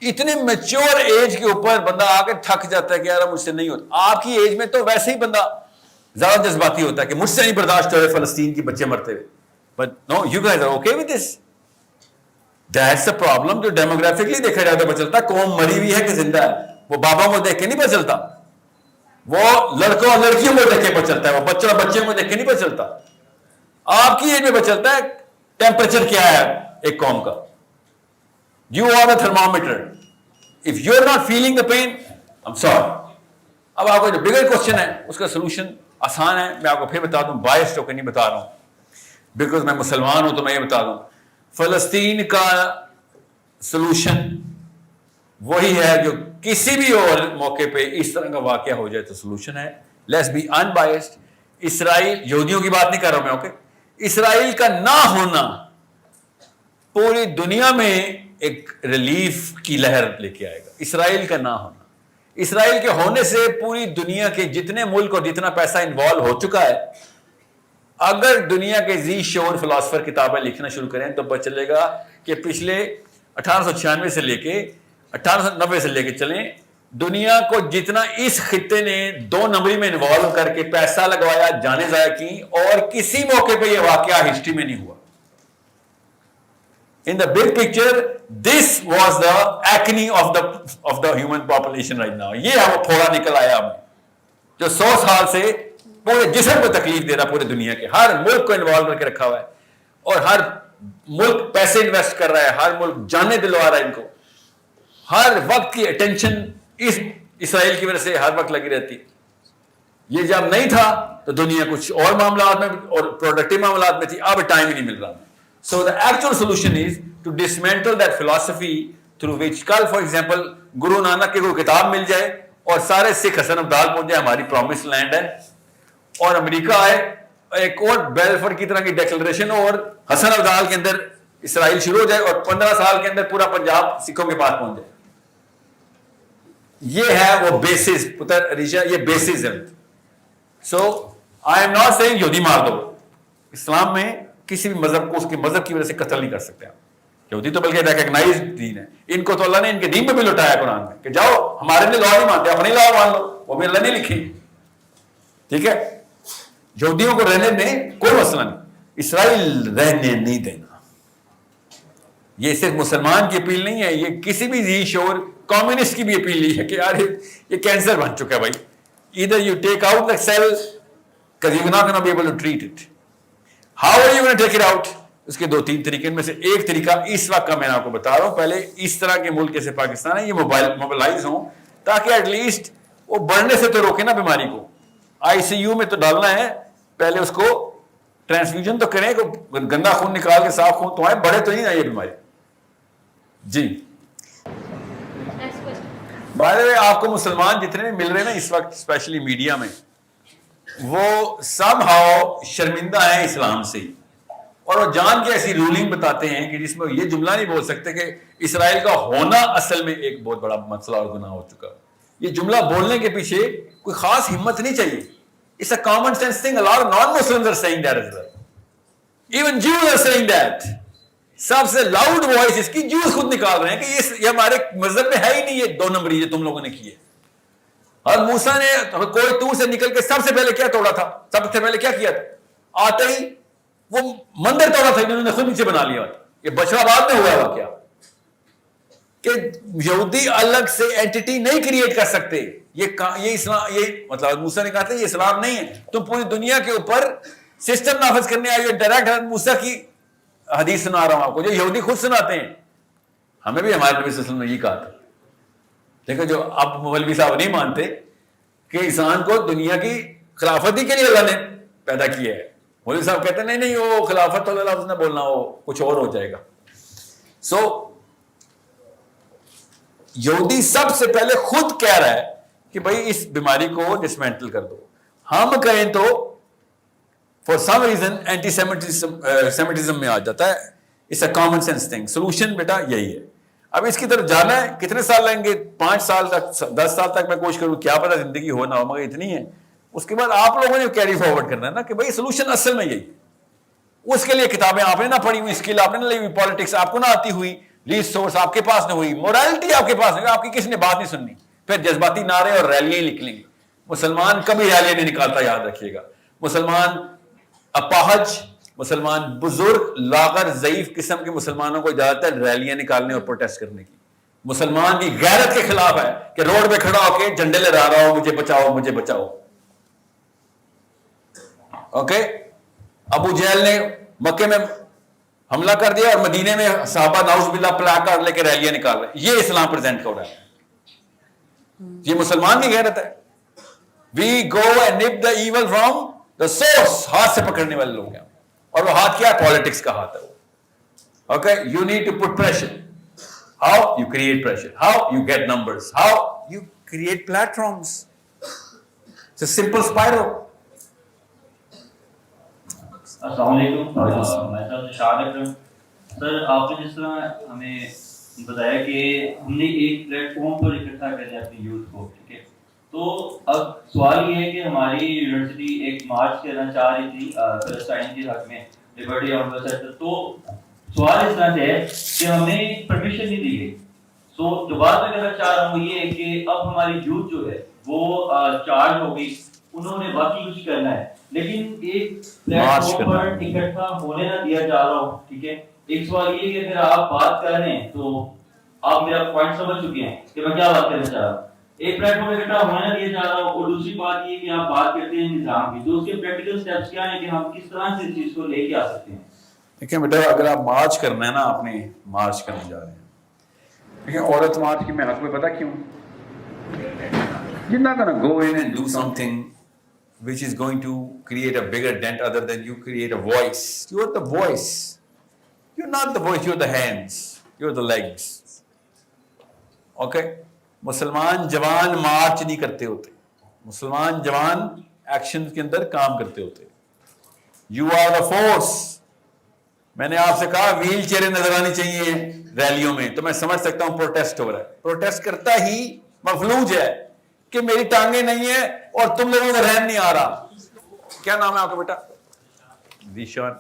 اتنے میچور ایج کے اوپر بندہ آ کے تھک جاتا ہے کہ یار مجھ سے نہیں ہوتا. آپ کی ایج میں تو ویسے ہی بندہ زیادہ جذباتی ہوتا ہے کہ مجھ سے نہیں برداشت ہو رہے فلسطین کے بچے مرتے ہوئے. But no, you guys are okay with this. That's a problem جو ڈیموگرافکلی دیکھا جائے تو پتہ چلتا ہے قوم مری ہوئی ہے کہ زندہ ہے. وہ بابا کو دیکھ کے نہیں پتہ چلتا, وہ لڑکوں اور لڑکیوں کو دیکھ کے پتہ چلتا ہے, وہ بچوں اور بچیوں کو دیکھ کے نہیں پتہ چلتا. آپ کی ایج میں پتہ چلتا ہے ٹیمپریچر کیا ہے ایک قوم کا. You are a thermometer. If you are not feeling the pain, I am sorry. اب آپ کو جو بگر کوشچن ہے اس کا سولوشن آسان ہے. میں آپ کو پھر بتا دوں, بائسڈ ہو کے نہیں بتا رہا ہوں, بیکاز میں مسلمان ہوں تو میں یہ بتا دوں. فلسطین کا سولوشن وہی ہے جو کسی بھی اور موقع پہ اس طرح کا واقعہ ہو جائے تو سولوشن ہے. Let's be unbiased. Israel, یہودیوں کی بات نہیں کر رہا ہوں میں, اوکے. اسرائیل کا نہ ہونا پوری دنیا میں ایک ریلیف کی لہر لے کے آئے گا. اسرائیل کا نہ ہونا, اسرائیل کے ہونے سے پوری دنیا کے جتنے ملک اور جتنا پیسہ انوالو ہو چکا ہے, اگر دنیا کے ذی شعور فلاسفر کتابیں لکھنا شروع کریں تو پتہ چلے گا کہ پچھلے 1896 سے لے کے 1890 سے لے کے چلیں, دنیا کو جتنا اس خطے نے 2 نمبری میں انوالو کر کے پیسہ لگوایا, جانیں ضائع کی, اور کسی موقع پہ یہ واقعہ ہسٹری میں نہیں ہوا. In the big picture, this was the acne of the human population right now. یہ ہے وہ پھوڑا نکل آیا ہمیں جو 100 سال سے پورے جسم کو تکلیف دے رہا, پورے دنیا کے ہر ملک کو انوالو کر کے رکھا ہوا ہے, اور ہر ملک پیسے انویسٹ کر رہا ہے, ہر ملک جانیں دلوا رہا ہے ان کو. ہر وقت کی اٹینشن اس اسرائیل کی وجہ سے ہر وقت لگی رہتی. یہ جب نہیں تھا تو دنیا کچھ اور معاملات میں اور پروڈکٹیو معاملات میں تھی, اب ٹائم ہی نہیں مل رہا. So the actual solution is to dismantle that philosophy through which, کل for example گرو نانک کی کوئی کتاب مل جائے اور سارے سکھ حسن ابدال پہنچ جائے ہماری پرومس لینڈ ہے, اور امریکہ آئے ایک اور بیلفر کی طرح کی ڈیکلریشن اور حسن ابدال کے اندر اسرائیل شروع ہو جائے اور 15 سال کے اندر پورا پنجاب سکھوں کے پاس پہنچ جائے. یہ ہے وہ بیسس پتر عریشہ, یہ بیسس ہے. سو آئی ایم ناٹ سیئنگ یہودی مار دو. اسلام میں کسی بھی مذہب کو اس کے مذہب کی وجہ سے قتل نہیں کر سکتے آپ. یہودی تو بلکہ ریکگنائز دین ہے. ان کو تو اللہ نے ان کے دین پہ بھی لوٹایا قرآن میں کہ جاؤ ہمارے لیے لا نہیں مانتے, اپنی لا مان لو, وہ بھی اللہ نے لکھی. ٹھیک ہے, یہودیوں کو رہنے میں کوئی مسئلہ نہیں, اسرائیل رہنے نہیں دینا. یہ صرف مسلمان کی اپیل نہیں ہے, یہ کسی بھی ذی شعور کمیونسٹ کی بھی اپیل نہیں ہے کہ یار یہ کینسر بن چکا ہے بھائی. either you take out the cell because you're not going to be able to treat it. How are you going to take it out? اس کے 2-3 طریقے میں سے ایک طریقہ اس وقت کا میں آپ کو بتا رہا ہوں. پہلے اس طرح کے ملک جیسے پاکستان ہے یہ موبلائز ہوں تاکہ ایٹ لیسٹ وہ بڑھنے سے تو روکے نا بیماری کو. آئی سی یو میں تو ڈالنا ہے, پہلے اس کو ٹرانسفیوژن تو کریں, گندا خون نکال کے صاف خون تو آئے, بڑھے تو نہیں نا یہ بیماری. جی بائی دا وے آپ کو مسلمان جتنے بھی مل رہے ہیں نا اس وقت اسپیشلی میڈیا میں, وہ سم ہاؤ شرمندہ ہیں اسلام سے, اور وہ جان کے ایسی رولنگ بتاتے ہیں کہ جس میں یہ جملہ نہیں بول سکتے کہ اسرائیل کا ہونا اصل میں ایک بہت بڑا مسئلہ اور گناہ ہو چکا. یہ جملہ بولنے کے پیچھے کوئی خاص ہمت نہیں چاہیے. It's a common sense thing. A lot of non-Muslims are saying that as well. Even Jews are saying that. سب سے لاؤڈ وائس اس کی جوز خود نکال رہے ہیں کہ یہ ہمارے مذہب میں ہے ہی نہیں, یہ 2 نمبری جو تم لوگوں نے کی ہے. اور موسیٰ نے کوئی طور سے نکل کے سب سے پہلے کیا توڑا تھا, سب سے پہلے کیا کیا تھا, آتے ہی وہ مندر توڑا تھا انہوں نے خود نیچے بنا لیا. یہ بچڑا بعد میں ہوا واقعہ کہ یہودی الگ سے اینٹی نہیں کریٹ کر سکتے. یہ اسلام, یہ مطلب موسیٰ نے کہا تھا یہ اسلام نہیں ہے, تم پوری دنیا کے اوپر سسٹم نافذ کرنے آئے. ڈائریکٹ موسیٰ کی حدیث سنا رہا ہوں آپ کو جو یہودی خود سناتے ہیں. ہمیں بھی ہمارے نبی صلی اللہ علیہ وسلم نے یہ کہا تھا. دیکھو جو اب مولوی صاحب نہیں مانتے کہ انسان کو دنیا کی خلافت ہی کے لیے اللہ نے پیدا کیا ہے. مولوی صاحب کہتے ہیں نہیں وہ خلافت تو اللہ نے بولنا, وہ کچھ اور ہو جائے گا. سو یہودی سب سے پہلے خود کہہ رہا ہے کہ بھائی اس بیماری کو ڈسمینٹل کر دو. ہم کہیں تو for some reason anti semitism میں آ جاتا ہے. It's a common sense thing. Solution بیٹا یہی ہے. اب اس کی طرف جانا ہے, کتنے سال لیں گے, 5 سال تک 10 سال تک میں کوشش کروں, کیا پتا زندگی ہو نہ ہو, مگر اتنی ہے. اس کے بعد آپ لوگوں نے کیری فارورڈ کرنا ہے نا کہ بھائی سولوشن اصل میں یہی ہے. اس کے لیے کتابیں آپ نے نہ پڑھی ہوئی, اسکل آپ نے نہ لی ہوئی, پالیٹکس آپ کو نہ آتی ہوئی, ریسورس آپ کے پاس نہ ہوئی, مورالٹی آپ کے پاس نہیں, آپ کی کسی نے بات نہیں سننی, پھر جذباتی نعرے اور ریلیاں لکھ لیں گے. مسلمان کبھی ریلیاں نہیں نکالتا, یاد رکھیے گا. مسلمان اپاہج, مسلمان بزرگ, لاغر, ضعیف قسم کے مسلمانوں کو اجازت ہے ریلیاں نکالنے اور پروٹیسٹ کرنے کی. مسلمان کی غیرت کے خلاف ہے کہ روڈ پہ کھڑا ہو کے جھنڈے لہرا رہا ہو, مجھے بچاؤ مجھے بچاؤ. اوکے, ابو جہل نے مکے میں حملہ کر دیا اور مدینے میں صحابہ نعوذ باللہ پلا کر لے کے ریلیاں نکال رہے. یہ اسلام پریزنٹ ہو رہا ہے. یہ مسلمان کی غیرت ہے. وی go and nip the evil from the source. ہاتھ سے پکڑنے والے لوگ ہیں, اور وہ ہاتھ کیا ہے, پالیٹکس کا ہاتھ ہے وہ. Okay, you need to put pressure. How you create pressure, how you get numbers, how you create platforms. It's a simple spiral. السلام علیکم. میں ارشاد اکرم. سر آپ نے جس طرح ہمیں بتایا کہ ہم نے ایک پلیٹ فارم پر اکٹھا کر دیا اپنی یوتھ کو, ٹھیک ہے, تو اب سوال یہ ہے کہ ہماری یونیورسٹی ایک مارچ کرنا چاہ رہی تھی فلسطین کے حق میں, لبرٹی آف دا سیکٹر. تو سوال اس طرح سے ہے کہ ہمیں پرمیشن نہیں دی گئی. سو جو بات میں کہنا چاہ رہا ہوں یہ ہے کہ اب ہماری یوتھ جو ہے وہ چارج ہو گئی, انہوں نے باقی کچھ کرنا ہے, لیکن ایک پلیٹ فارم پر اکٹھا ہونے نہ دیا جا رہا ہو. ٹھیک ہے, ایک سوال یہ کہ اگر آپ بات کر رہے ہیں تو آپ میرا پوائنٹ سمجھ چکے ہیں کہ میں کیا بات کرنا چاہ رہا ہوں. ایک پلیٹ فارم اکٹھا ہونے نہ دیا جا رہا ہو, اور دوسری بات یہ کہ آپ بات کرتے ہیں نظام کی, تو اس کے پریکٹیکل سٹیپس کیا ہیں کہ ہم کس طرح سے اس چیز کو لے کے آ سکتے ہیں. دیکھیں بیٹا, اگر آپ مارچ کرنا ہے نا, آپ نے مارچ کرنے جا رہے ہیں. دیکھیں عورت مارچ کی میں حق میں پتہ کیوں, you're not gonna go in and do something which is going to create a bigger dent other than you create a voice. You're the voice. You're not the voice, you're the hands, you're the legs. Okay? مسلمان جوان مارچ نہیں کرتے ہوتے, مسلمان جوان action کے اندر کام کرتے ہوتے. You are the force. میں نے آپ سے کہا ویل چیئریں نظر آنی چاہیے ریلیوں میں, تو میں سمجھ سکتا ہوں پروٹیسٹ ہو رہا ہے. پروٹیسٹ کرتا ہی مفلوج ہے کہ میری ٹانگیں نہیں ہیں اور تم لوگوں کا رہن نہیں آ رہا. کیا نام ہے آپ کا بیٹا؟ ذیشان.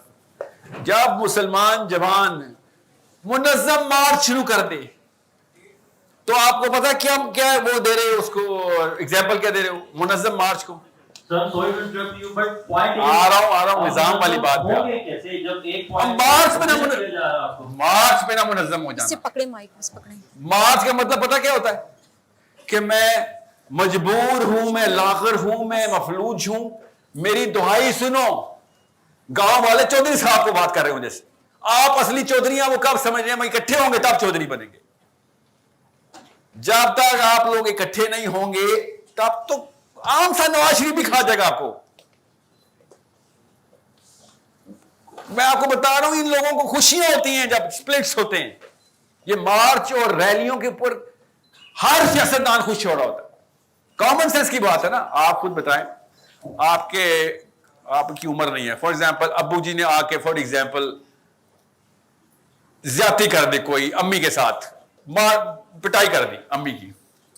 جب مسلمان جوان منظم مارچ شروع کر دے تو آپ کو پتا کیا وہ دے رہے ہو اس کو ایگزامپل کیا دے رہے ہو منظم مارچ کو؟ Sir sorry to interrupt you but point آ رہا ہوں نظام والی بات پہ. کیسے جب ایک پوائنٹ مارچ پہ نہ منظم ہو جانا. پکڑے مائک بس پکڑے. مارچ کا مطلب پتا کیا ہوتا ہے کہ میں مجبور ہوں, میں لاغر ہوں, میں مفلوج ہوں, میری دہائی سنو. گاؤں والے چودھری صاحب کو بات کر رہے ہوں جیسے آپ اصلی چودھریاں وہ کب سمجھ رہے ہیں اکٹھے ہوں گے تب چودھری بنیں گے. جب تک آپ لوگ اکٹھے نہیں ہوں گے تب تو عام سا نواز شریف بھی کھا جائے گا آپ کو. میں آپ کو بتا رہا ہوں ان لوگوں کو خوشیاں ہوتی ہیں جب سپلٹس ہوتے ہیں. یہ مارچ اور ریلیوں کے اوپر ہر سیاستدان خوش ہو رہا ہوتا ہے. کامن سینس کی بات ہے نا. آپ خود بتائیں, آپ کی عمر نہیں ہے, فار ایگزامپل ابو جی نے آ کے فار ایگزامپل زیادتی کر دی کوئی امی کے ساتھ, پٹائی کر دی امی کی,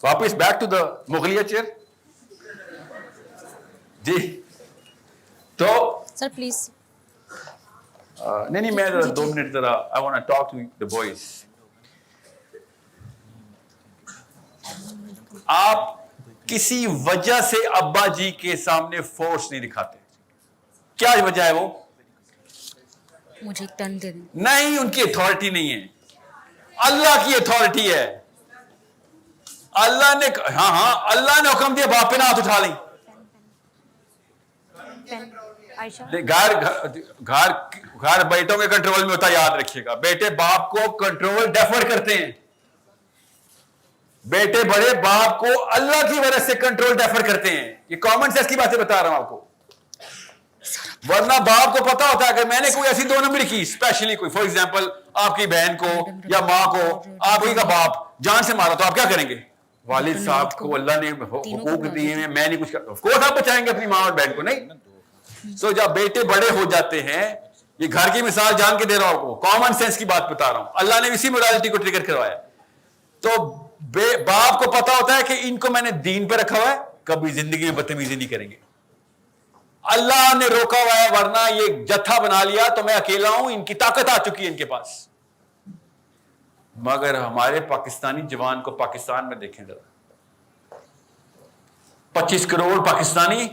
واپس بیک ٹو دا مغلیہ چیئر جی. تو سر پلیز. نہیں میں 2 منٹ ذرا I want to talk to the boys. آپ کسی وجہ سے ابا جی کے سامنے فورس نہیں دکھاتے. کیا وجہ ہے وہ؟ مجھے ایک ٹرن دے دیں. نہیں, ان کی اتھارٹی نہیں ہے, اللہ کی اتھارٹی ہے. اللہ نے اللہ نے حکم دیا باپ پہ نہ ہاتھ اٹھا لیں. گھر بیٹوں کے کنٹرول میں ہوتا, یاد رکھیے گا. بیٹے باپ کو کنٹرول ڈیفر کرتے ہیں. بیٹے بڑے باپ کو اللہ کی وجہ سے کنٹرول ڈیفر کرتے ہیں. یہ کامن سینس کی باتیں بتا رہا ہوں آپ کو. ورنہ باپ کو پتا ہوتا ہے کہ میں نے کوئی ایسی 2 نمبر کی اسپیشلی کوئی فار ایگزامپل آپ کی بہن کو یا ماں کو آپ ہی کا باپ جان سے مارا تو آپ کیا کریں گے؟ والد صاحب کو اللہ نے حقوق دیے ہیں, میں نہیں کچھ کرتا. آف کورس آپ بچائیں گے اپنی ماں اور بہن کو, نہیں. سو جب بیٹے بڑے ہو جاتے ہیں, یہ گھر کی مثال جان کے دے رہا ہوں, کامن سینس کی بات بتا رہا ہوں. اللہ نے اسی مورالٹی کو ٹریگر کروایا. تو باپ کو پتا ہوتا ہے کہ ان کو میں نے دین پہ رکھا ہوا ہے, کبھی زندگی میں بدتمیزی نہیں کریں گے. اللہ نے روکا ہوا ہے, ورنہ یہ جتھا بنا لیا تو میں اکیلا ہوں, ان کی طاقت آ چکی ہے ان کے پاس. مگر ہمارے پاکستانی جوان کو پاکستان میں دیکھیں ذرا, 25 کروڑ پاکستانی,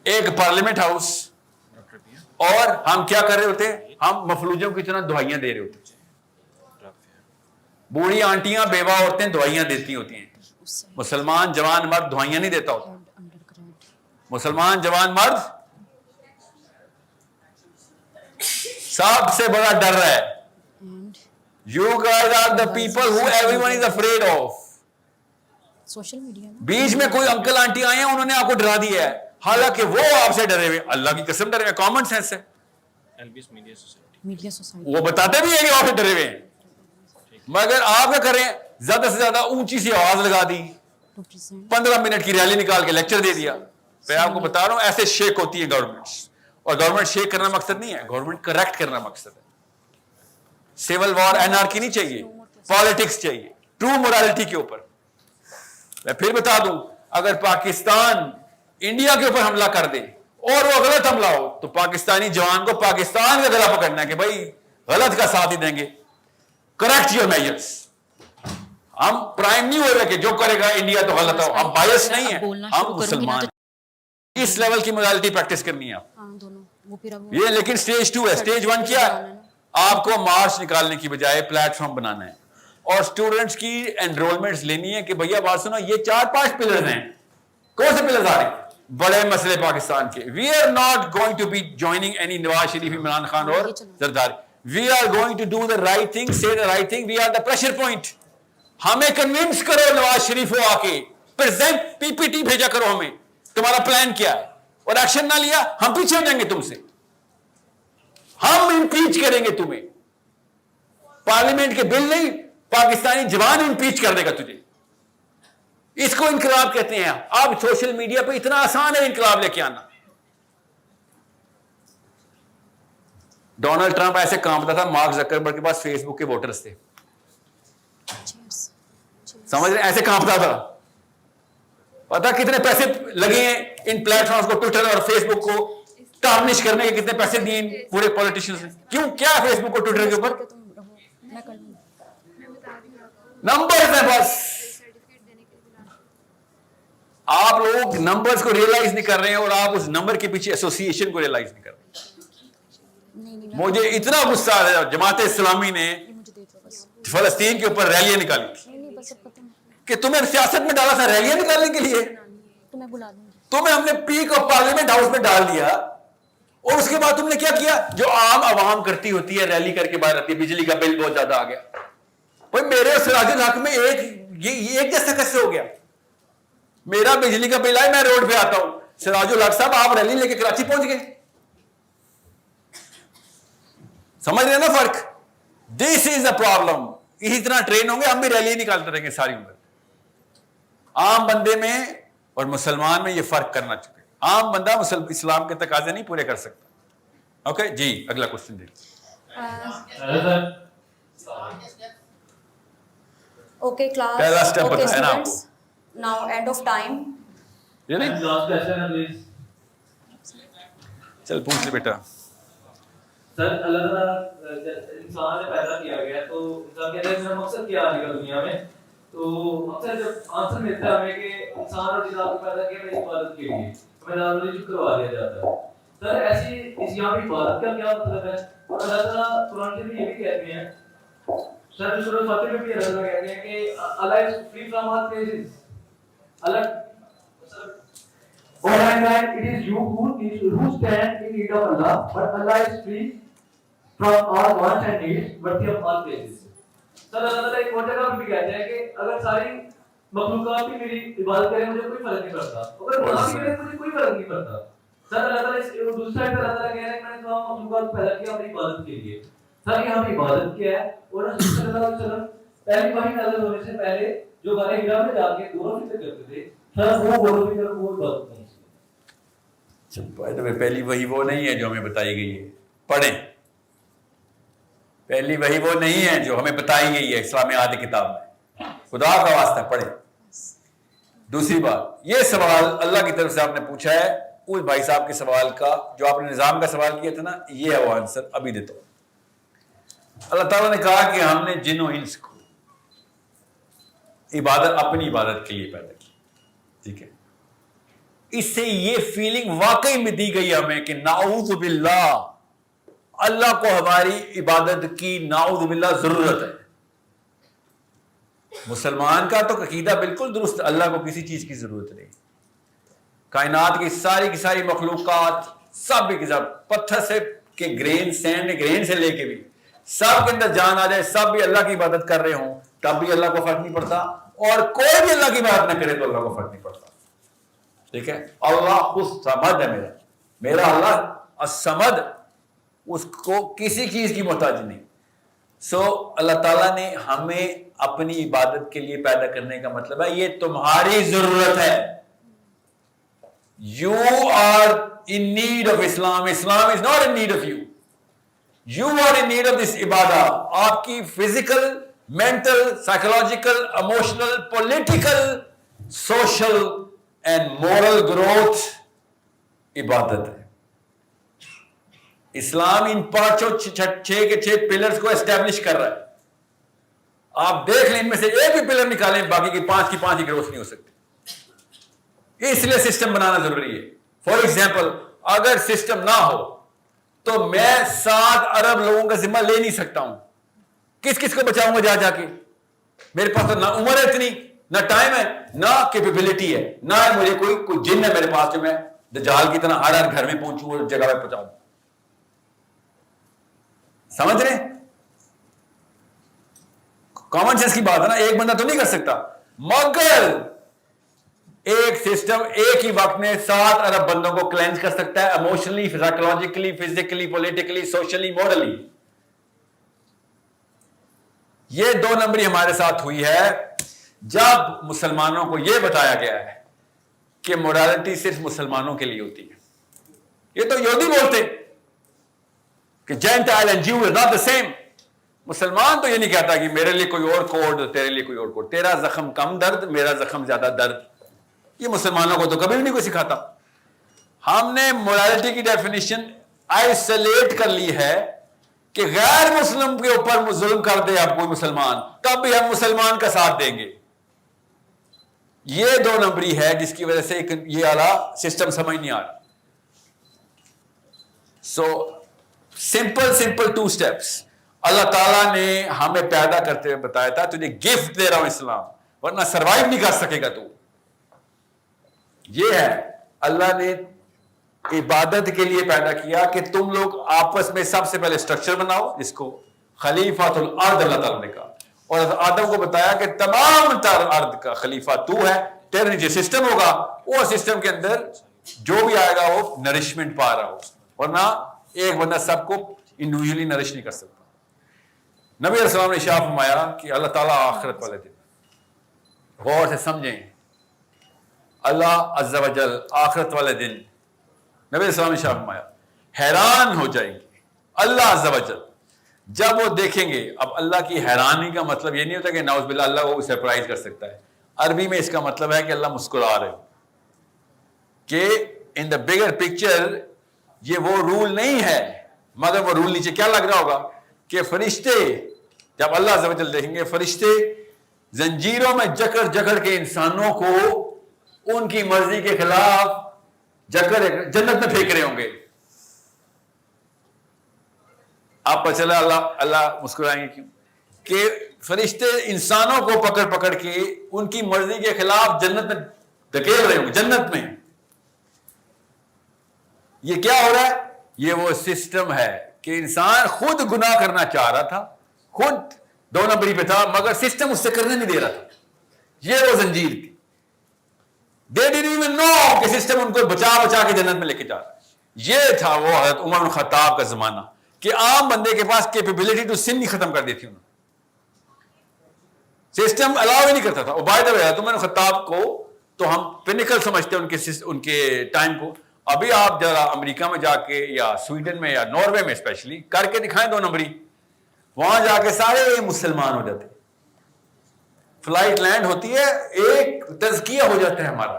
ایک پارلیمنٹ ہاؤس, اور ہم کیا کر رہے ہوتے؟ ہم مفلوجوں کی طرح دعائیاں دے رہے ہوتے. بوڑھی آنٹیاں بیوہ عورتیں دعائیاں دیتی ہوتی ہیں. مسلمان جوان مرد دعائیاں نہیں دیتا ہوتا. مسلمان جوان مرد سب سے بڑا ڈر ہے. You guys are the people who everyone is afraid of. Social media بیچ میں کوئی انکل آنٹی آئے ہیں, انہوں نے آپ کو ڈرا دیا ہے, حالانکہ وہ آپ سے ڈرے ہوئے. اللہ کی قسم ڈرے ہوئے, کامن سینس ہے. میڈیا سوسائٹی وہ بتاتے بھی ہیں کہ آپ سے ڈرے ہوئے ہیں, مگر آپ کیا کریں, زیادہ سے زیادہ اونچی سی آواز لگا دی, 15 منٹ کی ریلی نکال کے لیکچر دے دیا. میں آپ کو بتا رہا ہوں ایسے شیک ہوتی ہے گورنمنٹس. اور گورنمنٹ شیک کرنا مقصد نہیں ہے, گورنمنٹ کریکٹ کرنا مقصد ہے. سیول وار اینارکی نہیں چاہیے, پالیٹکس چاہیے ٹرو مورالٹی کے اوپر. میں پھر بتا دوں, اگر پاکستان انڈیا کے اوپر حملہ کر دے اور وہ غلط حملہ ہو تو پاکستانی جوان کو پاکستان کا گلا پکڑنا ہے کہ بھائی غلط کا ساتھ ہی دیں گے. Correct your measures. ہم پرائم نہیں ہوئے کہ جو کرے گا انڈیا تو غلط ہو. ہم بائس نہیں ہیں, ہم مسلمان. اس لیول کی مورالٹی پریکٹس کرنی ہے آپ یہ. لیکن سٹیج 2 ہے. سٹیج 1 کیا ہے؟ آپ کو مارچ نکالنے کی بجائے پلیٹ فارم بنانا ہے اور اسٹوڈنٹس کی انرولمنٹس لینی ہے کہ بھیا بات سنو, یہ 4-5 پلرز ہیں. کون سے پلرز آ رہے ہیں؟ بڑے مسئلے پاکستان کے. We are not going to be joining any Nawaz Sharif, Imran Khan اور Zardari. We are going to do the right thing, say the right thing. We are the pressure point. ہمیں کنونس کرو نواز شریف کو, آ کے پریزنٹ پی پی ٹی بھیجا کرو ہمیں, تمہارا پلان کیا ہے. اور ایکشن نہ لیا ہم پیچھے ہو جائیں گے تم سے, ہم امپیچ کریں گے تمہیں. پارلیمنٹ کے بل نہیں, پاکستانی جوان امپیچ کر دے گا تجھے. اس کو انقلاب کہتے ہیں. اب سوشل میڈیا پہ اتنا آسان ہے انقلاب لے کے آنا. ڈونلڈ ٹرمپ ایسے کانپتا تھا مارک زکربرگ کے پاس فیس بک کے ووٹرز تھے. سمجھ رہے, ایسے کانپتا تھا. پتا کتنے پیسے لگے ہیں ان پلیٹ فارمز کو, ٹویٹر اور فیس بک کو ٹارنش کرنے کے, کتنے پیسے دیے پورے پولیٹیشینز نے. کیوں, کیا فیس بک اور ٹویٹر کے اوپر نمبرز ہیں بس. آپ لوگ نمبرز کو ریئلائز نہیں کر رہے ہیں اور آپ اس نمبر کے پیچھے ایسوسی ایشن کو ریئلائز نہیں کر رہے. مجھے اتنا غصہ آیا جماعت اسلامی نے فلسطین کے اوپر ریلیاں نکالی تھی کہ تمہیں سیاست میں ڈالا تھا ریلیاں نکالنے کے لیے, تمہیں ہم نے پیک آف پارلیمنٹ ہاؤس میں ڈال دیا, اور اس کے بعد تم نے کیا کیا جو عام عوام کرتی ہوتی ہے, ریلی کر کے باہر آتی ہے. بجلی کا بل بہت زیادہ آ گیا. بھائی میرے اور سراج الحق میں ایک جیسا کیسے ہو گیا؟ میرا بجلی کا بل آئے, میں روڈ پہ آتا ہوں. سراج الحق صاحب آپ ریلی لے کے کراچی پہنچ گئے. سمجھ رہے ہیں نا فرق؟ دس از اے پرابلم. اسی طرح ٹرین ہوں گے, ہم بھی ریلی نکالتے رہیں گے ساری عمر. عام بندے میں اور مسلمان میں یہ فرق کرنا چاہیے. عام بندہ اسلام کے تقاضے نہیں پورے کر سکتا. اوکے جی, اگلا کوشچن دے. Okay, class. پہلا step Okay, بتایا نا آپ students. Now, end of time. چل پوچھ لے بیٹا. سر اللہ تعالیٰ انسان نے پیدا کیا گیا تو انسان کہتا ہے میرا مقصد کیا آنے کا دنیا میں, تو اکثر جب آنسر ملتا ہے ہمیں کہ انسان اور جزا کو پیدا کیا میری عبادت کے لیے, ہمیں نارملی جو کروا دیا جاتا ہے. سر ایسی اس یہاں پہ عبادت کا کیا مطلب ہے؟ اور اللہ تعالیٰ قرآن میں یہ بھی کہتے ہیں, سر جو سورۃ فاتر میں بھی اللہ تعالیٰ کہتے ہیں کہ اللہ is free from all praises. اللہ اور mankind, it is you who stand in need of Allah, but Allah is free from all wants and needs, worthy of all praises. سر اللہ تعالیٰ ایک اور جگہ بھی کہتے ہیں کہ اگر ساری مخلوقات بھی میری عبادت کریں مجھے کوئی فرق نہیں پڑتا, اگر گناہ بھی کریں مجھے کوئی فرق نہیں پڑتا. سر اللہ تعالیٰ اس دوسری سائڈ پر اللہ تعالیٰ کہہ رہے ہیں کہ میں نے تمام مخلوقات پیدا کیا اپنی عبادت کے لیے. سر یہاں پہ عبادت کیا ہے؟ اور رسول صلی اللہ علیہ وسلم پہلی وحی نازل ہونے سے پہلے جو غار حرا میں جا کے غور و فکر کرتے تھے, سر وہ غور و فکر وہ عبادت نہیں. پہلی وحی وہ نہیں ہے جو ہمیں بتائی گئی ہے, پڑھیں. پہلی وحی وہ نہیں ہے جو ہمیں بتائی گئی ہے اسلامی آدھی کتاب میں, خدا کا واسطہ پڑھیں. دوسری بات, یہ سوال اللہ کی طرف سے آپ نے پوچھا ہے, اس بھائی صاحب کے سوال کا جو آپ نے نظام کا سوال کیا تھا نا, یہ ہے وہ آنسر ابھی دیتا ہوں. اللہ تعالیٰ نے کہا کہ ہم نے جن و انس کو عبادت اپنی عبادت کے لیے پیدا کی. ٹھیک ہے, اس سے یہ فیلنگ واقعی میں دی گئی ہمیں کہ نعوذ باللہ اللہ کو ہماری عبادت کی نعوذ باللہ ضرورت ہے. مسلمان کا تو عقیدہ بالکل درست, اللہ کو کسی چیز کی ضرورت نہیں. کائنات کی ساری مخلوقات سب کے سب, پتھر سے کہ گرین سینڈ گرین سے لے کے بھی سب کے اندر جان آ جائے, سب بھی اللہ کی عبادت کر رہے ہوں تب بھی اللہ کو فرق نہیں پڑتا, اور کوئی بھی اللہ کی عبادت نہ کرے تو اللہ کو فرق نہیں پڑتا. ٹھیک ہے, اللہ الصمد ہے میرا اللہ الصمد, اس کو کسی چیز کی محتاج نہیں. سو اللہ تعالیٰ نے ہمیں اپنی عبادت کے لیے پیدا کرنے کا مطلب ہے یہ تمہاری ضرورت ہے. You are in need of Islam. Islam is not in need of you. You are in need of this ibadah. آپ کی physical, mental, psychological, emotional, political, social and moral growth عبادت ہے. اسلام ان پانچوں چھ کے چھ پلرز کو اسٹیبلش کر رہا ہے. آپ دیکھ لیں ان میں سے ایک بھی پلر نکالیں, باقی کی پانچ ہی گروتھ نہیں ہو سکتی. اس لیے سسٹم بنانا ضروری ہے. فار ایگزامپل, اگر سسٹم نہ ہو تو میں 7 ارب لوگوں کا ذمہ لے نہیں سکتا ہوں. کس کو بچاؤں گا جا کے؟ میرے پاس تو نہ عمر ہے اتنی, نہ ٹائم ہے, نہ کیپیبلٹی ہے, نہ مجھے کوئی جن ہے میرے پاس جو میں دجال کی طرح ہر گھر میں پہنچوں اور جگہ پہ پہنچاؤں. سمجھ رہے ہیں؟ کامن سینس کی بات ہے نا, ایک بندہ تو نہیں کر سکتا, مگر ایک سسٹم ایک ہی وقت میں 7 ارب بندوں کو کلینز کر سکتا ہے, emotionally, psychologically, physically, politically, socially, morally. یہ 2 نمبری ہمارے ساتھ ہوئی ہے جب مسلمانوں کو یہ بتایا گیا ہے کہ مورالٹی صرف مسلمانوں کے لیے ہوتی ہے. یہ تو یہودی بولتے کہ gentile and Jew is not the same. مسلمان تو یہ نہیں کہتا کہ میرے لیے کوئی اور کوڈ تیرے لیے کوئی اور کوڈ, تیرا زخم کم درد میرا زخم زیادہ درد. یہ مسلمانوں کو تو کبھی بھی نہیں کوئی سکھاتا. ہم نے مورالٹی کی ڈیفینیشن آئسولیٹ کر لی ہے کہ غیر مسلم کے اوپر ظلم کر دے اب کوئی مسلمان تب بھی ہم مسلمان کا ساتھ دیں گے. یہ 2 نمبری ہے جس کی وجہ سے یہ اعلیٰ سسٹم سمجھ نہیں آ رہا. سو سمپل 2 steps اللہ تعالیٰ نے ہمیں پیدا کرتے ہوئے بتایا تھا تجھے گفٹ دے رہا ہوں اسلام, ورنہ سروائیو نہیں کر سکے گا تو. یہ ہے اللہ نے عبادت کے لیے پیدا کیا کہ تم لوگ آپس میں سب سے پہلے اسٹرکچر بناؤ جس کو خلیفۃ الارض اللہ تعالیٰ نے کہا, اور آدم کو بتایا کہ تمام تر ارض کا خلیفہ تو ہے, تیرے نیچے سسٹم ہوگا, وہ سسٹم کے اندر جو بھی آئے گا وہ نرشمنٹ پا رہا ہو, ورنہ ایک بندہ سب کو انڈیویجلی نرش نہیں کر سکتا. نبی علیہ السلام نے ارشاد فرمایا کہ اللہ تعالیٰ آخرت والے دن, غور سے سمجھیں, اللہ عز و جل آخرت والے دن نبی علیہ السلام نے ارشاد فرمایا حیران ہو جائیں گے اللہ عز و جل جب وہ دیکھیں گے. اب اللہ کی حیرانی کا مطلب یہ نہیں ہوتا کہ نعوذ باللہ اللہ کو سرپرائز کر سکتا ہے. عربی میں اس کا مطلب ہے کہ اللہ مسکرا رہے ہو, کہ ان دا بگر پکچر یہ وہ رول نہیں ہے, مگر وہ رول نیچے کیا لگ رہا ہوگا کہ فرشتے جب اللہ عز و جل دیکھیں گے فرشتے زنجیروں میں جکڑ کے انسانوں کو ان کی مرضی کے خلاف جنت میں پھینک رہے ہوں گے. آپ پر چلا اللہ مسکرائیں گے کیوں کہ فرشتے انسانوں کو پکڑ کے ان کی مرضی کے خلاف جنت میں دھکیل رہے ہوں گے. جنت میں یہ کیا ہو رہا ہے؟ یہ وہ سسٹم ہے کہ انسان خود گناہ کرنا چاہ رہا تھا, خود 2 نمبری پہ تھا, مگر سسٹم اس سے کرنے نہیں دے رہا تھا. یہ وہ زنجیر تھی. They didn't even know کہ سسٹم ان کو بچا کے جنت میں لے کے جا رہا ہے. یہ تھا وہ حضرت عمر بن خطاب کا زمانہ کہ عام بندے کے پاس کیپیبلٹی ٹو سن نہیں ختم کر دی تھی انہوں نے. سسٹم الاؤ ہی نہیں کرتا تھا. عبید حضرت عمر بن خطاب کو تو ہم پینیکل سمجھتے ہیں ان کے ٹائم کو. ابھی آپ ذرا امریکہ میں جا کے یا سویڈن میں یا ناروے میں اسپیشلی کر کے دکھائیں 2 نمبری, وہاں جا کے سارے مسلمان ہو جاتے. فلائٹ لینڈ ہوتی ہے, ایک تزکیہ ہو جاتا ہے ہمارا.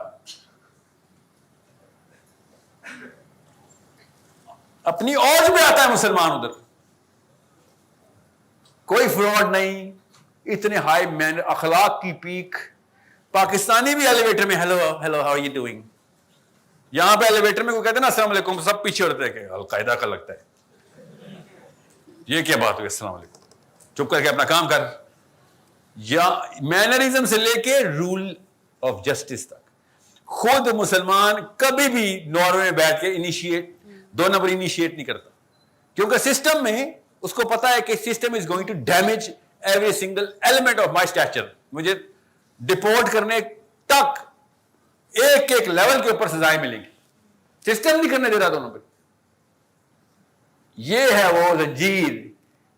اپنی اوج میں آتا ہے مسلمان ادھر, کوئی فراڈ نہیں, اتنے ہائی مین اخلاق کی پیک. پاکستانی بھی ایلیویٹر میں hello how are you doing, یہاں پہ ایلیویٹر میں کوئی کہتے ہیں نا السلام علیکم, سب پیچھے ہوتے ہیں کہ القاعدہ کا لگتا ہے. یہ کیا بات ہوئی السلام علیکم, چپ کر کے اپنا کام کر. یا مینرزم سے لے کے رول آف جسٹس تک خود مسلمان کبھی بھی ناروے میں بیٹھ کے 2 نمبر انیشیٹ نہیں کرتا, کیونکہ سسٹم میں اس کو پتا ہے کہ system is going to damage every single element of my stature. مجھے ڈپورٹ کرنے تک ایک لیول کے اوپر سزائیں ملیں گی. سسٹم نہیں کرنے دے رہا 2 نمبر. یہ ہے وہ زنجیر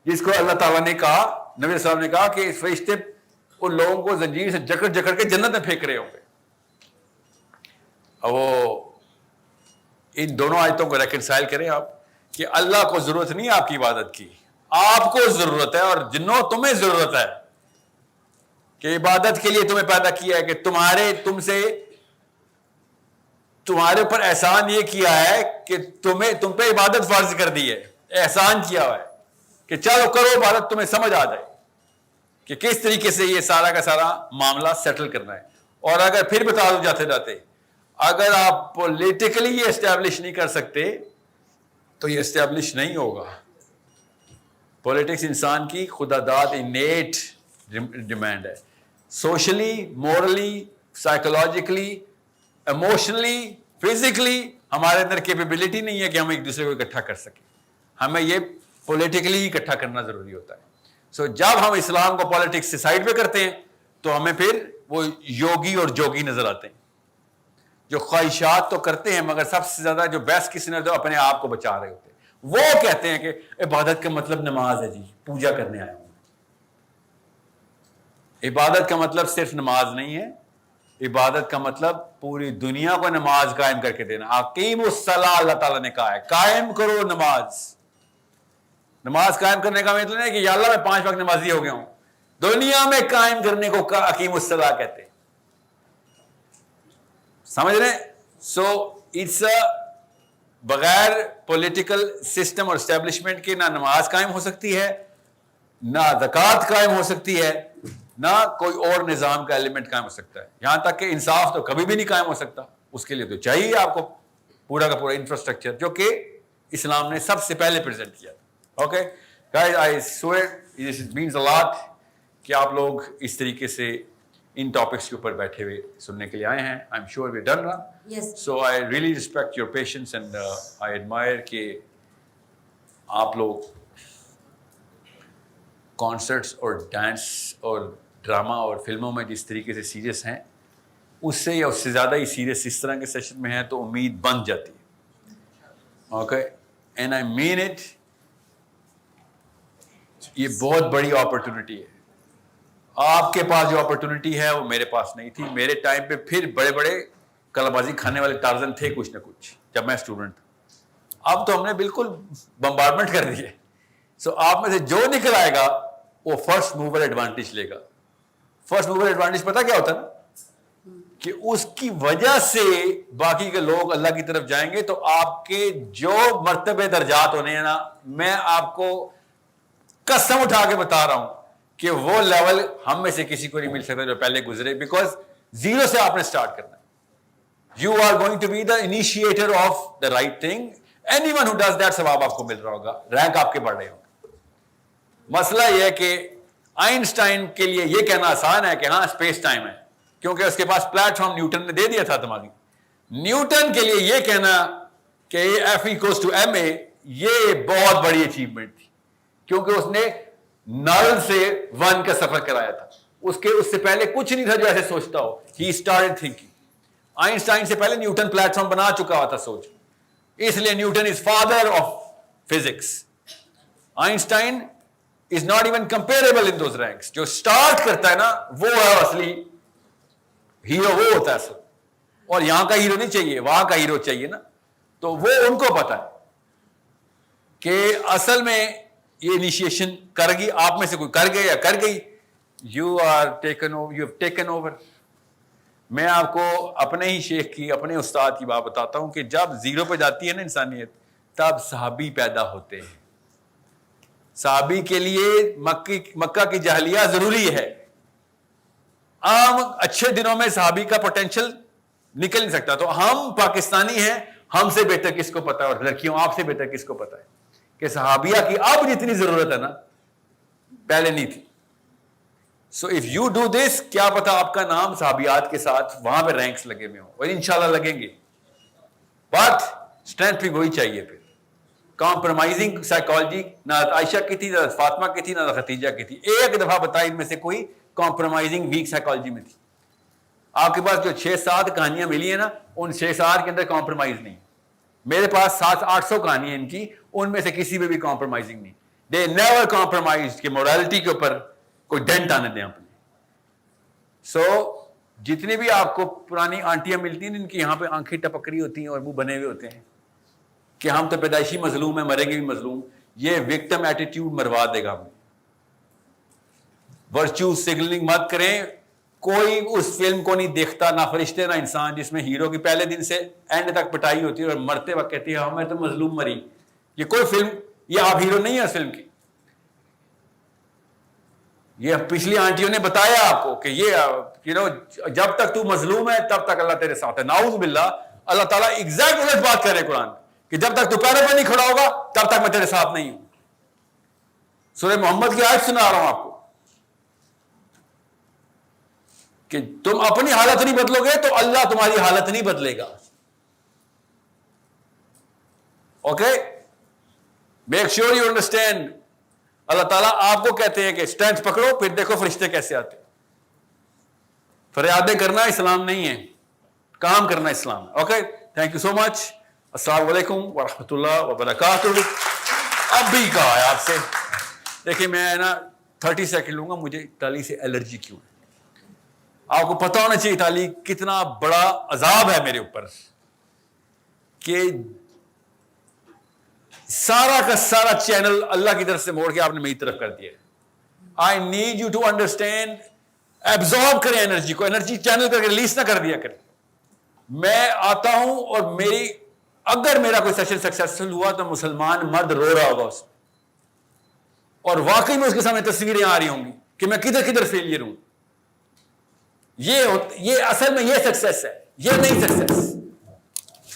جس کو اللہ تعالیٰ نے کہا, نبی صلی اللہ علیہ وسلم نے کہا کہ فرشتے ان لوگوں کو زنجیر سے جکڑ کے جنت میں پھینک رہے ہوں گے. وہ ان دونوں آیتوں کو ریکنسائل کریں آپ کہ اللہ کو ضرورت نہیں آپ کی عبادت کی, آپ کو ضرورت ہے, اور جنوں تمہیں ضرورت ہے کہ عبادت کے لیے تمہیں پیدا کیا ہے کہ تمہارے اوپر احسان یہ کیا ہے کہ تم پہ عبادت فرض کر دی ہے, احسان کیا ہوا ہے کہ چلو کرو عبادت, تمہیں سمجھ آ جائے کہ کس طریقے سے یہ سارا کا سارا معاملہ سیٹل کرنا ہے. اور اگر پھر بتا دو جاتے اگر آپ پولیٹیکلی یہ اسٹیبلش نہیں کر سکتے تو یہ اسٹیبلش نہیں ہوگا. پولیٹکس انسان کی خدا داد انیٹ ڈیمانڈ ہے. Socially, morally, psychologically, emotionally, physically ہمارے اندر کیپیبلٹی نہیں ہے کہ ہم ایک دوسرے کو اکٹھا کر سکیں. ہمیں یہ پولیٹیکلی اکٹھا کرنا ضروری ہوتا ہے. سو جب ہم اسلام کو پولیٹکس سے سائڈ پہ کرتے ہیں تو ہمیں پھر وہ یوگی اور جوگی نظر آتے ہیں جو خواہشات تو کرتے ہیں مگر سب سے زیادہ جو بیسٹ کسی نے تو اپنے آپ کو بچا رہے ہوتے ہیں. وہ کہتے ہیں کہ عبادت کا مطلب نماز ہے جی, پوجا کرنے آئے ہوں. عبادت کا مطلب صرف نماز نہیں ہے, عبادت کا مطلب پوری دنیا کو نماز قائم کر کے دینا. اقیم الصلاۃ اللہ تعالیٰ نے کہا ہے, قائم کرو نماز. نماز قائم کرنے کا مطلب نہیں کہ یا اللہ میں 5 وقت نمازی ہو گیا ہوں. دنیا میں قائم کرنے کو اقیم الصلاۃ کہتے ہیں, سمجھ رہے ہیں؟ سو اٹس بغیر پولیٹیکل سسٹم اور اسٹیبلشمنٹ کے نہ نماز قائم ہو سکتی ہے, نہ زکوٰۃ قائم ہو سکتی ہے, نہ کوئی اور نظام کا ایلیمنٹ قائم ہو سکتا ہے. یہاں تک کہ انصاف تو کبھی بھی نہیں قائم ہو سکتا. اس کے لیے تو چاہیے آپ کو پورا کا پورا انفراسٹرکچر, جو کہ اسلام نے سب سے پہلے پریزنٹ کیا تھا. Okay guys, I swear this means a lot کہ آپ لوگ اس طریقے سے ان ٹاپکس کے اوپر بیٹھے ہوئے سننے کے لیے آئے ہیں. I am sure we done نا. So I really respect your patience and I admire کہ آپ لوگ کانسرٹس اور ڈانس اور ڈرامہ اور فلموں میں جس طریقے سے سیریس ہیں, اس سے یا اس سے زیادہ ہی سیریس اس طرح کے سیشن میں ہیں تو امید بن جاتی ہے. Okay, and I mean it. یہ بہت بڑی اپرچونٹی ہے. آپ کے پاس جو اپرچونٹی ہے وہ میرے پاس نہیں تھی. میرے ٹائم پہ پھر بڑے بڑے کلا بازی کھانے والے ٹارزن تھے کچھ نہ کچھ جب میں اسٹوڈنٹ تھا. اب تو ہم نے بالکل بمبارڈمنٹ کر دی ہے. سو آپ میں سے جو نکل آئے گا وہ فرسٹ موور ایڈوانٹیج لے گا. فرسٹ موور ایڈوانٹیج پتا کیا ہوتا ہے نا, کہ اس کی وجہ سے باقی کے لوگ اللہ کی طرف جائیں گے. تو آپ کے جو مرتبے درجات ہونے ہیں نا, میں آپ کو قسم اٹھا کے بتا رہا ہوں کہ وہ لیول ہم میں سے کسی کو نہیں مل سکتا جو پہلے گزرے, بیکاز زیرو سے آپ نے سٹارٹ کرنا ہے. You are going to be the initiator of the right thing. Anyone who does that ثواب آپ کو مل رہا ہوگا, رینک آپ کے بڑھ رہے ہوں گے. مسئلہ یہ ہے کہ آئنسٹائن کے لیے یہ کہنا آسان ہے کہ ہاں اسپیس ٹائم ہے, کیونکہ اس کے پاس پلیٹ فارم نیوٹن نے دے دیا تھا دماغی. نیوٹن کے لیے یہ کہنا کہ ایف ایکوز ٹو ایم اے یہ بہت بڑی اچیومنٹ تھی, کیونکہ اس نے نل سے 1 کا سفر کرایا تھا. اس سے پہلے کچھ نہیں تھا جو ایسے سوچتا ہو. He started thinking. آئنسٹائن سے پہلے نیوٹن پلیٹ فارم بنا چکا ہوا تھا سوچ, اس لیے Newton is father of physics. Einstein is not even comparable in those ranks. جو سٹارٹ کرتا ہے نا وہ ہے اصلی ہیرو, وہ ہوتا ہے اصل. اور یہاں کا ہیرو نہیں چاہیے, وہاں کا ہیرو چاہیے نا. تو وہ ان کو پتا ہے کہ اصل میں یہ انیشیشن کر گئی, آپ میں سے کوئی کر گیا یا کر گئی, you are taken over, you have taken over. میں آپ کو اپنے ہی شیخ کی, اپنے استاد کی بات بتاتا ہوں کہ جب زیرو پہ جاتی ہے نا انسانیت, تب صحابی پیدا ہوتے ہیں. صحابی کے لیے مکہ کی جاہلیہ ضروری ہے. عام اچھے دنوں میں صحابی کا پوٹینشیل نکل نہیں سکتا. تو ہم پاکستانی ہیں, ہم سے بہتر کس کو پتا ہے, اور لڑکیوں آپ سے بہتر کس کو پتا ہے کہ صحابیہ کی اب جتنی ضرورت ہے نا پہلے نہیں تھی. So if you do this, کیا پتا آپ کا نام صحابیات کے ساتھ وہاں پہ رینکس لگے ہوئے ہوں, اور انشاءاللہ لگیں گے. بٹ اسٹرینتھ بھی وہی چاہیے. پھر کمپرومائزنگ سائیکالوجی نہ عائشہ کی تھی, نہ فاطمہ کی تھی, نہ خدیجہ کی تھی. ایک دفعہ بتائی ان میں سے کوئی کمپرومائزنگ ویک سائیکالوجی میں تھی. آپ کے پاس جو 6-7 کہانیاں ملی ہیں نا, ان 6-7 کے اندر کمپرومائز نہیں. میرے پاس 700-800 کہانیاں ان کی, ان میں سے کسی میں بھی کمپرومائزنگ نہیں. دے نیور کمپرومائز کہ مورالٹی کے اوپر کوئی ڈنٹ آنے دیں اپنے. سو جتنی بھی آپ کو پرانی آنٹیاں ملتی ہیں, ان کی یہاں پہ آنکھیں ٹپکری ہوتی ہیں اور منہ بنے ہوئے ہوتے ہیں کہ ہم تو پیدائشی مظلوم ہیں, مریں گے بھی مظلوم. یہ وکٹم ایٹیٹیوڈ مروا دے گا ہمیں. ورچو سگنلنگ مت کریں. کوئی اس فلم کو نہیں دیکھتا, نہ فرشتے نہ انسان, جس میں ہیرو کی پہلے دن سے اینڈ تک پٹائی ہوتی ہے اور مرتے وقت کہتی ہے ہاں میں تو مظلوم مری. یہ کوئی فلم, یہ آپ ہیرو نہیں ہے اس فلم کی. یہ پچھلی آنٹیوں نے بتایا آپ کو کہ یہ جب تک تو مظلوم ہے تب تک اللہ تیرے ساتھ ہے. نعوذ باللہ, اللہ تعالیٰ ایگزیکٹ الٹ بات کر رہے قرآن کہ جب تک تو پیروں پہ نہیں کھڑا ہوگا تب تک میں تیرے ساتھ نہیں ہوں. سورہ محمد کی آیت سنا رہا ہوں آپ کو کہ تم اپنی حالت نہیں بدلو گے تو اللہ تمہاری حالت نہیں بدلے گا. Okay, make sure you understand. Allah تعالیٰ آپ کو کہتے ہیں کہ اسٹرینتھ پکڑو, پھر دیکھو فرشتے کیسے آتے. فریادیں کرنا اسلام نہیں ہے, کام کرنا اسلام. اوکے, تھینک یو سو مچ. السلام علیکم ورحمۃ اللہ وبرکاتہ. اب بھی کہا ہے آپ سے, دیکھیں میں نا 30 سیکنڈ لوں گا, مجھے ٹالی سے الرجی کیوں ہے. آپ کو پتا ہونا چاہیے تعلیم کتنا بڑا عذاب ہے میرے اوپر کہ سارا کا سارا چینل اللہ کی طرف سے موڑ کے آپ نے میری طرف کر دیا. I need you to understand. Absorb کریں انرجی کو, انرجی چینل کر کے ریلیز نہ کر دیا کریں. میں آتا ہوں اور اگر میرا کوئی سیشن سکسیسفل ہوا تو مسلمان مرد رو رہا ہوگا اس میں, اور واقعی میں اس کے سامنے تصویریں آ رہی ہوں گی کہ میں کدھر کدھر فیلئر ہوں. یہ اصل میں یہ سکسیس ہے, یہ نہیں سکسیس.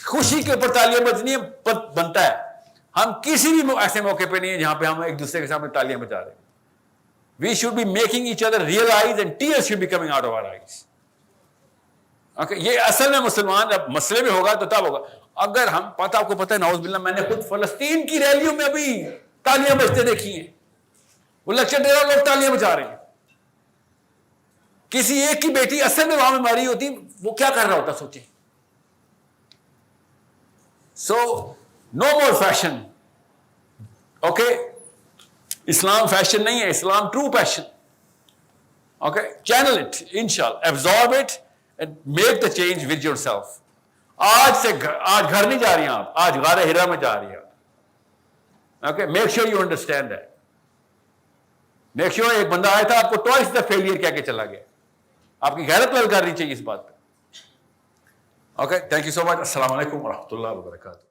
خوشی کے اوپر تالیاں بجنی بنتا ہے. ہم کسی بھی ایسے موقع پہ نہیں ہیں جہاں پہ ہم ایک دوسرے کے سامنے تالیاں بجا رہے ہیں. We should be making each other realize and tears should be coming out of our eyes. Okay? یہ اصل میں مسلمان جب مسئلے میں ہوگا تو تب ہوگا. اگر ہم آپ کو پتہ ہے نعوذ باللہ, میں نے خود فلسطین کی ریلیوں میں ابھی تالیاں بجتے دیکھی ہیں. وہ لیکچر دے رہا لوگ تالیاں بجا رہے ہیں. کسی ایک کی بیٹی اصل میں وہاں میں ماری ہوتی, وہ کیا کر رہا ہوتا سوچیں. So no more fashion. Okay? Islam fashion نہیں ہے, Islam true passion. Okay, channel it انشاءاللہ, absorb it and make the change with yourself. آج گھر نہیں جا رہی ہیں آپ, آج غار ہرا میں جا رہی ہیں. Okay, make sure you understand that. Make sure ایک بندہ آیا تھا آپ کو ٹوائس دا فیلئر کہہ کے چلا گیا. آپ کی غیرت پل کرنی چاہیے اس بات پہ. اوکے, تھینک یو سو مچ. السلام علیکم ورحمۃ اللہ وبرکاتہ.